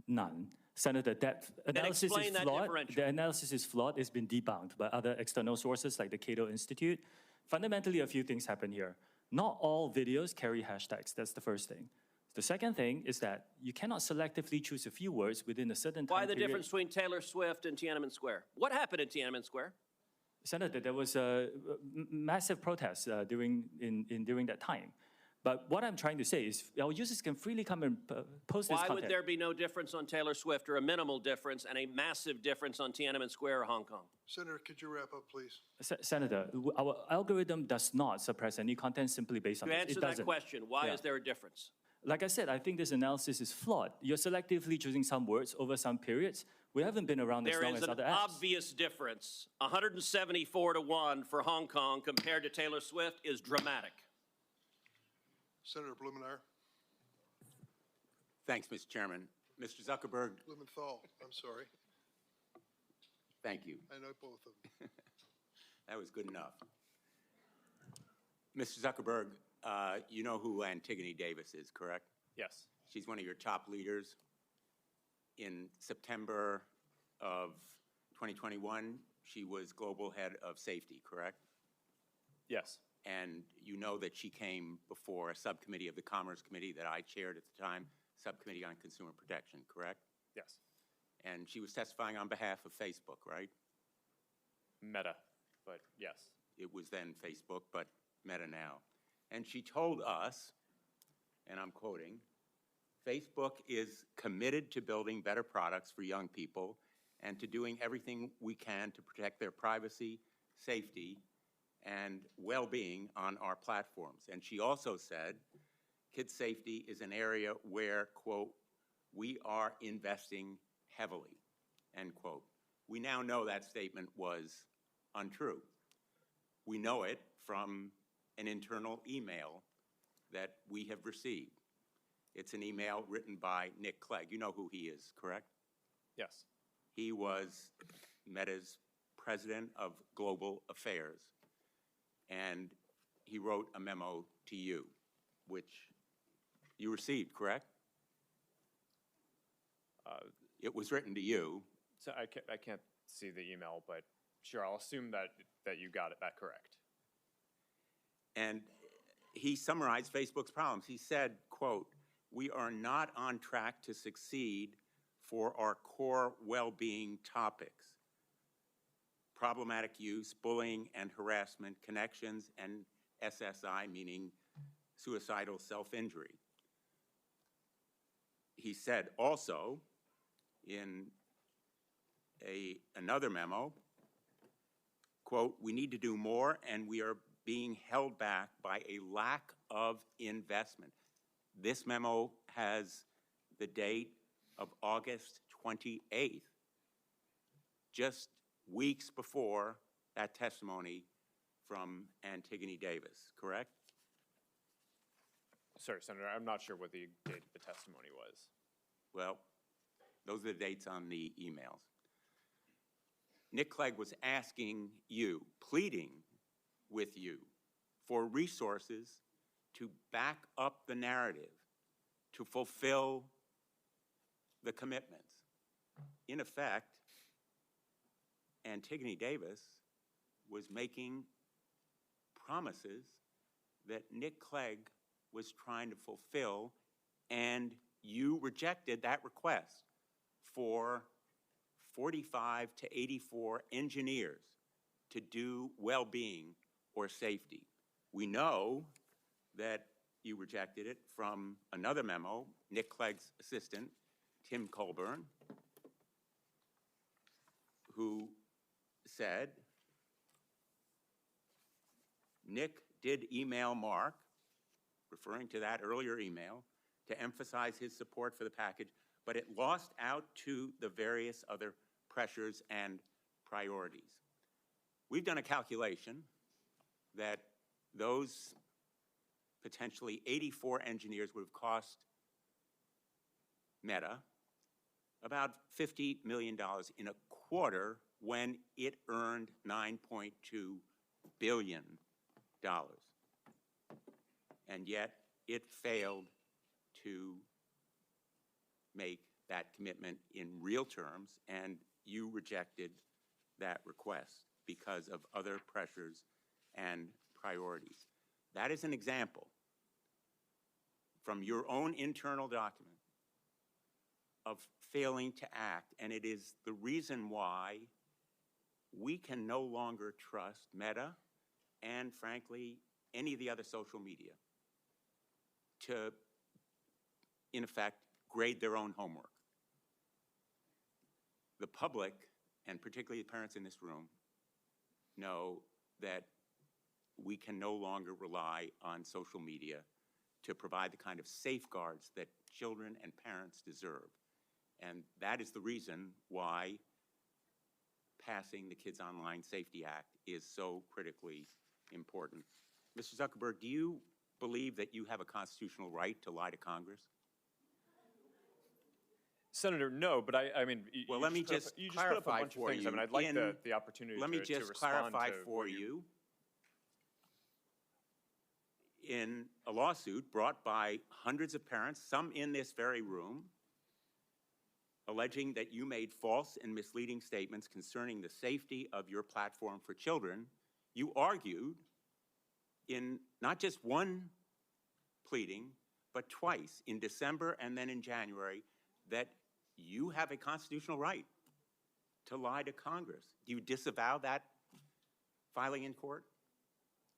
None. Senator, that analysis is flawed. The analysis is flawed. It's been debunked by other external sources like the Cato Institute. Fundamentally, a few things happen here. Not all videos carry hashtags. That's the first thing. The second thing is that you cannot selectively choose a few words within a certain time Why the period. difference between Taylor Swift and Tiananmen Square? What happened in Tiananmen Square? Senator, there was a massive protest during that time. But what I'm trying to say is our users can freely come and post this content. Why would there be no difference on Taylor Swift, or a minimal difference and a massive difference on Tiananmen Square or Hong Kong? Senator, could you wrap up, please? Senator, our algorithm does not suppress any content simply based on You this. answer It that doesn't. question. Why is there a difference? Like I said, I think this analysis is flawed. You're selectively choosing some words over some periods. We haven't been around as long as other apps. There is an obvious difference. 174 to 1 for Hong Kong compared to Taylor Swift is dramatic. Senator Blumenauer. Thanks, Mr. Chairman. Mr. Zuckerberg. Blumenthal, I'm sorry. Thank you. I know both of them. That was good enough. Mr. Zuckerberg, you know who Antigone Davis is, correct? Yes. She's one of your top leaders. In September of 2021, she was global head of safety, correct? Yes. And you know that she came before a subcommittee of the Commerce Committee that I chaired at the time, Subcommittee on Consumer Protection, correct? Yes. And she was testifying on behalf of Facebook, right? Meta, but yes. It was then Facebook, but Meta now. And she told us, and I'm quoting, Facebook is committed to building better products for young people and to doing everything we can to protect their privacy, safety, and well-being on our platforms. And she also said, kids' safety is an area where, quote, we are investing heavily, end quote. We now know that statement was untrue. We know it from an internal email that we have received. It's an email written by Nick Clegg. You know who he is, correct? Yes. He was Meta's president of global affairs. And he wrote a memo to you, which you received, correct? It was written to you. So I can't see the email, but sure, I'll assume that you got that correct. And he summarized Facebook's problems. He said, quote, we are not on track to succeed for our core well-being topics: problematic use, bullying and harassment, connections, and SSI, meaning suicidal self-injury. He said also in another memo, quote, we need to do more and we are being held back by a lack of investment. This memo has the date of August 28th, just weeks before that testimony from Antigone Davis, correct? Sorry, Senator, I'm not sure what the date of the testimony was. Well, those are the dates on the emails. Nick Clegg was asking you, pleading with you for resources to back up the narrative, to fulfill the commitments. In effect, Antigone Davis was making promises that Nick Clegg was trying to fulfill, and you rejected that request for 45 to 84 engineers to do well-being or safety. We know that you rejected it from another memo, Nick Clegg's assistant, Tim Colburn, who said, Nick did email Mark, referring to that earlier email, to emphasize his support for the package, but it lost out to the various other pressures and priorities. We've done a calculation that those potentially 84 engineers would have cost Meta about $50 million in a quarter when it earned $9.2 billion. And yet it failed to make that commitment in real terms, and you rejected that request because of other pressures and priorities. That is an example from your own internal document of failing to act, and it is the reason why we can no longer trust Meta and, frankly, any of the other social media to, in effect, grade their own homework. The public, and particularly the parents in this room, know that we can no longer rely on social media to provide the kind of safeguards that children and parents deserve. And that is the reason why passing the Kids Online Safety Act is so critically important. Mr. Zuckerberg, do you believe that you have a constitutional right to lie to Congress? Senator, no, but I mean, well, let me just clarify for you. I mean, I'd like the opportunity let me to just respond clarify to for you. In a lawsuit brought by hundreds of parents, some in this very room, alleging that you made false and misleading statements concerning the safety of your platform for children, you argued in not just one pleading, but twice, in December and then in January, that you have a constitutional right to lie to Congress. Do you disavow that filing in court?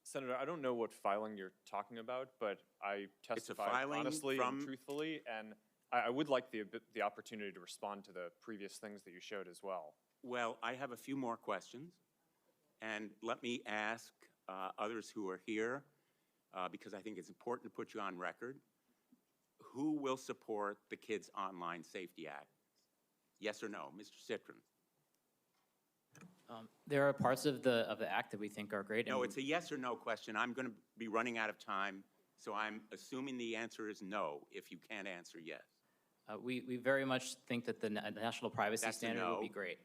Senator, I don't know what filing you're talking about, but I testified honestly and truthfully, and I would like the opportunity to respond to the previous things that you showed as well. Well, I have a few more questions, and let me ask others who are here, because I think it's important to put you on record. Who will support the Kids Online Safety Act? Yes or no? Mr. Citron? There are parts of the act that we think are great. No, it's a yes or no question. I'm going to be running out of time, so I'm assuming the answer is no if you can't answer yes. We very much think that the national privacy standard would be great.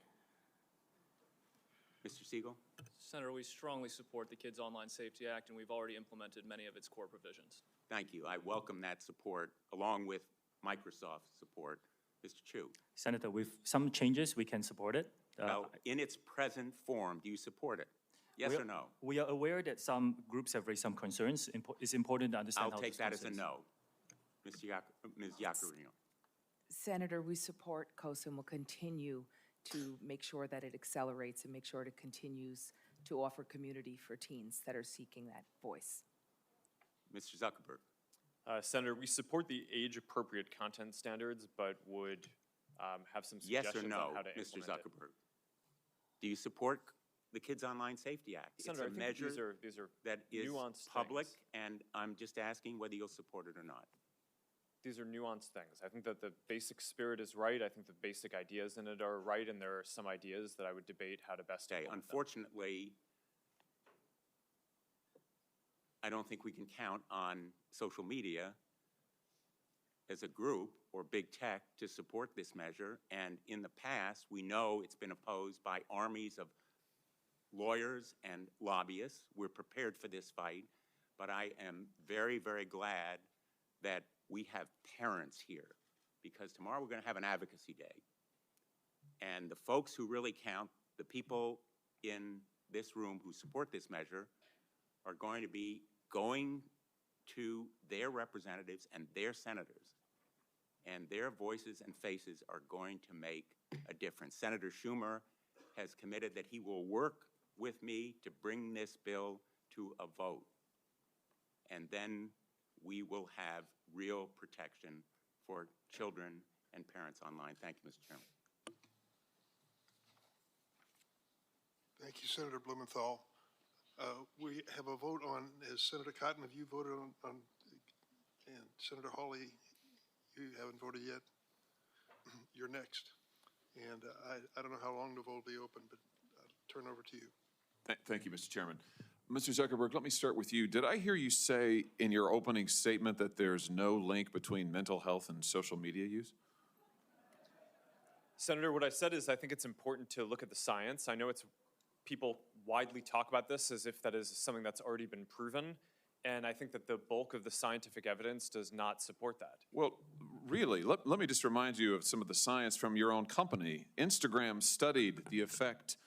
Mr. Siegel? Senator, we strongly support the Kids Online Safety Act, and we've already implemented many of its core provisions. Thank you. I welcome that support, along with Microsoft's support. Mr. Chu? Senator, with some changes, we can support it. Well, in its present form, do you support it? Yes or no? We are aware that some groups have raised some concerns. It's important to understand I'll take that as a no. Ms. Yaccarino? Senator, we support COSA and will continue to make sure that it accelerates and make sure it continues to offer community for teens that are seeking that voice. Mr. Zuckerberg? Senator, we support the age-appropriate content standards, but would have some suggestions yes or no, on how to Mr. implement Zuckerberg? Do you support the Kids Online Safety Act? Senator, it's a measure these are that is nuanced public, things. and I'm just asking whether you'll support it or not. These are nuanced things. I think that the basic spirit is right. I think the basic ideas in it are right, and there are some ideas that I would debate how to best implement them. Unfortunately, I don't think we can count on social media as a group or big tech to support this measure. And in the past, we know it's been opposed by armies of lawyers and lobbyists. We're prepared for this fight, but I am very, very glad that we have parents here, because tomorrow we're going to have an advocacy day. And the folks who really count, the people in this room who support this measure, are going to be going to their representatives and their senators, and their voices and faces are going to make a difference. Senator Schumer has committed that he will work with me to bring this bill to a vote, and then we will have real protection for children and parents online. Thank you, Mr. Chairman. Thank you, Senator Blumenthal. We have a vote on, has Senator Cotton, have you voted on and Senator Hawley, you haven't voted yet? You're next. And I don't know how long the vote will be open, but I'll turn over to you. Thank you, Mr. Chairman. Mr. Zuckerberg, let me start with you. Did I hear you say in your opening statement that there's no link between mental health and social media use? Senator, what I said is I think it's important to look at the science. I know it's people widely talk about this as if that is something that's already been proven, and I think that the bulk of the scientific evidence does not support that. Well, really, let me just remind you of some of the science from your own company. Instagram studied the effect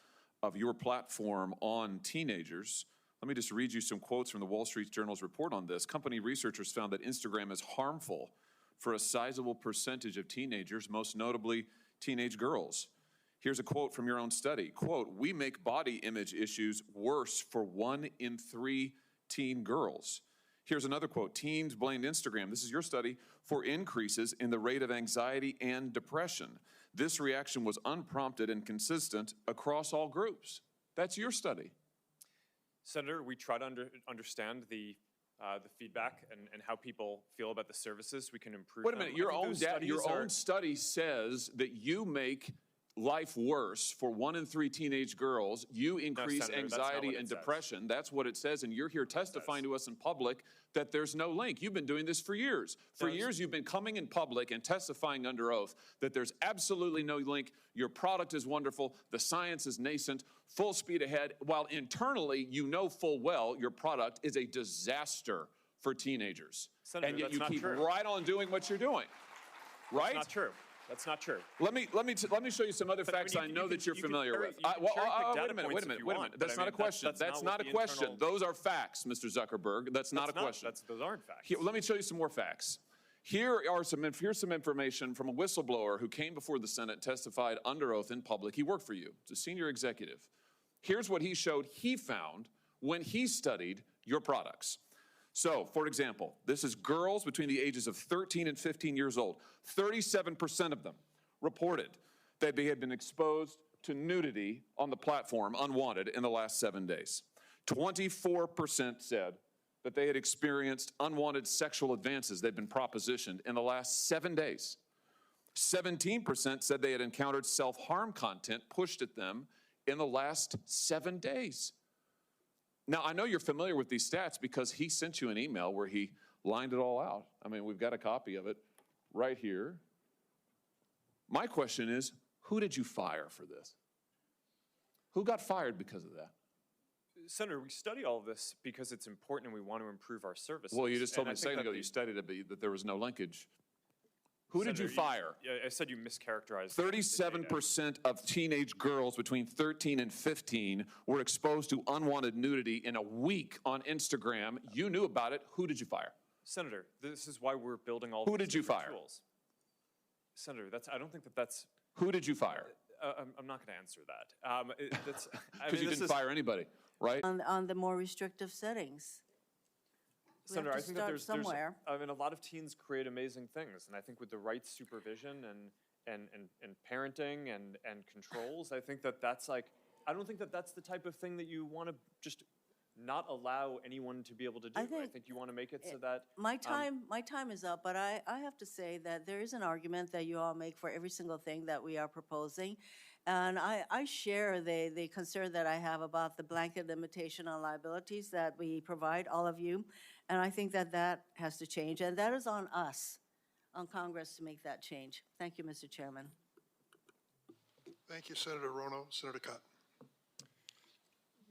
of your platform on teenagers. Let me just read you some quotes from the Wall Street Journal's report on this. Company researchers found that Instagram is harmful for a sizable percentage of teenagers, most notably teenage girls. Here's a quote from your own study. Quote, "We make body image issues worse for 1 in 3 teen girls." Here's another quote. Teens blamed Instagram, this is your study, for increases in the rate of anxiety and depression. This reaction was unprompted and consistent across all groups. That's your study. Senator, we try to understand the feedback and how people feel about the services. We can improve Wait a them. minute, your own study says that you make life worse for 1 in 3 teenage girls. You increase Senator, that's not anxiety what it and says. depression. That's what it says, and you're here testifying to us in public that there's no link. You've been doing this for years. For years, you've been coming in public and testifying under oath that there's absolutely no link. Your product is wonderful. The science is nascent, full speed ahead, while internally, you know full well your product is a disaster for teenagers. Senator, and yet that's you not keep true. right on doing what you're doing, right? That's not true. That's not true. Let me show you some other facts I know that you're familiar with. Wait a minute. That's not a question. That's not a question. Those are facts, Mr. Zuckerberg. That's not a question. Those aren't facts. Here, let me show you some more facts. Here's some information from a whistleblower who came before the Senate, testified under oath in public. He worked for you. It's a senior executive. Here's what he showed he found when he studied your products. So, for example, this is girls between the ages of 13 and 15 years old. 37% of them reported that they had been exposed to nudity on the platform unwanted in the last 7 days. 24% said that they had experienced unwanted sexual advances they'd been propositioned in the last 7 days. 17% said they had encountered self-harm content pushed at them in the last 7 days. Now, I know you're familiar with these stats because he sent you an email where he lined it all out. I mean, we've got a copy of it right here. My question is, who did you fire for this? Who got fired because of that? Senator, we study all of this because it's important and we want to improve our services. Well, you just told me And a I think second ago you studied it, that there was no linkage. Who did you fire? I said you mischaracterized. 37% of teenage girls between 13 and 15 were exposed to unwanted nudity in a week on Instagram. You knew about it. Who did you fire? Senator, this is why we're building all Who these did you different fire? tools. Senator, I don't think that's. Who did you fire? I'm not going to answer that. Because you didn't fire anybody, right? On the more restrictive settings. We have Senator, to I think that start there's somewhere. a lot of teens create amazing things, and I think with the right supervision and parenting and controls, I think that's I don't think that's the type of thing that you want to just not allow anyone to be able to do. I think you want to make it so that My time is up, but I have to say that there is an argument that you all make for every single thing that we are proposing. And I share the concern that I have about the blanket limitation on liabilities that we provide, all of you. And I think that has to change, and that is on us. on Congress to make that change. Thank you, Mr. Chairman. Thank you, Senator Rono. Senator Cotton.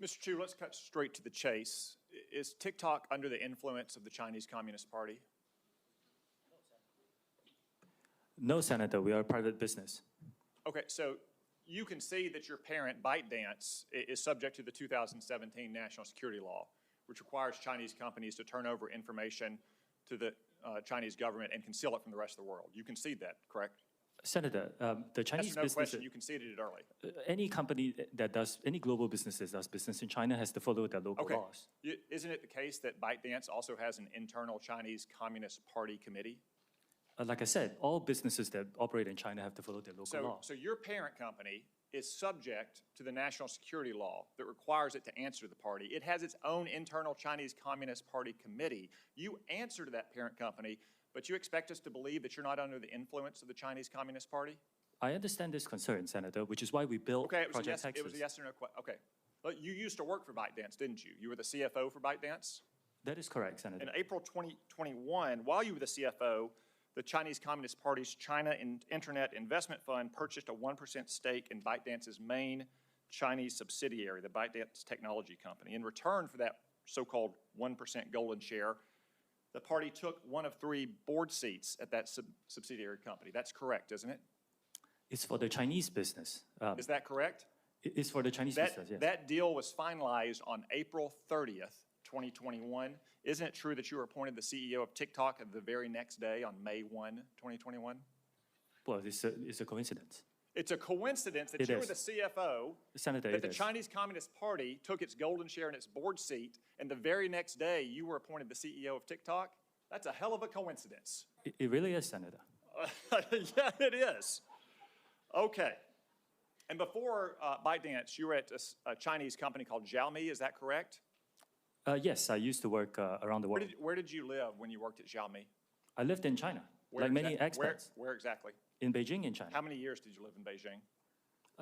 Mr. Chu, let's cut straight to the chase. Is TikTok under the influence of the Chinese Communist Party? No, Senator, we are a private business. Okay, so you can see that your parent, ByteDance, is subject to the 2017 National Security Law, which requires Chinese companies to turn over information to the Chinese government and conceal it from the rest of the world. You concede that, correct? Senator, the Chinese That's no business, question, you conceded it early. any company that does, any global business that does business in China has to follow their local Okay, laws. isn't it the case that ByteDance also has an internal Chinese Communist Party committee? Like I said, all businesses that operate in China have to follow their local law. So your parent company is subject to the national security law that requires it to answer to the party. It has its own internal Chinese Communist Party committee. You answer to that parent company, but you expect us to believe that you're not under the influence of the Chinese Communist Party? I understand this concern, Senator, which is why we built Project Texas. It was a yes or no question. Okay. Well, you used to work for ByteDance, didn't you? You were the CFO for ByteDance? That is correct, Senator. In April 2021, while you were the CFO, the Chinese Communist Party's China Internet Investment Fund purchased a 1% stake in ByteDance's main Chinese subsidiary, the ByteDance Technology Company. In return for that so-called 1% golden share, the party took one of 3 board seats at that subsidiary company. That's correct, isn't it? It's for the Chinese business. Is that correct? It's for the Chinese business, yes. That deal was finalized on April 30th, 2021. Isn't it true that you were appointed the CEO of TikTok the very next day on May 1, 2021? Well, it's a coincidence. It's a coincidence that you were the CFO, Senator, that the Chinese Communist Party took its golden share in its board seat, and the very next day you were appointed the CEO of TikTok? That's a hell of a coincidence. It really is, Senator. Yeah, it is. Okay. And before ByteDance, you were at a Chinese company called Xiaomi, is that correct? Yes, I used to work around the world. Where did you live when you worked at Xiaomi? I lived in China, like many expats. Where exactly? In Beijing, in China. How many years did you live in Beijing?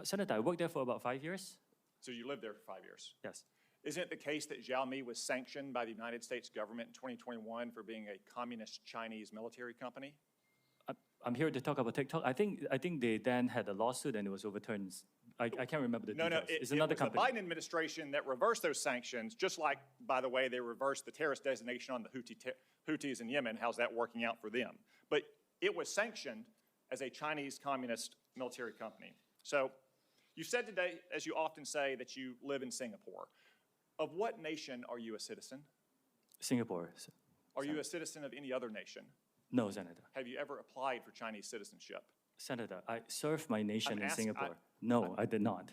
Senator, I worked there for about 5 years. So you lived there for 5 years? Yes. Isn't it the case that Xiaomi was sanctioned by the United States government in 2021 for being a communist Chinese military company? I'm here to talk about TikTok. I think they then had a lawsuit and it was overturned. I can't remember the details. It's another company. The Biden administration that reversed those sanctions, just like, by the way, they reversed the terrorist designation on the Houthis in Yemen. How's that working out for them? But it was sanctioned as a Chinese communist military company. So you said today, as you often say, that you live in Singapore. Of what nation are you a citizen? Singapore. Are you a citizen of any other nation? No, Senator. Have you ever applied for Chinese citizenship? Senator, I served my nation in Singapore. No, I did not.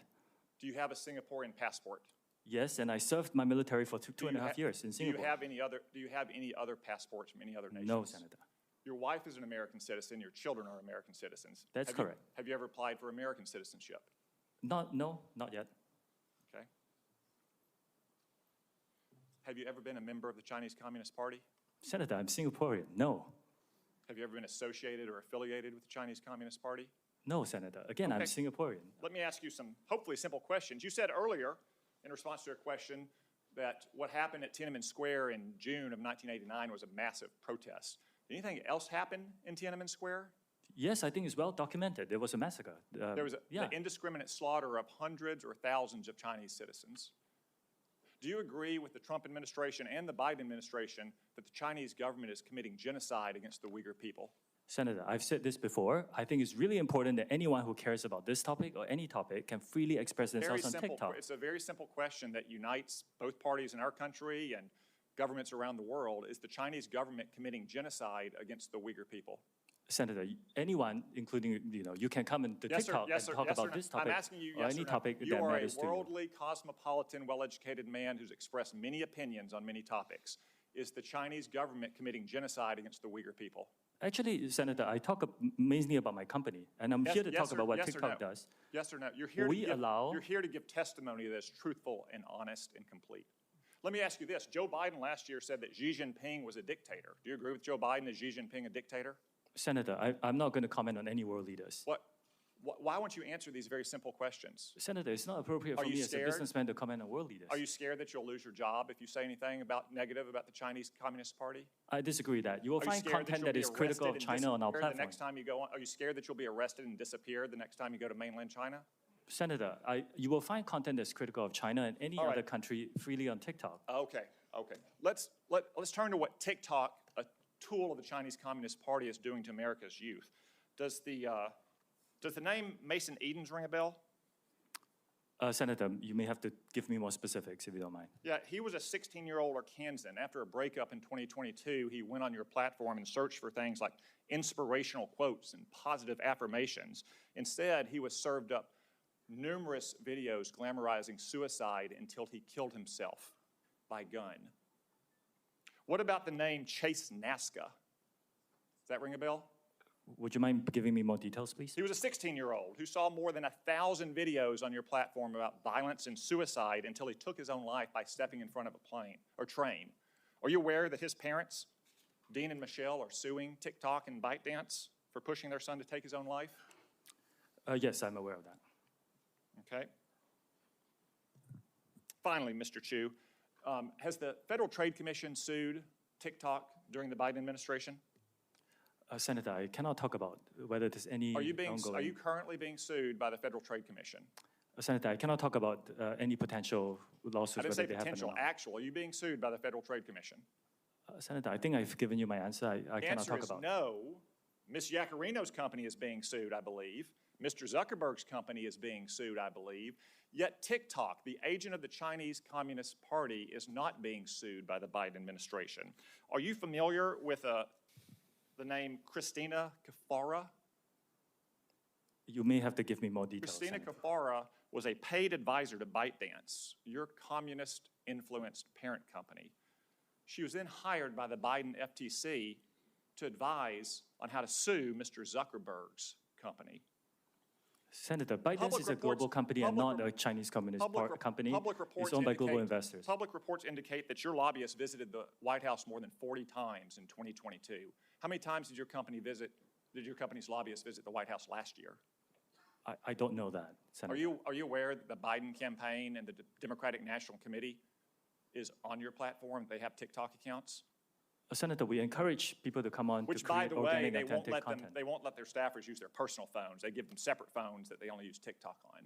Do you have a Singaporean passport? Yes, and I served my military for two and a half years in Singapore. Do you have any other passports from any other nations? No, Senator. Your wife is an American citizen, your children are American citizens. That's correct. Have you ever applied for American citizenship? No, not yet. Okay. Have you ever been a member of the Chinese Communist Party? Senator, I'm Singaporean. No. Have you ever been associated or affiliated with the Chinese Communist Party? No, Senator. Again, I'm Singaporean. Let me ask you some hopefully simple questions. You said earlier, in response to a question, that what happened at Tiananmen Square in June of 1989 was a massive protest. Did anything else happen in Tiananmen Square? Yes, I think it's well documented. There was a massacre. There was the indiscriminate slaughter of hundreds or thousands of Chinese citizens. Do you agree with the Trump administration and the Biden administration that the Chinese government is committing genocide against the Uyghur people? Senator, I've said this before. I think it's really important that anyone who cares about this topic or any topic can freely express themselves on TikTok. It's a very simple question that unites both parties in our country and governments around the world. Is the Chinese government committing genocide against the Uyghur people? Senator, anyone, including, you can come into TikTok and talk about this topic. I'm asking you, or any topic that matters to you. You are a worldly, cosmopolitan, well-educated man who's expressed many opinions on many topics. Is the Chinese government committing genocide against the Uyghur people? Actually, Senator, I talk mainly about my company, and I'm here to talk about what TikTok does. Yes or no? You're here to give testimony that's truthful and honest and complete. Let me ask you this. Joe Biden last year said that Xi Jinping was a dictator. Do you agree with Joe Biden? Is Xi Jinping a dictator? Senator, I'm not going to comment on any world leaders. What? Why won't you answer these very simple questions? Senator, it's not appropriate Are for you me as a scared? businessman to comment on world leaders. Are you scared that you'll lose your job if you say anything negative about the Chinese Communist Party? I disagree that. You will Are you find scared content you'll that be is critical of arrested China on our disappear platform. The next time you go on, are you scared that you'll be arrested and disappear the next time you go to mainland China? Senator, you will find content that's critical of China and any All right. other country freely on TikTok. Okay. Let's turn to what TikTok, a tool of the Chinese Communist Party, is doing to America's youth. Does the name Mason Edens ring a bell? Senator, you may have to give me more specifics if you don't mind. Yeah, he was a 16-year-old Arkansan. After a breakup in 2022, he went on your platform and searched for things like inspirational quotes and positive affirmations. Instead, he was served up numerous videos glamorizing suicide until he killed himself by gun. What about the name Chase Nazca? Does that ring a bell? Would you mind giving me more details, please? He was a 16-year-old who saw more than 1,000 videos on your platform about violence and suicide until he took his own life by stepping in front of a plane or train. Are you aware that his parents, Dean and Michelle, are suing TikTok and ByteDance for pushing their son to take his own life? Yes, I'm aware of that. Okay. Finally, Mr. Chu, has the Federal Trade Commission sued TikTok during the Biden administration? Senator, I cannot talk about whether there's any Are you ongoing... currently being sued by the Federal Trade Commission? Senator, I cannot talk about any potential lawsuits. I didn't say whether they happen or potential, not. actual. Are you being sued by the Federal Trade Commission? Senator, I think I've given you my answer. I The cannot answer talk is about it. no. Ms. Yacarino's company is being sued, I believe. Mr. Zuckerberg's company is being sued, I believe. Yet TikTok, the agent of the Chinese Communist Party, is not being sued by the Biden administration. Are you familiar with the name Christina Kafara? You may have to give me more details. Christina Senator. Kafara was a paid advisor to ByteDance, your communist-influenced parent company. She was then hired by the Biden FTC to advise on how to sue Mr. Zuckerberg's company. Senator, ByteDance is a global company and not a Chinese Communist company. It's owned by global investors. Public reports indicate that your lobbyist visited the White House more than 40 times in 2022. How many times did your company's lobbyist visit the White House last year? I don't know that, Senator. Are you aware that the Biden campaign and the Democratic National Committee is on your platform? They have TikTok accounts? Senator, we encourage people to come on Which, to by create the way, organic, they won't authentic let content. they won't let their staffers use their personal phones. They give them separate phones that they only use TikTok on.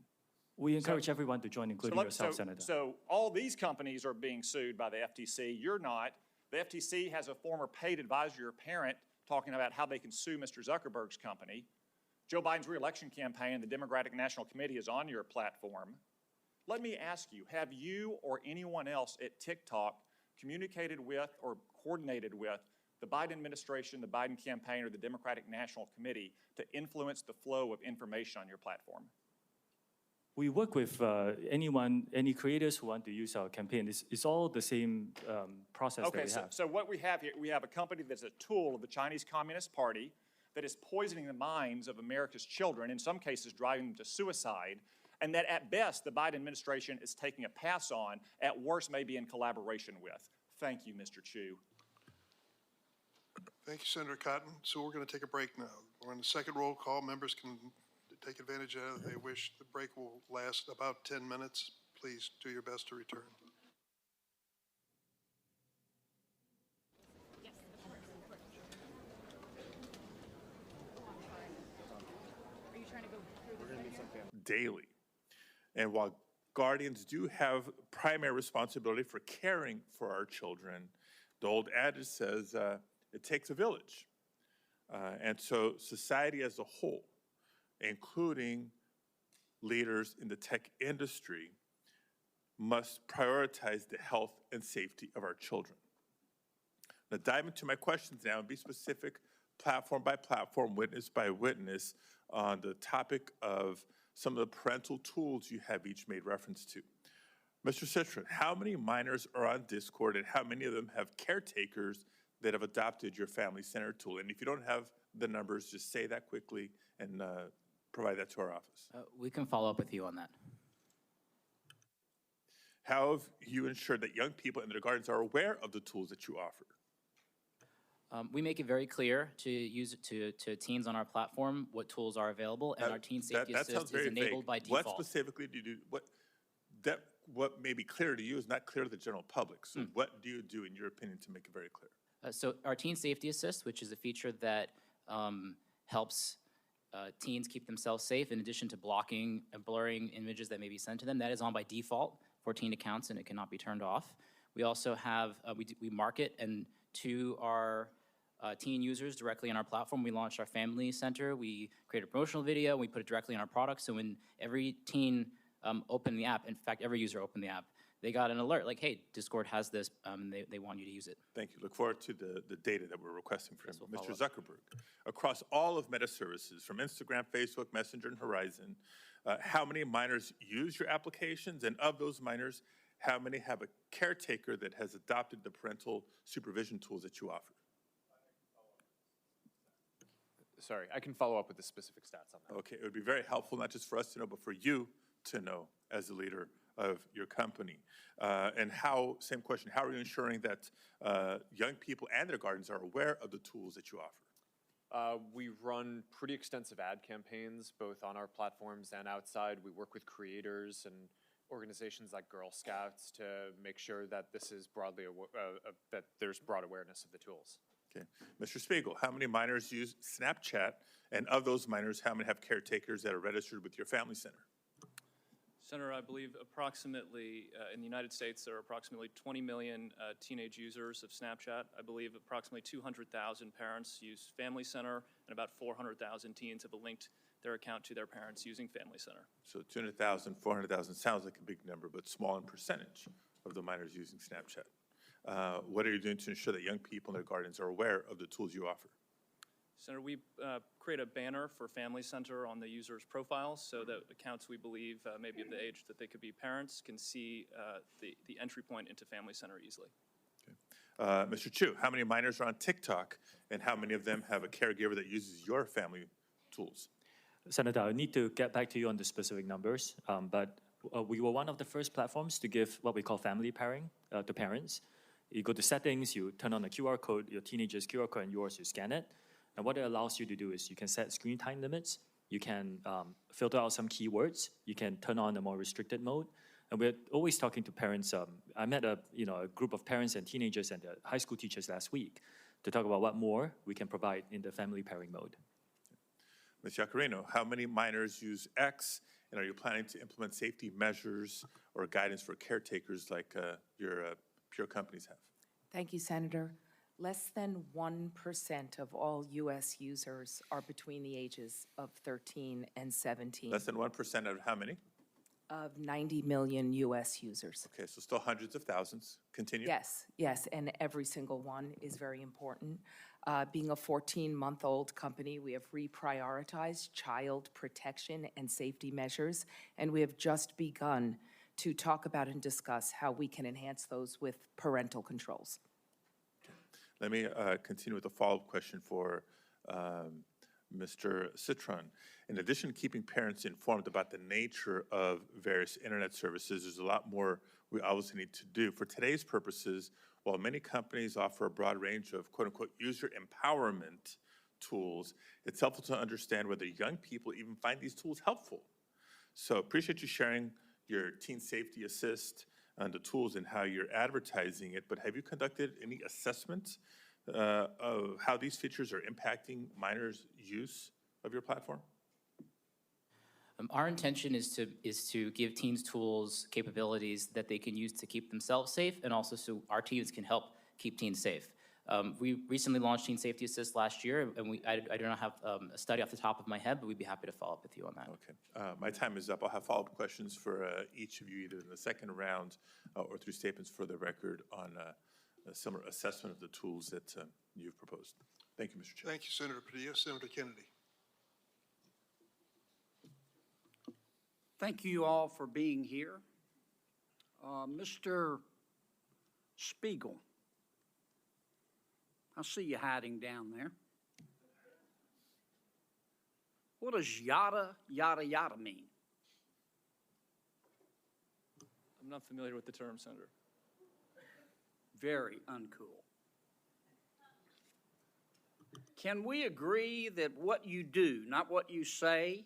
We encourage everyone to join, including yourself, Senator. So all these companies are being sued by the FTC. You're not. The FTC has a former paid advisor, your parent, talking about how they can sue Mr. Zuckerberg's company. Joe Biden's reelection campaign, the Democratic National Committee, is on your platform. Let me ask you, have you or anyone else at TikTok communicated with or coordinated with the Biden administration, the Biden campaign, or the Democratic National Committee to influence the flow of information on your platform? We work with any creators who want to use our campaign. It's all the same process that we have. So what we have here, we have a company that's a tool of the Chinese Communist Party that is poisoning the minds of America's children, in some cases driving them to suicide, and that at best the Biden administration is taking a pass on, at worst maybe in collaboration with. Thank you, Mr. Chu. Thank you, Senator Cotton. So we're going to take a break now. We're on the second roll call. Members can take advantage of it if they wish. The break will last about 10 minutes. Please do your best to return. Daily. And while guardians do have primary responsibility for caring for our children, the old adage says it takes a village. And so society as a whole, including leaders in the tech industry, must prioritize the health and safety of our children. Now, dive into my questions now and be specific, platform by platform, witness by witness, on the topic of some of the parental tools you have each made reference to. Mr. Citron, how many minors are on Discord and how many of them have caretakers that have adopted your family center tool? And if you don't have the numbers, just say that quickly and provide that to our office. We can follow up with you on that. How have you ensured that young people and their guardians are aware of the tools that you offer? We make it very clear to teens on our platform what tools are available, and our Teen Safety That sounds Assist very is enabled vague. by default. What specifically do you do? What may be clear to you is not clear to the general public. So what do you do, in your opinion, to make it very clear? So our Teen Safety Assist, which is a feature that helps teens keep themselves safe, in addition to blocking and blurring images that may be sent to them, that is on by default for teen accounts, and it cannot be turned off. We also have, we market and to our teen users directly on our platform. We launched our Family Center. We create a promotional video. We put it directly in our product. So when every teen opened the app, in fact, every user opened the app, they got an alert like, hey, Discord has this, and they want you to use it. Thank you. Look forward to the data that we're requesting from we'll Mr. Zuckerberg. Across all of Meta services, from Instagram, Facebook, Messenger, and Horizon, how many minors use your applications? And of those minors, how many have a caretaker that has adopted the parental supervision tools that you offer? Sorry, I can follow up with the specific stats on that. Okay, it would be very helpful, not just for us to know, but for you to know as the leader of your company. And how, same question, how are you ensuring that young people and their guardians are aware of the tools that you offer? We run pretty extensive ad campaigns, both on our platforms and outside. We work with creators and organizations like Girl Scouts to make sure that this is broadly, that there's broad awareness of the tools. Okay. Mr. Spiegel, how many minors use Snapchat? And of those minors, how many have caretakers that are registered with your Family Center? Senator, I believe approximately, in the United States, there are approximately 20 million teenage users of Snapchat. I believe approximately 200,000 parents use Family Center, and about 400,000 teens have linked their account to their parents using Family Center. So 200,000, 400,000 sounds like a big number, but small in percentage of the minors using Snapchat. What are you doing to ensure that young people and their guardians are aware of the tools you offer? Senator, we create a banner for Family Center on the user's profiles so that accounts we believe may be of the age that they could be parents can see the entry point into Family Center easily. Okay. Mr. Chu, how many minors are on TikTok, and how many of them have a caregiver that uses your family tools? Senator, I need to get back to you on the specific numbers, but we were one of the first platforms to give what we call family pairing to parents. You go to settings, you turn on the QR code, your teenager's QR code and yours, you scan it. And what it allows you to do is you can set screen time limits, you can filter out some keywords, you can turn on a more restricted mode. And we're always talking to parents. I met a group of parents and teenagers and high school teachers last week to talk about what more we can provide in the family pairing mode. Ms. Yacarino, how many minors use X, and are you planning to implement safety measures or guidance for caretakers like your peer companies have? Thank you, Senator. Less than 1% of all U.S. users are between the ages of 13 and 17. Less than 1% out of how many? Of 90 million U.S. users. Okay, so still hundreds of thousands. Continue. Yes, and every single one is very important. Being a 14-month-old company, we have reprioritized child protection and safety measures, and we have just begun to talk about and discuss how we can enhance those with parental controls. Let me continue with a follow-up question for Mr. Citron. In addition to keeping parents informed about the nature of various internet services, there's a lot more we obviously need to do. For today's purposes, while many companies offer a broad range of quote-unquote user empowerment tools, it's helpful to understand whether young people even find these tools helpful. So appreciate you sharing your Teen Safety Assist and the tools and how you're advertising it, but have you conducted any assessments of how these features are impacting minors' use of your platform? Our intention is to give teens tools, capabilities that they can use to keep themselves safe, and also so our teams can help keep teens safe. We recently launched Teen Safety Assist last year, and I do not have a study off the top of my head, but we'd be happy to follow up with you on that. Okay. My time is up. I'll have follow-up questions for each of you, either in the second round or through statements for the record on a similar assessment of the tools that you've proposed. Thank you, Mr. Chair. Thank you, Senator Padilla. Senator Kennedy. Thank you all for being here. Mr. Spiegel, I see you hiding down there. What does yada, yada, yada mean? I'm not familiar with the term, Senator. Very uncool. Can we agree that what you do, not what you say,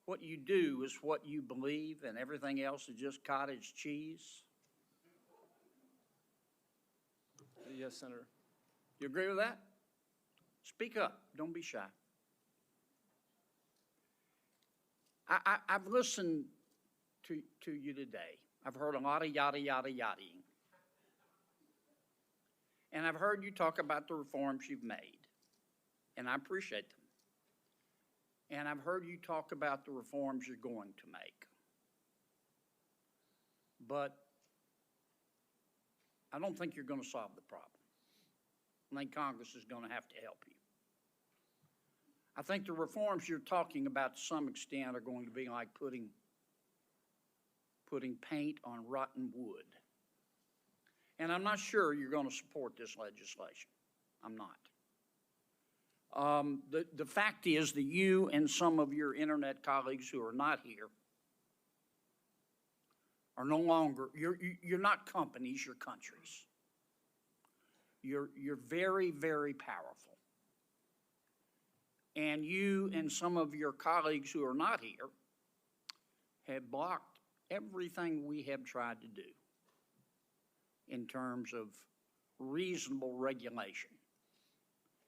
what you do is what you believe and everything else is just cottage cheese? Yes, Senator. You agree with that? Speak up. Don't be shy. I've listened to you today. I've heard a lot of yada, yada, yadaing. And I've heard you talk about the reforms you've made, and I appreciate them. And I've heard you talk about the reforms you're going to make. But I don't think you're going to solve the problem. I think Congress is going to have to help you. I think the reforms you're talking about to some extent are going to be like putting paint on rotten wood. And I'm not sure you're going to support this legislation. I'm not. The fact is that you and some of your internet colleagues who are not here are no longer, you're not companies, you're countries. You're very, very powerful. And you and some of your colleagues who are not here have blocked everything we have tried to do in terms of reasonable regulation.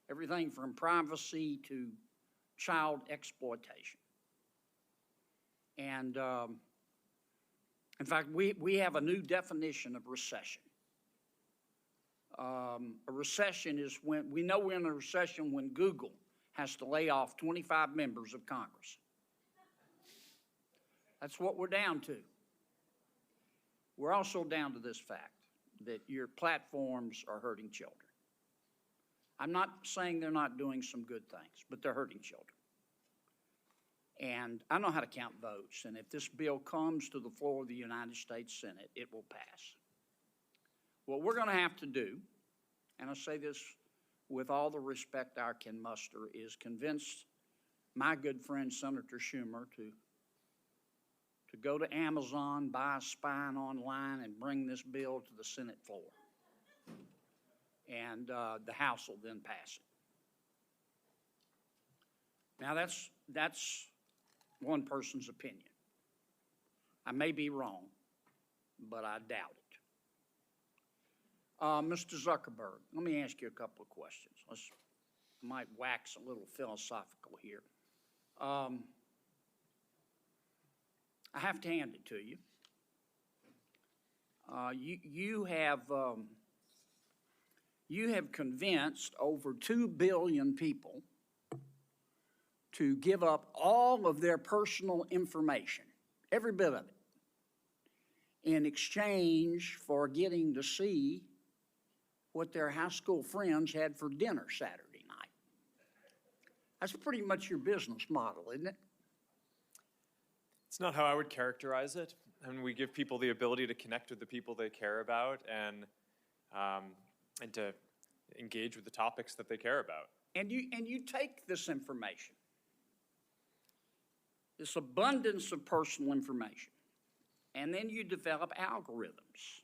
Everything from privacy to child exploitation. And in fact, we have a new definition of recession. A recession is when, we know we're in a recession when Google has to lay off 25 members of Congress. That's what we're down to. We're also down to this fact that your platforms are hurting children. I'm not saying they're not doing some good things, but they're hurting children. And I know how to count votes, and if this bill comes to the floor of the United States Senate, it will pass. What we're going to have to do, and I say this with all the respect I can muster, is convince my good friend Senator Schumer to go to Amazon, buy a spine online, and bring this bill to the Senate floor. And the House will then pass it. Now, that's one person's opinion. I may be wrong, but I doubt it. Mr. Zuckerberg, let me ask you a couple of questions. I might wax a little philosophical here. I have to hand it to you. You have convinced over 2 billion people to give up all of their personal information, every bit of it, in exchange for getting to see what their high school friends had for dinner Saturday night. That's pretty much your business model, isn't it? It's not how I would characterize it. I mean, we give people the ability to connect with the people they care about and to engage with the topics that they care about. And you take this information, this abundance of personal information, and then you develop algorithms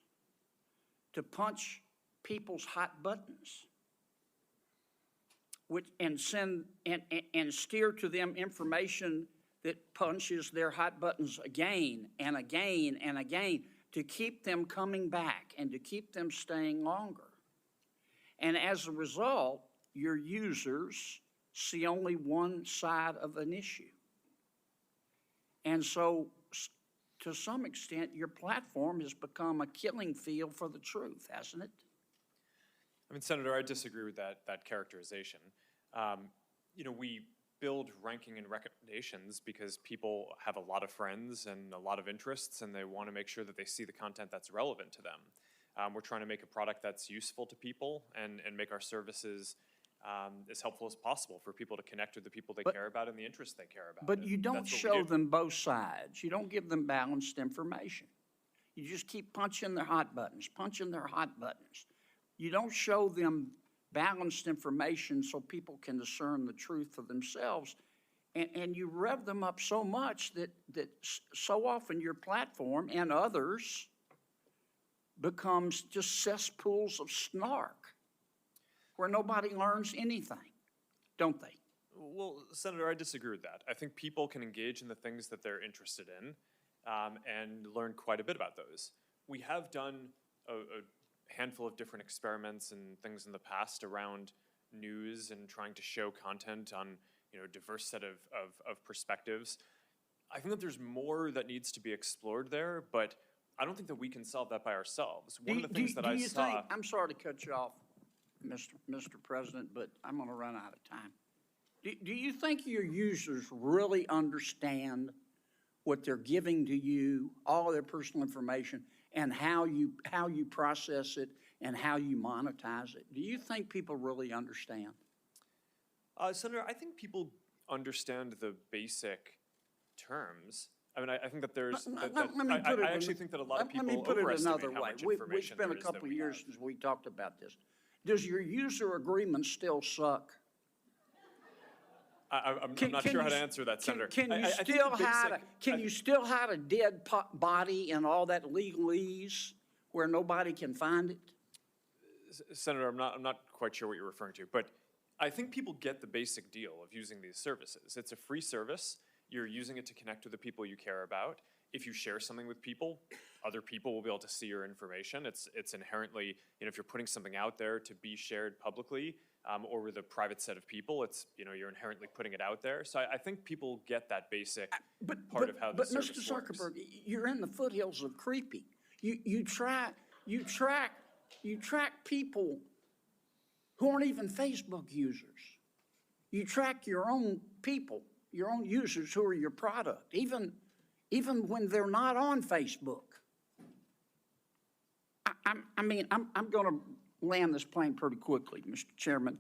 to punch people's hot buttons, and send and steer to them information that punches their hot buttons again and again and again to keep them coming back and to keep them staying longer. And as a result, your users see only one side of an issue. And so, to some extent, your platform has become a killing field for the truth, hasn't it? I mean, Senator, I disagree with that characterization. We build ranking and recommendations because people have a lot of friends and a lot of interests, and they want to make sure that they see the content that's relevant to them. We're trying to make a product that's useful to people and make our services as helpful as possible for people to connect with the people they care about and the interests they care about. But you don't show them both sides. You don't give them balanced information. You just keep punching their hot buttons, punching their hot buttons. You don't show them balanced information so people can discern the truth for themselves. And you rev them up so much that so often your platform and others becomes just cesspools of snark. where nobody learns anything, don't they? Well, Senator, I disagree with that. I think people can engage in the things that they're interested in and learn quite a bit about those. We have done a handful of different experiments and things in the past around news and trying to show content on a diverse set of perspectives. I think that there's more that needs to be explored there, but I don't think that we can solve that by ourselves. One of the things that I saw... I'm sorry to cut you off, Mr. President, but I'm going to run out of time. Do you think your users really understand what they're giving to you, all their personal information, and how you process it and how you monetize it? Do you think people really understand? Senator, I think people understand the basic terms. I mean, I think that there's... I actually think that a lot of people overestimate how much information We've spent a couple of years since we talked about this. Does your user agreement still suck? I'm not sure how to answer that, Senator. Can you still hide a dead body and all that legalese where nobody can find it? Senator, I'm not quite sure what you're referring to, but I think people get the basic deal of using these services. It's a free service. You're using it to connect with the people you care about. If you share something with people, other people will be able to see your information. It's inherently, if you're putting something out there to be shared publicly or with a private set of people, it's, you're inherently putting it out there. So I think people get that basic part of how the service works. But Mr. Zuckerberg, you're in the foothills of creepy. You track people who aren't even Facebook users. You track your own people, your own users who are your product, even when they're not on Facebook. I'm going to land this plane pretty quickly, Mr. Chairman.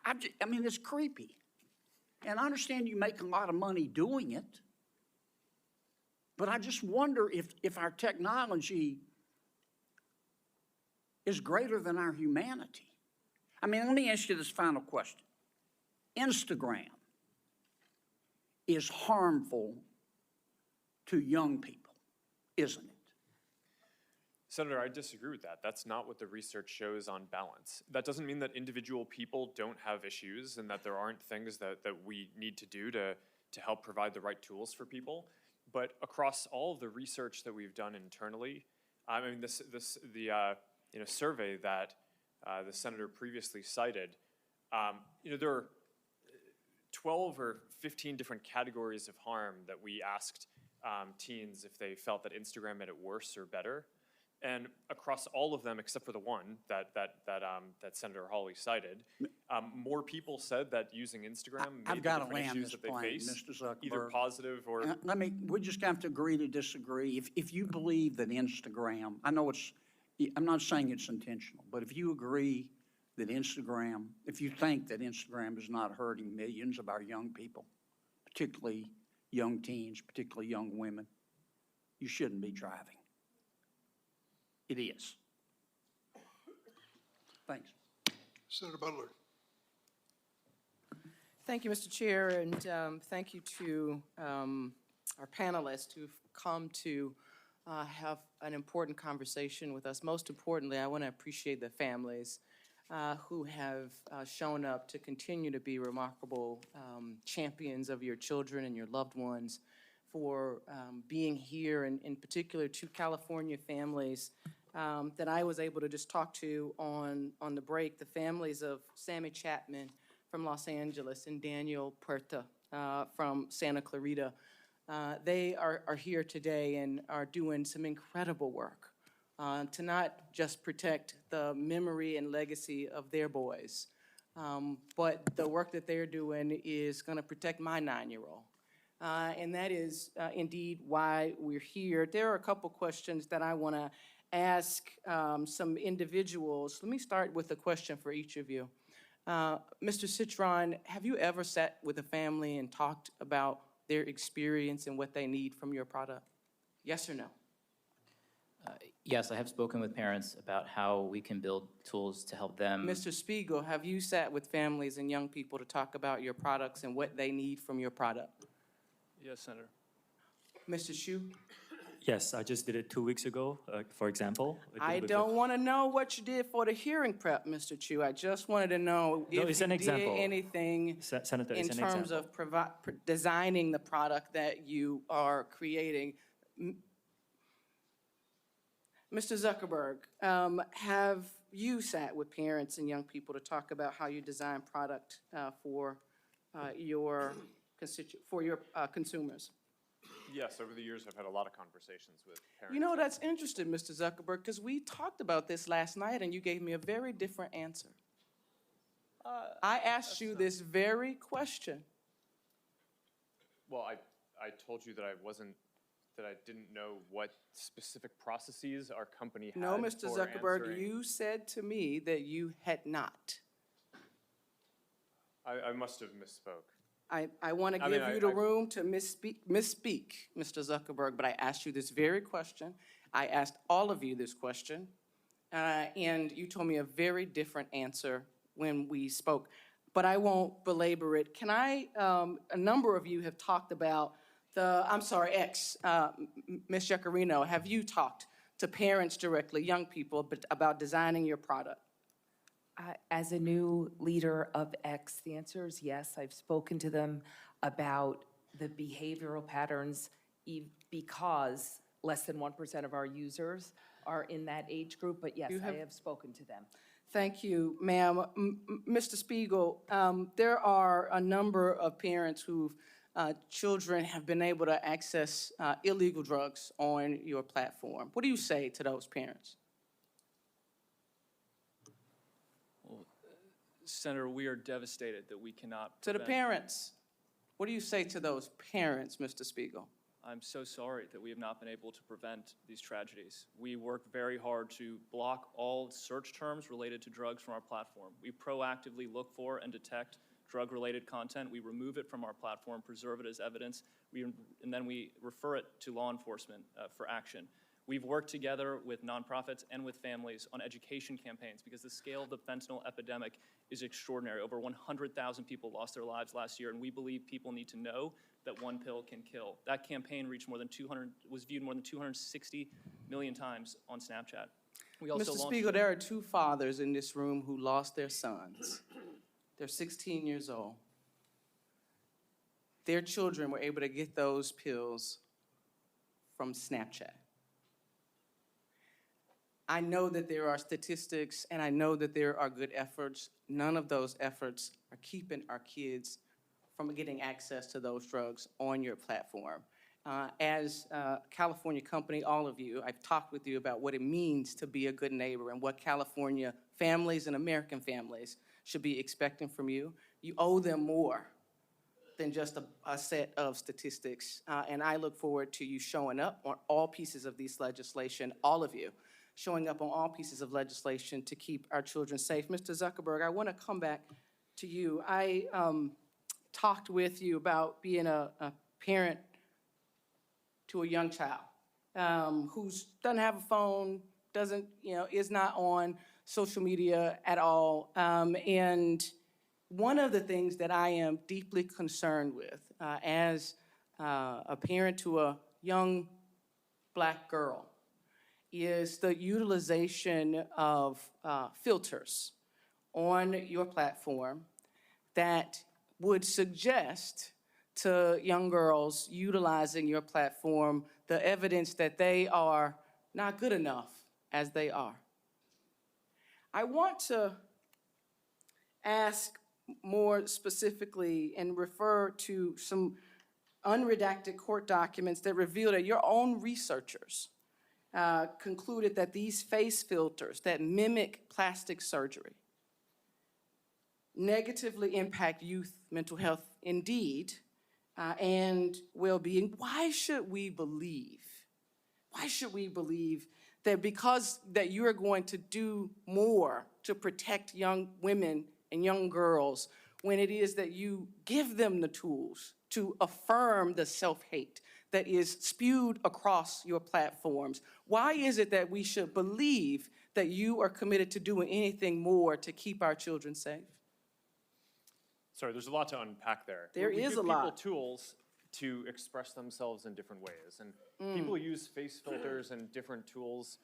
I mean, it's creepy. And I understand you make a lot of money doing it, but I just wonder if our technology is greater than our humanity. I mean, let me ask you this final question. Instagram is harmful to young people, isn't it? Senator, I disagree with that. That's not what the research shows on balance. That doesn't mean that individual people don't have issues and that there aren't things that we need to do to help provide the right tools for people. But across all of the research that we've done internally, I mean, the survey that the senator previously cited, there are 12 or 15 different categories of harm that we asked teens if they felt that Instagram made it worse or better. And across all of them, except for the one that Senator Hawley cited, more people said that using Instagram made the different issues that they face, Mr. Zuckerberg, either positive or... we just have to agree to disagree. If you believe that Instagram, I'm not saying it's intentional, but if you agree that if you think that Instagram is not hurting millions of our young people, particularly young teens, particularly young women, you shouldn't be driving. It is. Thanks. Senator Butler. Thank you, Mr. Chair, and thank you to our panelists who've come to have an important conversation with us. Most importantly, I want to appreciate the families who have shown up to continue to be remarkable champions of your children and your loved ones, for being here, and in particular to California families that I was able to just talk to on the break, the families of Sammy Chapman from Los Angeles and Daniel Puerta from Santa Clarita. They are here today and are doing some incredible work to not just protect the memory and legacy of their boys, but the work that they're doing is going to protect my 9-year-old. And that is indeed why we're here. There are a couple questions that I want to ask some individuals. Let me start with a question for each of you. Mr. Citron, have you ever sat with a family and talked about their experience and what they need from your product? Yes or no? Yes, I have spoken with parents about how we can build tools to help them. Mr. Spiegel, have you sat with families and young people to talk about your products and what they need from your product? Yes, Senator. Mr. Hsu? Yes, I just did it 2 weeks ago, for example. I don't want to know what you did for the hearing prep, Mr. Chu. I just wanted to know No, if it's you an did example. anything Senator, in it's an terms example. of designing the product that you are creating. Mr. Zuckerberg, have you sat with parents and young people to talk about how you design product for your consumers? Yes, over the years, I've had a lot of conversations with parents. You know, that's interesting, Mr. Zuckerberg, because we talked about this last night and you gave me a very different answer. I asked you this very question. Well, I told you that I didn't know what specific processes our company had. No, Mr. for Zuckerberg, answering. you said to me that you had not. I must have misspoke. I want to give you the room to misspeak, Mr. Zuckerberg, but I asked you this very question. I asked all of you this question, and you told me a very different answer when we spoke. But I won't belabor it. Can I, a number of you have talked about Ms. Giacarino, have you talked to parents directly, young people, about designing your product? As a new leader of X, the answer is yes. I've spoken to them about the behavioral patterns because less than 1% of our users are in that age group, but yes, I have spoken to them. Thank you, ma'am. Mr. Spiegel, there are a number of parents whose children have been able to access illegal drugs on your platform. What do you say to those parents? Senator, we are devastated that we cannot To the prevent- parents, what do you say to those parents, Mr. Spiegel? I'm so sorry that we have not been able to prevent these tragedies. We work very hard to block all search terms related to drugs from our platform. We proactively look for and detect drug-related content. We remove it from our platform, preserve it as evidence, and then we refer it to law enforcement for action. We've worked together with nonprofits and with families on education campaigns because the scale of the fentanyl epidemic is extraordinary. Over 100,000 people lost their lives last year, and we believe people need to know that one pill can kill. That campaign reached was viewed more than 260 million times on Snapchat. We also Mr. Spiegel, there are two fathers in this room who lost their sons. They're 16 years old. Their children were able to get those pills from Snapchat. I know that there are statistics and I know that there are good efforts. None of those efforts are keeping our kids from getting access to those drugs on your platform. As a California company, all of you, I've talked with you about what it means to be a good neighbor and what California families and American families should be expecting from you. You owe them more than just a set of statistics. And I look forward to you showing up on all pieces of this legislation, all of you, showing up on all pieces of legislation to keep our children safe. Mr. Zuckerberg, I want to come back to you. I talked with you about being a parent to a young child who doesn't have a phone, is not on social media at all. And one of the things that I am deeply concerned with as a parent to a young Black girl is the utilization of filters on your platform that would suggest to young girls utilizing your platform the evidence that they are not good enough as they are. I want to ask more specifically and refer to some unredacted court documents that reveal that your own researchers concluded that these face filters that mimic plastic surgery negatively impact youth mental health indeed and well-being. Why should we believe that because that you are going to do more to protect young women and young girls when it is that you give them the tools to affirm the self-hate that is spewed across your platforms? Why is it that we should believe that you are committed to doing anything more to keep our children safe? Sorry, there's a lot to unpack there. There We is give a lot. people tools to express themselves in different ways. And people use face filters and different tools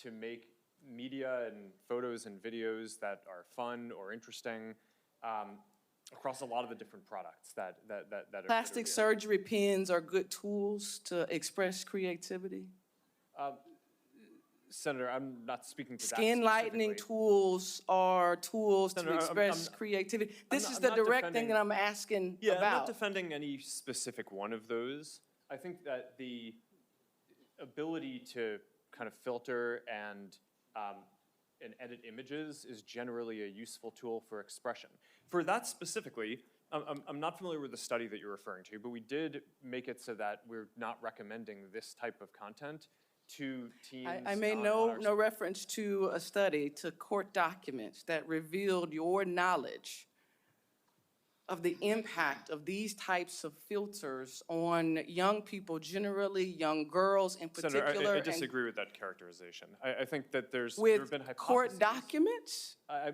to make media and photos and videos that are fun or interesting across a lot of the different products that are Plastic surgery pens are good tools to express creativity. Senator, I'm not speaking to that Skin lightening tools are tools to Senator, express creativity. This I'm is not the direct thing defending- that I'm asking Yeah, I'm not about. defending any specific one of those. I think that the ability to kind of filter and edit images is generally a useful tool for expression. For that specifically, I'm not familiar with the study that you're referring to, but we did make it so that we're not recommending this type of content to teens. I made no reference to a study, to court documents that revealed your knowledge of the impact of these types of filters on young people generally, young girls in particular. Senator, I and disagree with that characterization. I think that there have with been hypotheses. court documents? I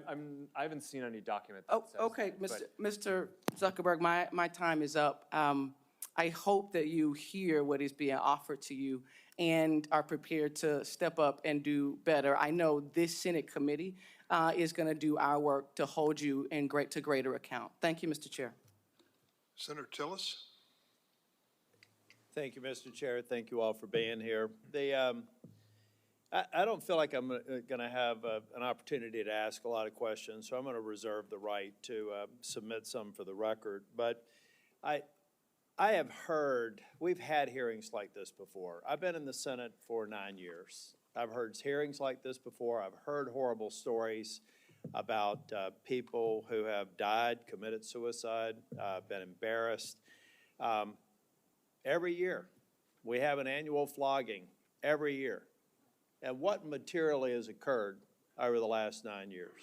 haven't seen any document that says Okay, that, Mr. Zuckerberg, my time is up. I hope that you hear what is being offered to you and are prepared to step up and do better. I know this Senate committee is going to do our work to hold you to greater account. Thank you, Mr. Chair. Senator Tillis? Thank you, Mr. Chair. Thank you all for being here. I don't feel like I'm going to have an opportunity to ask a lot of questions, so I'm going to reserve the right to submit some for the record. But I have heard, we've had hearings like this before. I've been in the Senate for 9 years. I've heard hearings like this before. I've heard horrible stories about people who have died, committed suicide, been embarrassed. Every year, we have an annual flogging every year. And what materially has occurred over the last 9 years?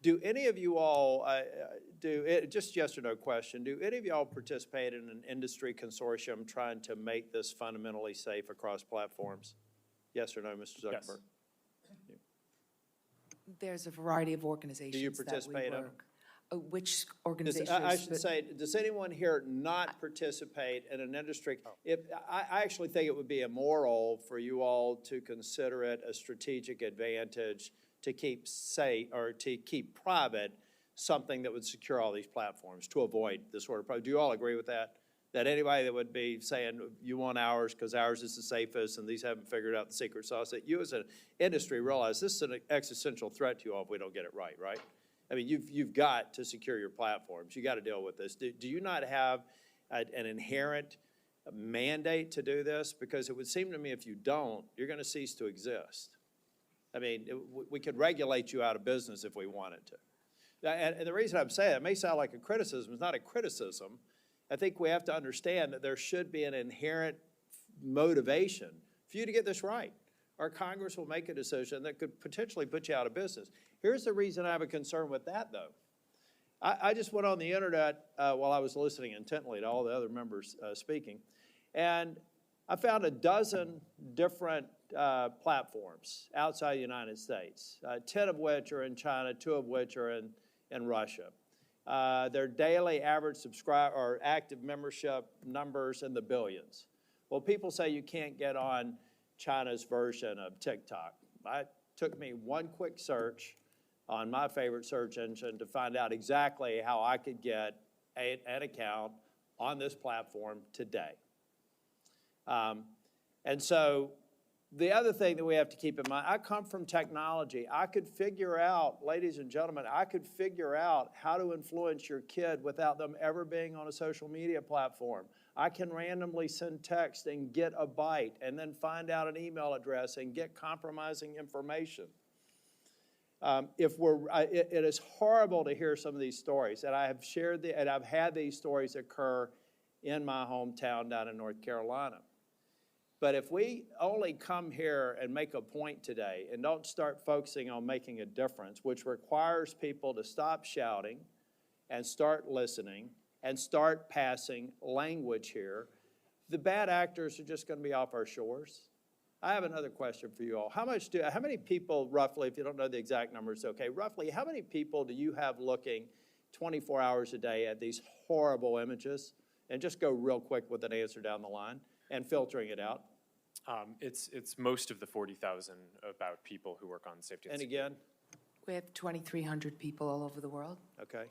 Do any of you all, just yes or no question, do any of y'all participate in an industry consortium trying to make this fundamentally safe across platforms? Yes or no, Mr. Zuckerberg? Yes. There's a variety of organizations Do you that we participate in them? work. Which organizations? I should say, does anyone here not participate in an industry? I actually think it would be immoral for you all to consider it a strategic advantage to keep safe or to keep private something that would secure all these platforms to avoid this sort of problem. Do you all agree with that? That anybody that would be saying you want ours because ours is the safest and these haven't figured out the secret sauce, that you as an industry realize this is an existential threat to you all if we don't get it right, right? I mean, you've got to secure your platforms. You got to deal with this. Do you not have an inherent mandate to do this? Because it would seem to me if you don't, you're going to cease to exist. I mean, we could regulate you out of business if we wanted to. And the reason I'm saying it may sound like a criticism. It's not a criticism. I think we have to understand that there should be an inherent motivation for you to get this right. Our Congress will make a decision that could potentially put you out of business. Here's the reason I have a concern with that, though. I just went on the internet while I was listening intently to all the other members speaking, and I found a dozen different platforms outside the United States, 10 of which are in China, 2 of which are in Russia. Their daily average subscriber or active membership numbers in the billions. Well, people say you can't get on China's version of TikTok. It took me one quick search on my favorite search engine to find out exactly how I could get an account on this platform today. And so the other thing that we have to keep in mind, I come from technology. I could figure out, ladies and gentlemen, I could figure out how to influence your kid without them ever being on a social media platform. I can randomly send text and get a bite and then find out an email address and get compromising information. It is horrible to hear some of these stories, and I have and I've had these stories occur in my hometown down in North Carolina. But if we only come here and make a point today and don't start focusing on making a difference, which requires people to stop shouting and start listening and start passing language here, the bad actors are just going to be off our shores. I have another question for you all. How many people, roughly, if you don't know the exact numbers, okay, roughly, how many people do you have looking 24 hours a day at these horrible images? And just go real quick with an answer down the line and filtering it out. It's most of the 40,000 about people who work on safety and And security. again, We have 2,300 people all over the world. okay.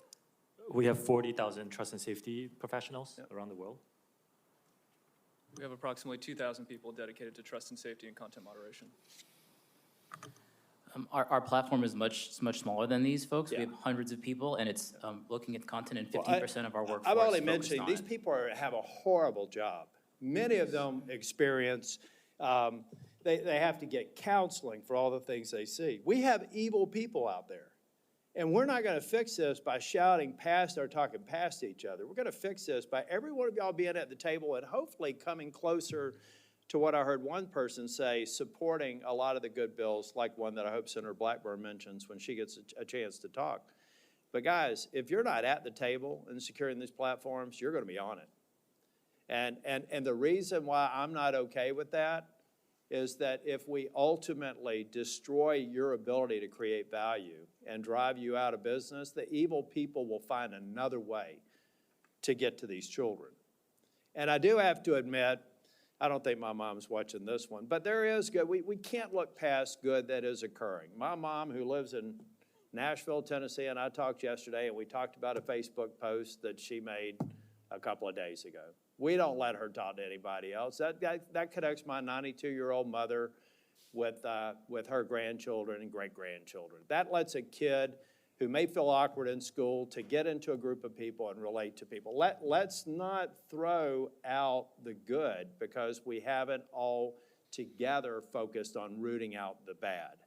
We have 40,000 trust and safety professionals around the world. We have approximately 2,000 people dedicated to trust and safety and content moderation. Our platform is much smaller than these folks. We Yeah. have hundreds of people, and it's looking at content, and Well, 15% of our workforce I'm only focused mentioning, on these it. people have a horrible job. Many of them experience, they have to get counseling for all the things they see. We have evil people out there. And we're not going to fix this by shouting past or talking past each other. We're going to fix this by every one of y'all being at the table and hopefully coming closer to what I heard one person say, supporting a lot of the good bills, like one that I hope Senator Blackburn mentions when she gets a chance to talk. But guys, if you're not at the table and securing these platforms, you're going to be on it. And the reason why I'm not okay with that is that if we ultimately destroy your ability to create value and drive you out of business, the evil people will find another way to get to these children. And I do have to admit, I don't think my mom's watching this one, but there is good. We can't look past good that is occurring. My mom, who lives in Nashville, Tennessee, and I talked yesterday, and we talked about a Facebook post that she made a couple of days ago. We don't let her talk to anybody else. That connects my 92-year-old mother with her grandchildren and great-grandchildren. That lets a kid who may feel awkward in school to get into a group of people and relate to people. Let's not throw out the good because we haven't all together focused on rooting out the bad.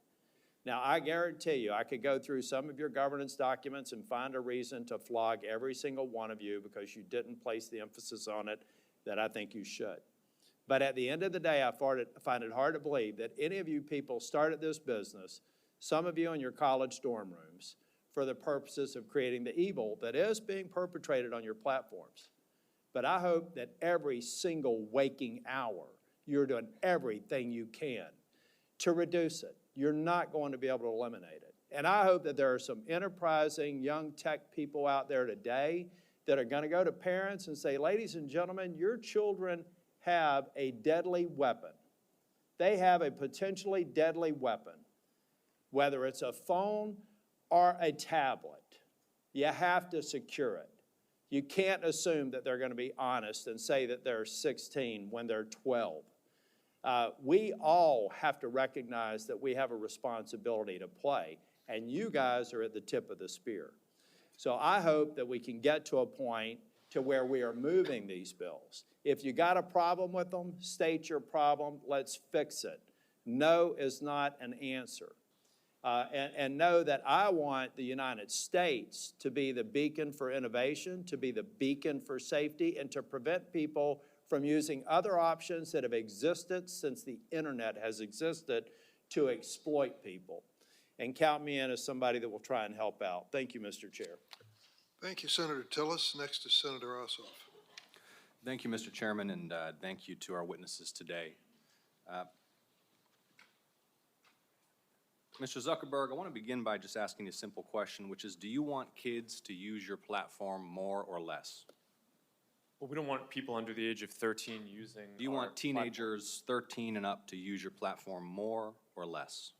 Now, I guarantee you, I could go through some of your governance documents and find a reason to flog every single one of you because you didn't place the emphasis on it that I think you should. But at the end of the day, I find it hard to believe that any of you people started this business, some of you in your college dorm rooms, for the purposes of creating the evil that is being perpetrated on your platforms. But I hope that every single waking hour, you're doing everything you can to reduce it. You're not going to be able to eliminate it. And I hope that there are some enterprising young tech people out there today that are going to go to parents and say, ladies and gentlemen, your children have a deadly weapon. They have a potentially deadly weapon, whether it's a phone or a tablet. You have to secure it. You can't assume that they're going to be honest and say that they're 16 when they're 12. We all have to recognize that we have a responsibility to play, and you guys are at the tip of the spear. So I hope that we can get to a point to where we are moving these bills. If you got a problem with them, state your problem, let's fix it. No is not an answer. And know that I want the United States to be the beacon for innovation, to be the beacon for safety, and to prevent people from using other options that have existed since the internet has existed to exploit people. And count me in as somebody that will try and help out. Thank you, Mr. Chair. Thank you, Senator Tillis. Next is Senator Ossoff. Thank you, Mr. Chairman, and thank you to our witnesses today. Mr. Zuckerberg, I want to begin by just asking a simple question, which is, do you want kids to use your platform more or less? Well, we don't want people under the age of 13 using. Do you want teenagers 13 and up to use your platform more or less?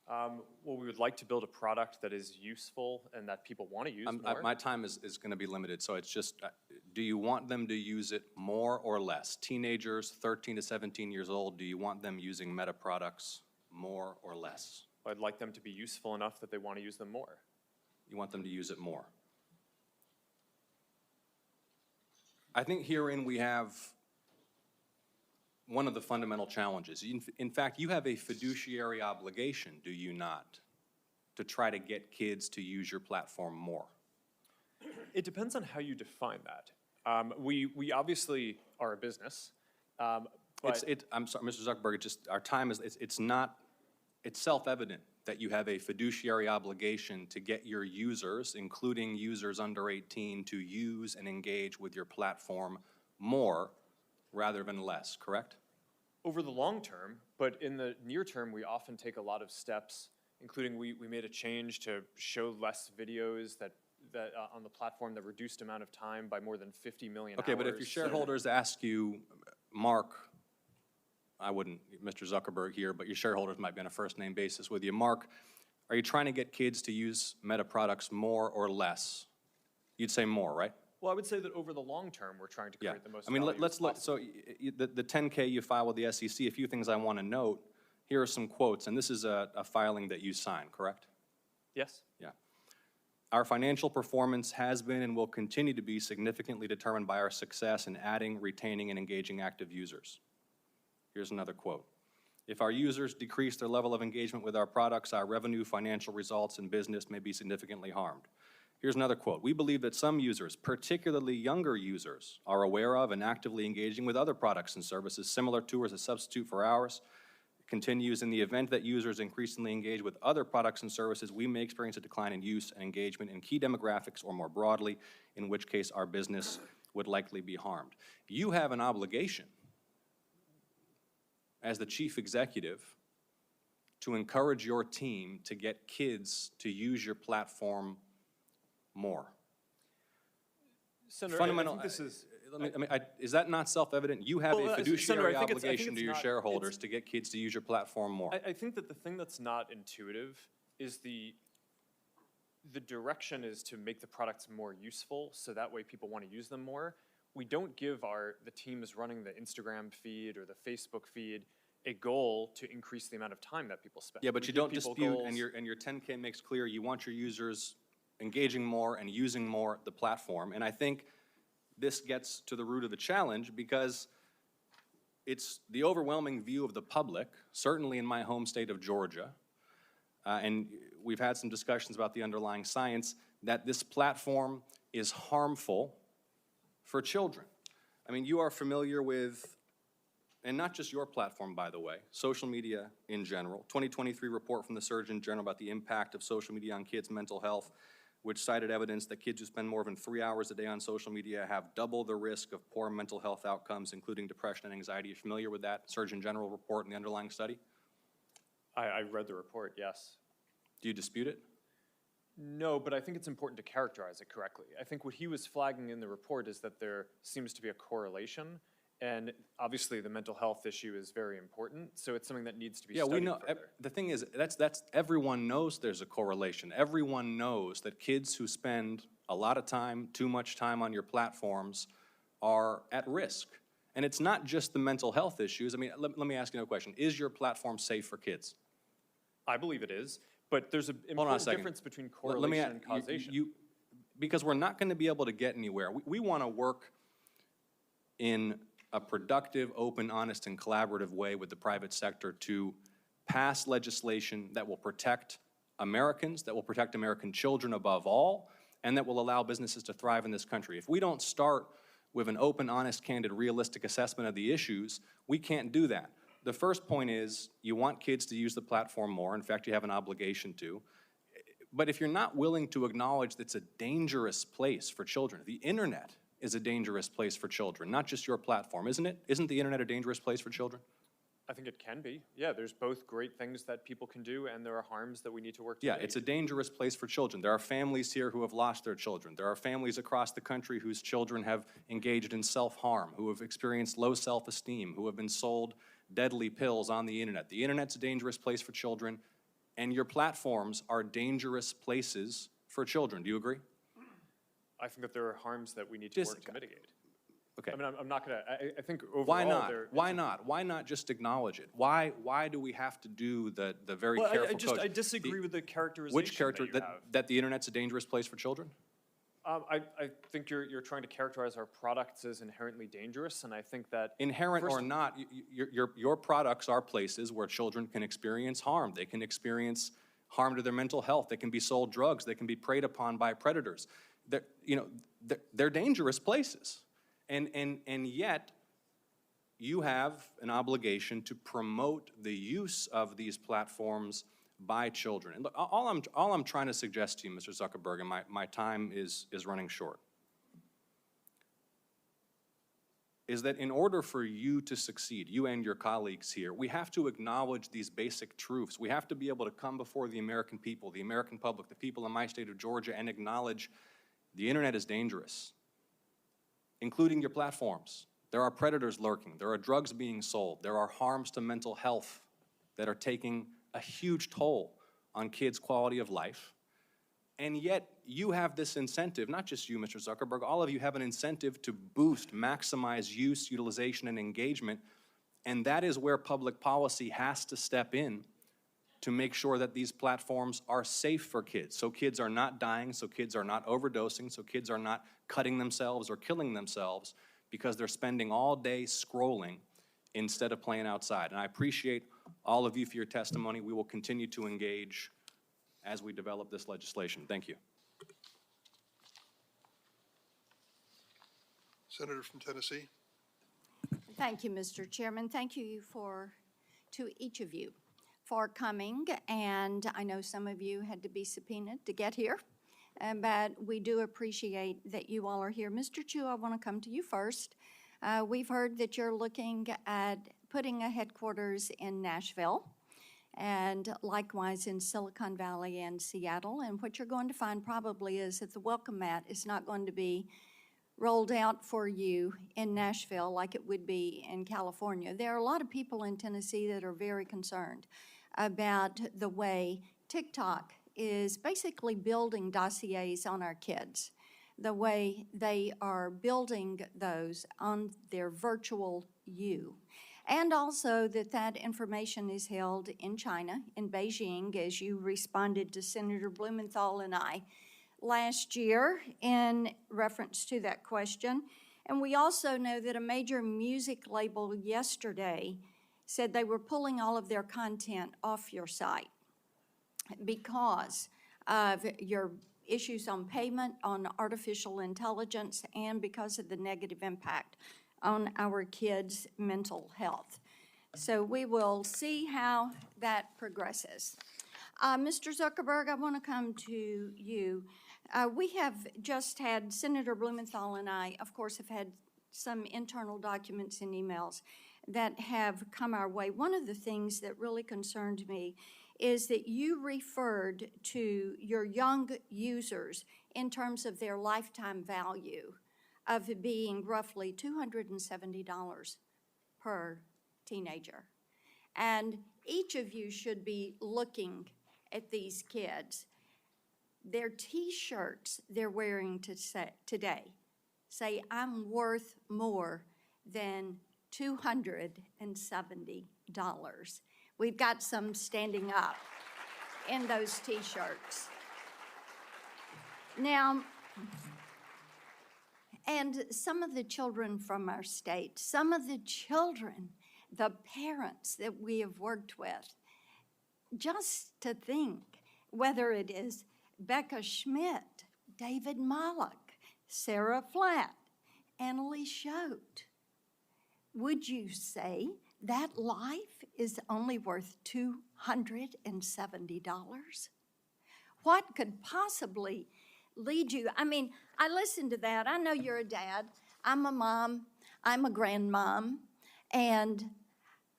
Well, we would like to build a product that is useful and that people want to use more. My time is going to be limited, so it's just, do you want them to use it more or less? Teenagers 13 to 17 years old, do you want them using Meta products more or less? I'd like them to be useful enough that they want to use them more. You want them to use it more. I think herein we have one of the fundamental challenges. In fact, you have a fiduciary obligation, do you not, to try to get kids to use your platform more? It depends on how you define that. We obviously are a business. I'm sorry, Mr. Zuckerberg, our time is, it's self-evident that you have a fiduciary obligation to get your users, including users under 18, to use and engage with your platform more rather than less, correct? Over the long term, but in the near term, we often take a lot of steps, including we made a change to show less videos that that, on the platform, the reduced amount of time by more than 50 million hours. Okay, but if your shareholders ask you, Mark, I wouldn't, Mr. Zuckerberg here, but your shareholders might be on a first-name basis with you. Mark, are you trying to get kids to use Meta products more or less? You'd say more, right? Well, I would say that over the long term, we're trying to create the most I mean, value let's as look, possible. so the 10K you file with the SEC, a few things I want to note. Here are some quotes, and this is a filing that you sign, correct? Yes. Yeah. Our financial performance has been and will continue to be significantly determined by our success in adding, retaining, and engaging active users. Here's another quote. If our users decrease their level of engagement with our products, our revenue, financial results, and business may be significantly harmed. Here's another quote. We believe that some users, particularly younger users, are aware of and actively engaging with other products and services similar to or as a substitute for ours. It continues, in the event that users increasingly engage with other products and services, we may experience a decline in use and engagement in key demographics or more broadly, in which case our business would likely be harmed. You have an obligation as the chief executive to encourage your team to get kids to use your platform more. Senator, Fundamental, I think this is... is that not self-evident? You have a fiduciary Senator, I think obligation to your not- shareholders to get kids to use your platform more. I think that the thing that's not intuitive is the direction is to make the products more useful, so that way people want to use them more. We don't give the teams running the Instagram feed or the Facebook feed a goal to increase the amount of time that people spend. Yeah, but We you give don't people dispute, goals. and your 10K makes clear you want your users engaging more and using more the platform. And I think this gets to the root of the challenge, because it's the overwhelming view of the public, certainly in my home state of Georgia, and we've had some discussions about the underlying science, that this platform is harmful for children. I mean, you are familiar with, and not just your platform, by the way, social media in general. 2023 report from the Surgeon General about the impact of social media on kids' mental health, which cited evidence that kids who spend more than 3 hours a day on social media have double the risk of poor mental health outcomes, including depression and anxiety. Are you familiar with that Surgeon General report and the underlying study? I read the report, yes. Do you dispute it? No, but I think it's important to characterize it correctly. I think what he was flagging in the report is that there seems to be a correlation, and obviously the mental health issue is very important, so it's something that needs to be studied we know. further. The thing is, that's everyone knows there's a correlation. Everyone knows that kids who spend a lot of time, too much time on your platforms are at risk. And it's not just the mental health issues. I mean, let me ask you another question. Is your platform safe for kids? I believe it is, but there's an important difference between correlation and causation. Because we're not going to be able to get anywhere. We want to work in a productive, open, honest, and collaborative way with the private sector to pass legislation that will protect Americans, that will protect American children above all, and that will allow businesses to thrive in this country. If we don't start with an open, honest, candid, realistic assessment of the issues, we can't do that. The first point is you want kids to use the platform more. In fact, you have an obligation to. But if you're not willing to acknowledge that it's a dangerous place for children, the internet is a dangerous place for children, not just your platform, isn't it? Isn't the internet a dangerous place for children? I think it can be. Yeah, there's both great things that people can do, and there are harms that we need to work to Yeah, mitigate. it's a dangerous place for children. There are families here who have lost their children. There are families across the country whose children have engaged in self-harm, who have experienced low self-esteem, who have been sold deadly pills on the internet. The internet's a dangerous place for children, and your platforms are dangerous places for children. Do you agree? I think that there are harms that we need to work to mitigate. Okay. I mean, I'm not going to, I think overall... Why not? Why not? Why not just acknowledge it? Why do we have to do the very careful code? I disagree with the characterization Which character, that you have. that the internet's a dangerous place for children? I think you're trying to characterize our products as inherently dangerous, and I think that... Inherent or not, your products are places where children can experience harm. They can experience harm to their mental health. They can be sold drugs. They can be preyed upon by predators. They're dangerous places. And yet, you have an obligation to promote the use of these platforms by children. And look, all I'm trying to suggest to you, Mr. Zuckerberg, and my time is running short, is that in order for you to succeed, you and your colleagues here, we have to acknowledge these basic truths. We have to be able to come before the American people, the American public, the people in my state of Georgia, and acknowledge The internet is dangerous, including your platforms. There are predators lurking. There are drugs being sold. There are harms to mental health that are taking a huge toll on kids' quality of life. And yet, you have this incentive, not just you, Mr. Zuckerberg, all of you have an incentive to boost, maximize use, utilization, and engagement. And that is where public policy has to step in to make sure that these platforms are safe for kids. So kids are not dying, so kids are not overdosing, so kids are not cutting themselves or killing themselves because they're spending all day scrolling instead of playing outside. And I appreciate all of you for your testimony. We will continue to engage as we develop this legislation. Thank you. Senator from Tennessee. Thank you, Mr. Chairman. Thank you to each of you for coming. And I know some of you had to be subpoenaed to get here, but we do appreciate that you all are here. Mr. Chu, I want to come to you first. We've heard that you're looking at putting a headquarters in Nashville and likewise in Silicon Valley and Seattle. And what you're going to find probably is that the welcome mat is not going to be rolled out for you in Nashville like it would be in California. There are a lot of people in Tennessee that are very concerned about the way TikTok is basically building dossiers on our kids, the way they are building those on their virtual you. And also that information is held in China, in Beijing, as you responded to Senator Blumenthal and I last year in reference to that question. And we also know that a major music label yesterday said they were pulling all of their content off your site because of your issues on payment, on artificial intelligence, and because of the negative impact on our kids' mental health. So we will see how that progresses. Mr. Zuckerberg, I want to come to you. We have just had, Senator Blumenthal and I, of course, have had some internal documents and emails that have come our way. One of the things that really concerned me is that you referred to your young users in terms of their lifetime value of being roughly $270 per teenager. And each of you should be looking at these kids. Their T-shirts they're wearing today say, "I'm worth more than $270. We've got some standing up in those T-shirts. Now, and some of the children from our state, some of the children, the parents that we have worked with, just to think whether it is Becca Schmidt, David Mollick, Sarah Flatt, Annalie Schote, would you say that life is only worth $270? What could possibly lead you? I mean, I listened to that. I know you're a dad. I'm a mom. I'm a grandmom. And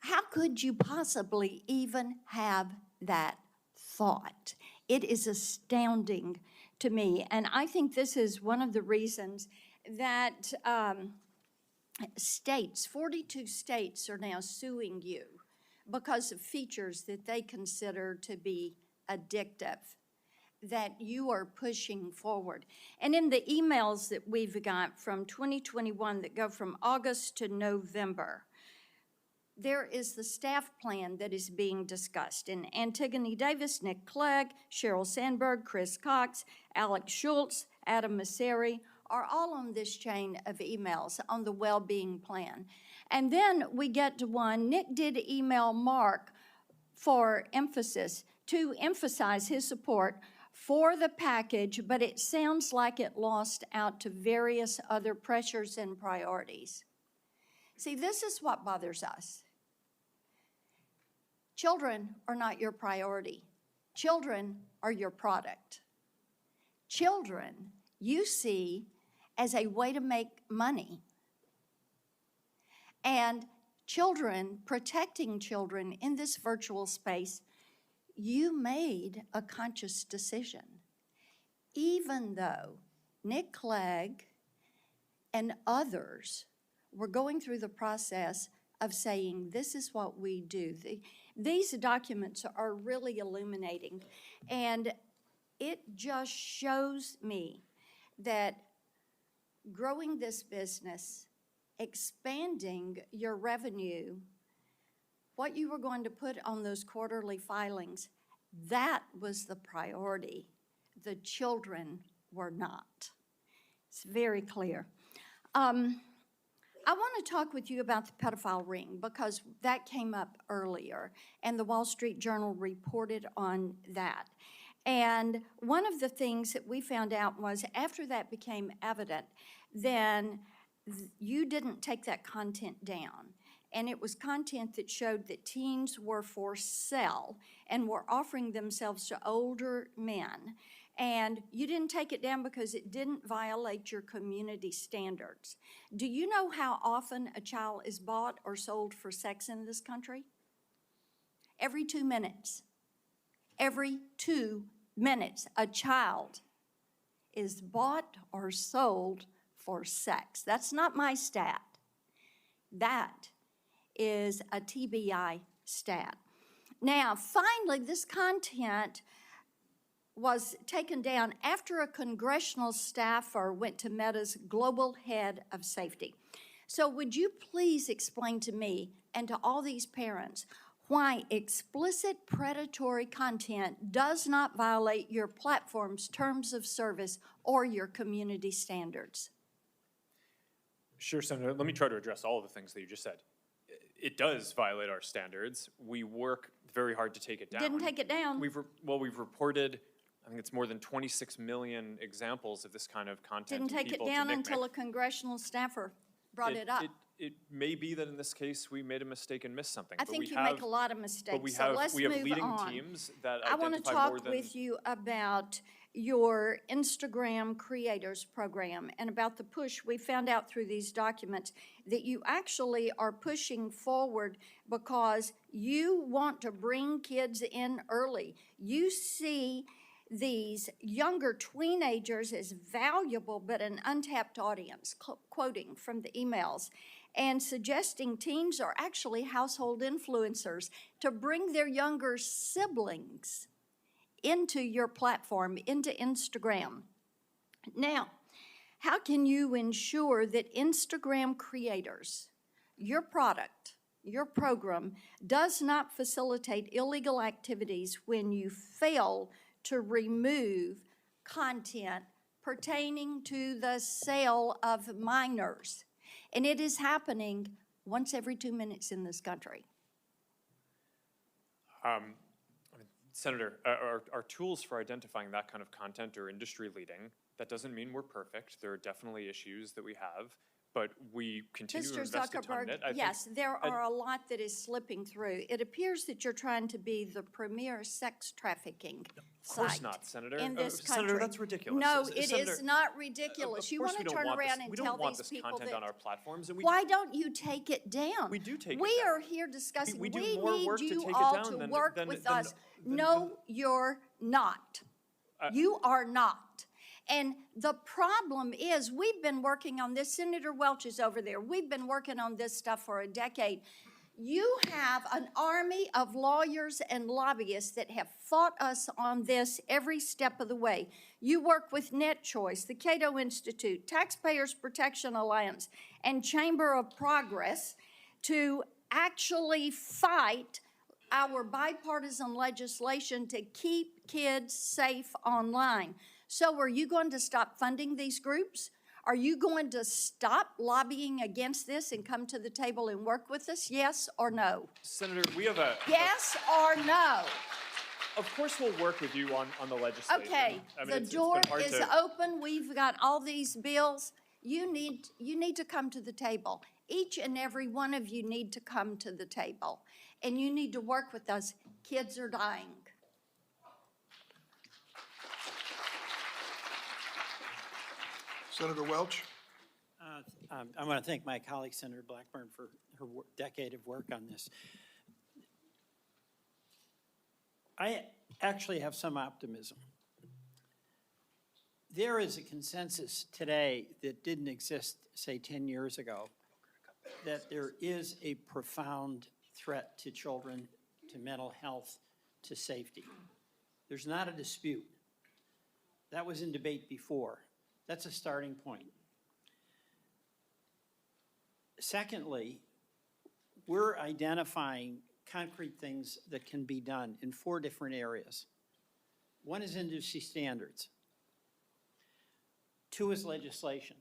how could you possibly even have that thought? It is astounding to me. And I think this is one of the reasons that states, 42 states are now suing you because of features that they consider to be addictive, that you are pushing forward. And in the emails that we've got from 2021 that go from August to November, there is the staff plan that is being discussed. And Antigone Davis, Nick Clegg, Sheryl Sandberg, Chris Cox, Alex Schultz, Adam Masseri are all on this chain of emails on the well-being plan. And then we get to one, Nick did email Mark for emphasis, to emphasize his support for the package, but it sounds like it lost out to various other pressures and priorities. See, this is what bothers us. Children are not your priority. Children are your product. Children you see as a way to make money. And children, protecting children in this virtual space, you made a conscious decision. Even though Nick Clegg and others were going through the process of saying, this is what we do. These documents are really illuminating, and it just shows me that growing this business, expanding your revenue, what you were going to put on those quarterly filings, that was the priority. The children were not. It's very clear. I want to talk with you about the pedophile ring because that came up earlier, and the Wall Street Journal reported on that. And one of the things that we found out was after that became evident, then you didn't take that content down. And it was content that showed that teens were for sale and were offering themselves to older men. And you didn't take it down because it didn't violate your community standards. Do you know how often a child is bought or sold for sex in this country? Every 2 minutes. Every 2 minutes, a child is bought or sold for sex. That's not my stat. That is a TBI stat. Now, finally, this content was taken down after a congressional staffer went to Meta's global head of safety. So would you please explain to me and to all these parents why explicit predatory content does not violate your platform's terms of service or your community standards? Sure, Senator. Let me try to address all of the things that you just said. It does violate our standards. We work very hard to take it down. Didn't take it down. We've reported, I think it's more than 26 million examples of this kind of content. Didn't take it down until a congressional staffer brought it up. It may be that in this case we made a mistake and missed something. I think you make a lot of mistakes, so let's move on. We have leading teams that I want to identify more talk than... with you about your Instagram Creators Program and about the push. We found out through these documents that you actually are pushing forward because you want to bring kids in early. You see these younger teenagers as valuable but an untapped audience, quoting from the emails, and suggesting teens are actually household influencers to bring their younger siblings into your platform, into Instagram. Now, how can you ensure that Instagram creators, your product, your program, does not facilitate illegal activities when you fail to remove content pertaining to the sale of minors? And it is happening once every 2 minutes in this country. Senator, our tools for identifying that kind of content are industry leading. That doesn't mean we're perfect. There are definitely issues that we have, but we continue to invest a ton in it. Yes, there are a lot that is slipping through. It appears that you're trying to be the premier sex trafficking Of course site not, Senator. in this country. Senator, that's ridiculous. No, it Senator, is not ridiculous. You want to turn around and tell these people content that. on our platforms, and Why don't you take it down? We do take it We down. are here discussing. We do We more need work to you take it all down to than- work than- with than- us. No, you're not. You are not. And the problem is, we've been working on this. Senator Welch is over there. We've been working on this stuff for a decade. You have an army of lawyers and lobbyists that have fought us on this every step of the way. You work with NetChoice, the Cato Institute, Taxpayers Protection Alliance, and Chamber of Progress to actually fight our bipartisan legislation to keep kids safe online. So are you going to stop funding these groups? Are you going to stop lobbying against this and come to the table and work with us? Yes or no? Senator, we have a... Yes or no? Of course we'll work with you on the legislation. Okay, I mean, the it's door been hard is to... open. We've got all these bills. You need to come to the table. Each and every one of you need to come to the table. And you need to work with us. Kids are dying. Senator Welch. I want to thank my colleague, Senator Blackburn, for her decade of work on this. I actually have some optimism. there is a consensus today that didn't exist, say, 10 years ago, that there is a profound threat to children, to mental health, to safety. There's not a dispute. That was in debate before. That's a starting point. Secondly, we're identifying concrete things that can be done in 4 different areas. 1 is industry standards. 2 is legislation.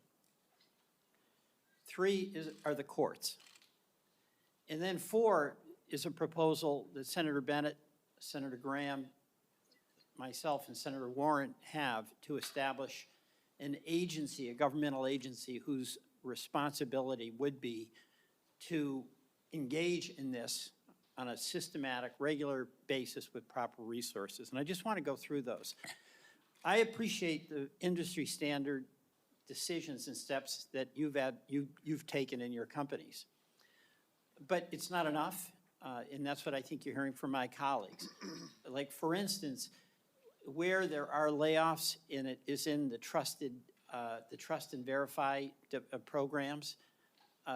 3 are the courts. And then 4 is a proposal that Senator Bennett, Senator Graham, myself, and Senator Warren have to establish an agency, a governmental agency, whose responsibility would be to engage in this on a systematic, regular basis with proper resources. And I just want to go through those. I appreciate the industry standard decisions and steps that you've taken in your companies. But it's not enough, and that's what I think you're hearing from my colleagues. Like, for instance, where there are layoffs in it is in the trust and verify programs.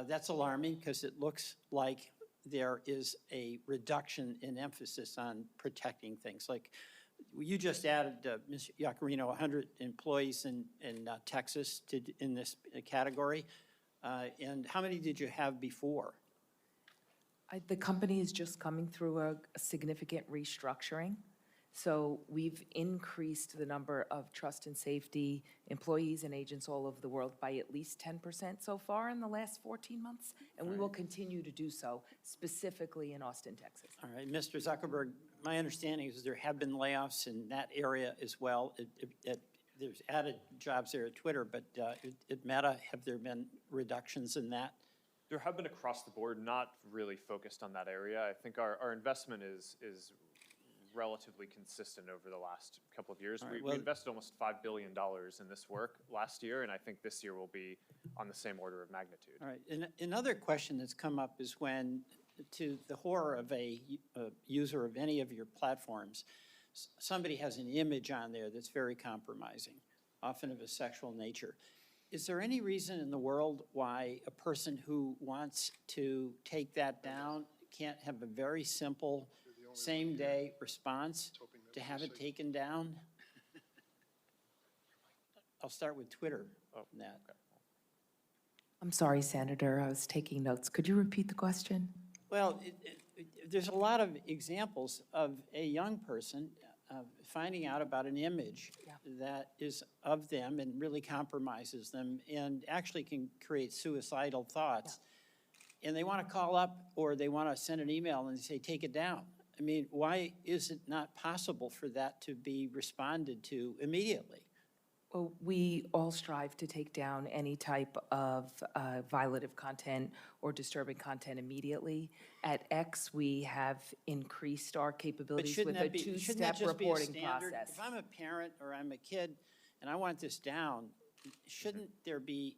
That's alarming because it looks like there is a reduction in emphasis on protecting things. Like, you just added, Ms. Yacarino, 100 employees in Texas in this category. And how many did you have before? The company is just coming through a significant restructuring. So we've increased the number of trust and safety employees and agents all over the world by at least 10% so far in the last 14 months, and we will continue to do so, specifically in Austin, Texas. All right, Mr. Zuckerberg, my understanding is there have been layoffs in that area as well. There's added jobs there at Twitter, but at Meta, have there been reductions in that? There have been across the board, not really focused on that area. I think our investment is relatively consistent over the last couple of years. Right, we invested almost $5 billion in this work last year, and I think this year will be on the same order of magnitude. All right, and another question that's come up is when, to the horror of a user of any of your platforms, somebody has an image on there that's very compromising, often of a sexual nature. Is there any reason in the world why a person who wants to take that down can't have a very simple same-day response to have it taken down? I'll start with Twitter on that. I'm sorry, Senator, I was taking notes. Could you repeat the question? Well, there's a lot of examples of a young person finding out about an image that is of them and really compromises them and actually can create suicidal thoughts. And they want to call up or they want to send an email and say, take it down. I mean, why is it not possible for that to be responded to immediately? Well, we all strive to take down any type of violative content or disturbing content immediately. At X, we have increased our capabilities with a two-step reporting process. If I'm a parent or I'm a kid and I want this down, shouldn't there be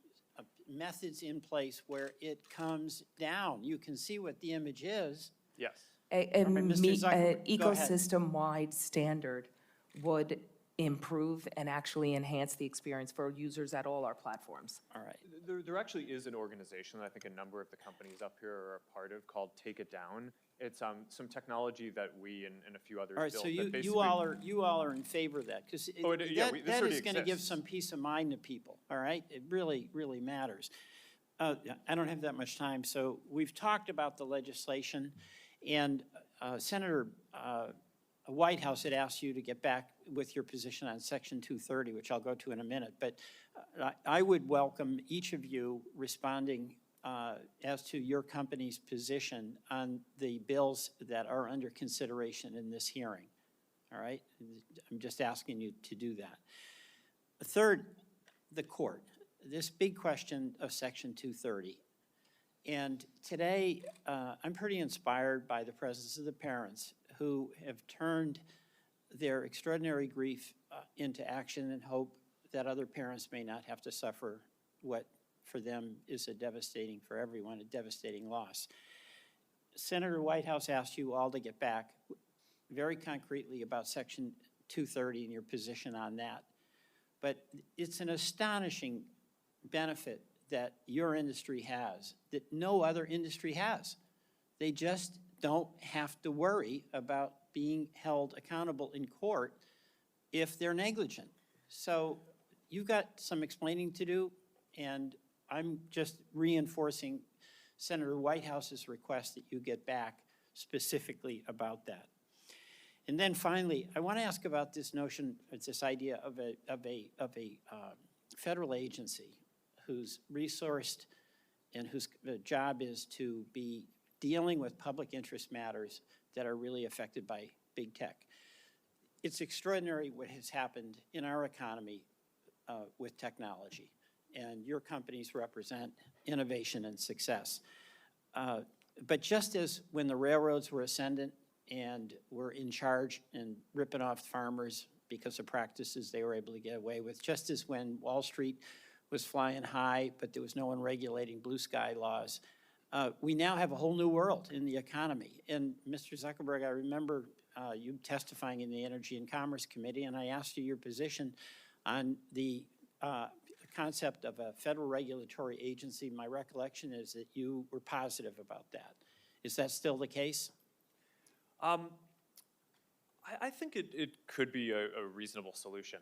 methods in place where it comes down? You can see what the image is. Yes. An ecosystem-wide standard would improve and actually enhance the experience for users at all our platforms. All right. There actually is an organization that I think a number of the companies up here are a part of called Take It Down. It's some technology that we and a few others all right, built. So that you all are in favor of that because that is going to give some peace of mind to people. All right, it really, really matters. I don't have that much time, so we've talked about the legislation, and Senator White House had asked you to get back with your position on Section 230, which I'll go to in a minute. But I would welcome each of you responding as to your company's position on the bills that are under consideration in this hearing. All right? I'm just asking you to do that. Third, the court. This big question of Section 230. And today, I'm pretty inspired by the presence of the parents who have turned their extraordinary grief into action and hope that other parents may not have to suffer what for them is a devastating, for everyone, a devastating loss. Senator Whitehouse asked you all to get back very concretely about Section 230 and your position on that. but it's an astonishing benefit that your industry has that no other industry has. They just don't have to worry about being held accountable in court if they're negligent. So you've got some explaining to do, and I'm just reinforcing Senator Whitehouse's request that you get back specifically about that. And then finally, I want to ask about this notion, this idea of a federal agency who's resourced and whose job is to be dealing with public interest matters that are really affected by big tech. It's extraordinary what has happened in our economy with technology, and your companies represent innovation and success. But just as when the railroads were ascendant and were in charge and ripping off farmers because of practices they were able to get away with, just as when Wall Street was flying high, but there was no one regulating blue sky laws, we now have a whole new world in the economy. And Mr. Zuckerberg, I remember you testifying in the Energy and Commerce Committee, and I asked you your position on the concept of a federal regulatory agency. My recollection is that you were positive about that. Is that still the case? I think it could be a reasonable solution.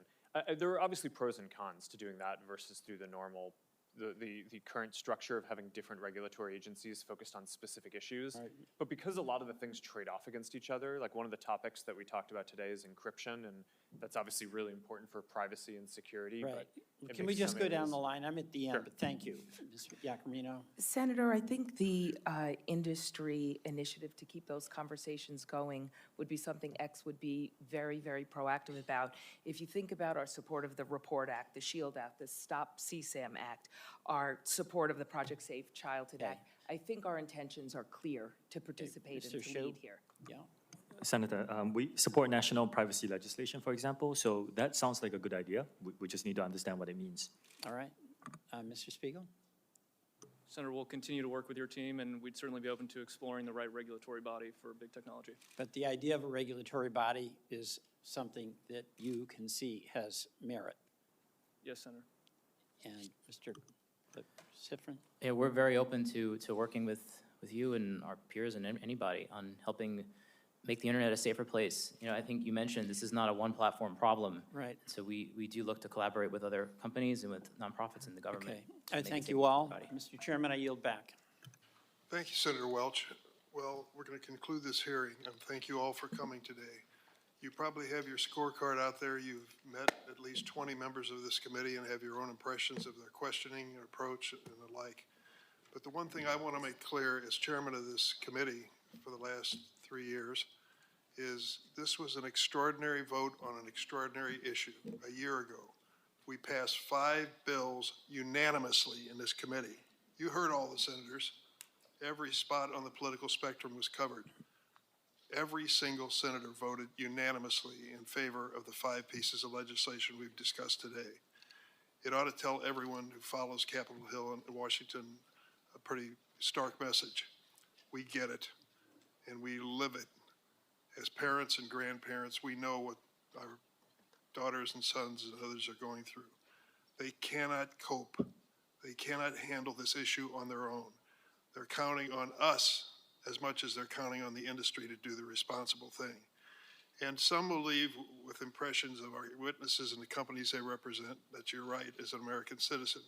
There are obviously pros and cons to doing that versus through the normal, the current structure of having different regulatory agencies focused on specific issues. Right. But because a lot of the things trade off against each other, like one of the topics that we talked about today is encryption, and that's obviously really important for privacy and security. Right. But Can we just go down the line? I'm at the end, but thank you, Mr. Giacomino. Senator, I think the industry initiative to keep those conversations going would be something X would be very, very proactive about. If you think about our support of the REPORT Act, the SHIELD Act, the Stop CSAM Act, our support of the Project Safe Childhood Act, I think our intentions are clear to participate and to lead here. Yeah. Senator, we support national privacy legislation, for example, so that sounds like a good idea. We just need to understand what it means. All right. Mr. Spiegel? Senator, we'll continue to work with your team, and we'd certainly be open to exploring the right regulatory body for big technology. But the idea of a regulatory body is something that you can see has merit. Yes, Senator. And Mr. Sifrin? Yeah, we're very open to working with you and our peers and anybody on helping make the internet a safer place. You know, I think you mentioned this is not a one-platform problem. Right. So we do look to collaborate with other companies and with nonprofits in the government. Okay. I thank you all. Mr. Chairman, I yield back. Thank you, Senator Welch. Well, we're going to conclude this hearing, and thank you all for coming today. You probably have your scorecard out there. You've met at least 20 members of this committee and have your own impressions of their questioning, their approach, and the like. But the one thing I want to make clear as chairman of this committee for the last 3 years is this was an extraordinary vote on an extraordinary issue. A year ago, we passed 5 bills unanimously in this committee. You heard all the senators. Every spot on the political spectrum was covered. Every single senator voted unanimously in favor of the 5 pieces of legislation we've discussed today. It ought to tell everyone who follows Capitol Hill and Washington a pretty stark message. We get it, and we live it. As parents and grandparents, we know what our daughters and sons and others are going through. They cannot cope. They cannot handle this issue on their own. They're counting on us as much as they're counting on the industry to do the responsible thing. And some will leave with impressions of our witnesses and the companies they represent that you're right as an American citizen.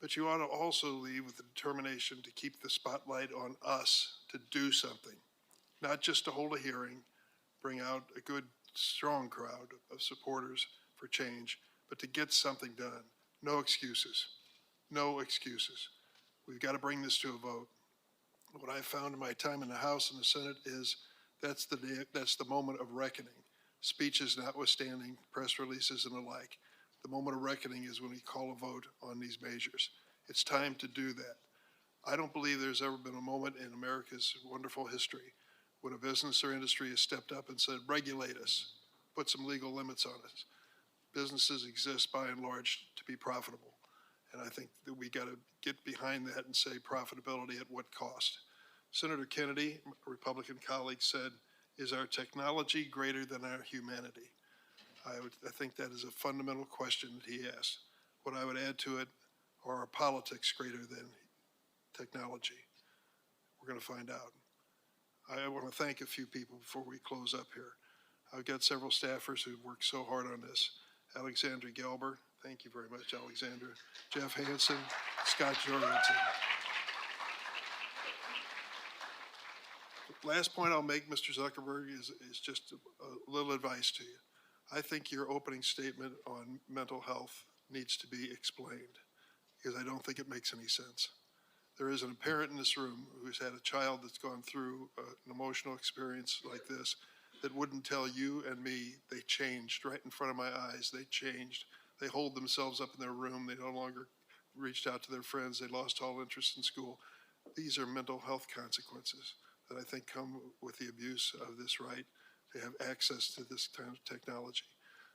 But you ought to also leave with the determination to keep the spotlight on us to do something. Not just to hold a hearing, bring out a good, strong crowd of supporters for change, but to get something done. No excuses. No excuses. We've got to bring this to a vote. What I found in my time in the House and the Senate is that's the moment of reckoning. Speeches notwithstanding, press releases and the like. The moment of reckoning is when we call a vote on these measures. It's time to do that. I don't believe there's ever been a moment in America's wonderful history when a business or industry has stepped up and said, regulate us, put some legal limits on us. Businesses exist by and large to be profitable. And I think that we got to get behind that and say profitability at what cost. Senator Kennedy, a Republican colleague, said, is our technology greater than our humanity? I think that is a fundamental question that he asked. What I would add to it, are our politics greater than technology? We're going to find out. I want to thank a few people before we close up here. I've got several staffers who've worked so hard on this. Alexandra Gelber, thank you very much, Alexandra. Jeff Hansen, Scott Jorgensen. Last point I'll make, Mr. Zuckerberg, is just a little advice to you. I think your opening statement on mental health needs to be explained, because I don't think it makes any sense. There isn't a parent in this room who's had a child that's gone through an emotional experience like this that wouldn't tell you and me they changed right in front of my eyes. They changed. They hold themselves up in their room. They no longer reached out to their friends. They lost all interest in school. These are mental health consequences that I think come with the abuse of this right to have access to this kind of technology.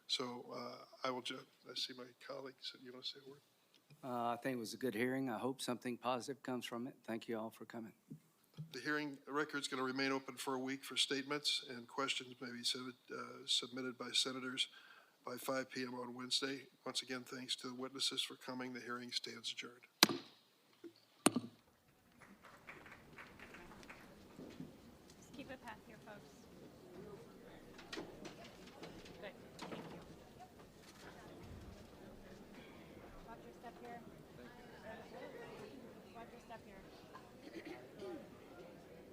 So I see my colleagues. You want to say a word? I think it was a good hearing. I hope something positive comes from it. Thank you all for coming. The hearing record's going to remain open for a week for statements, and questions may be submitted by senators by 5 p.m. on Wednesday. Once again, thanks to the witnesses for coming. The hearing stands adjourned. Just keep it packed here, folks. Good. Thank you. Watch your step here. Watch your step here.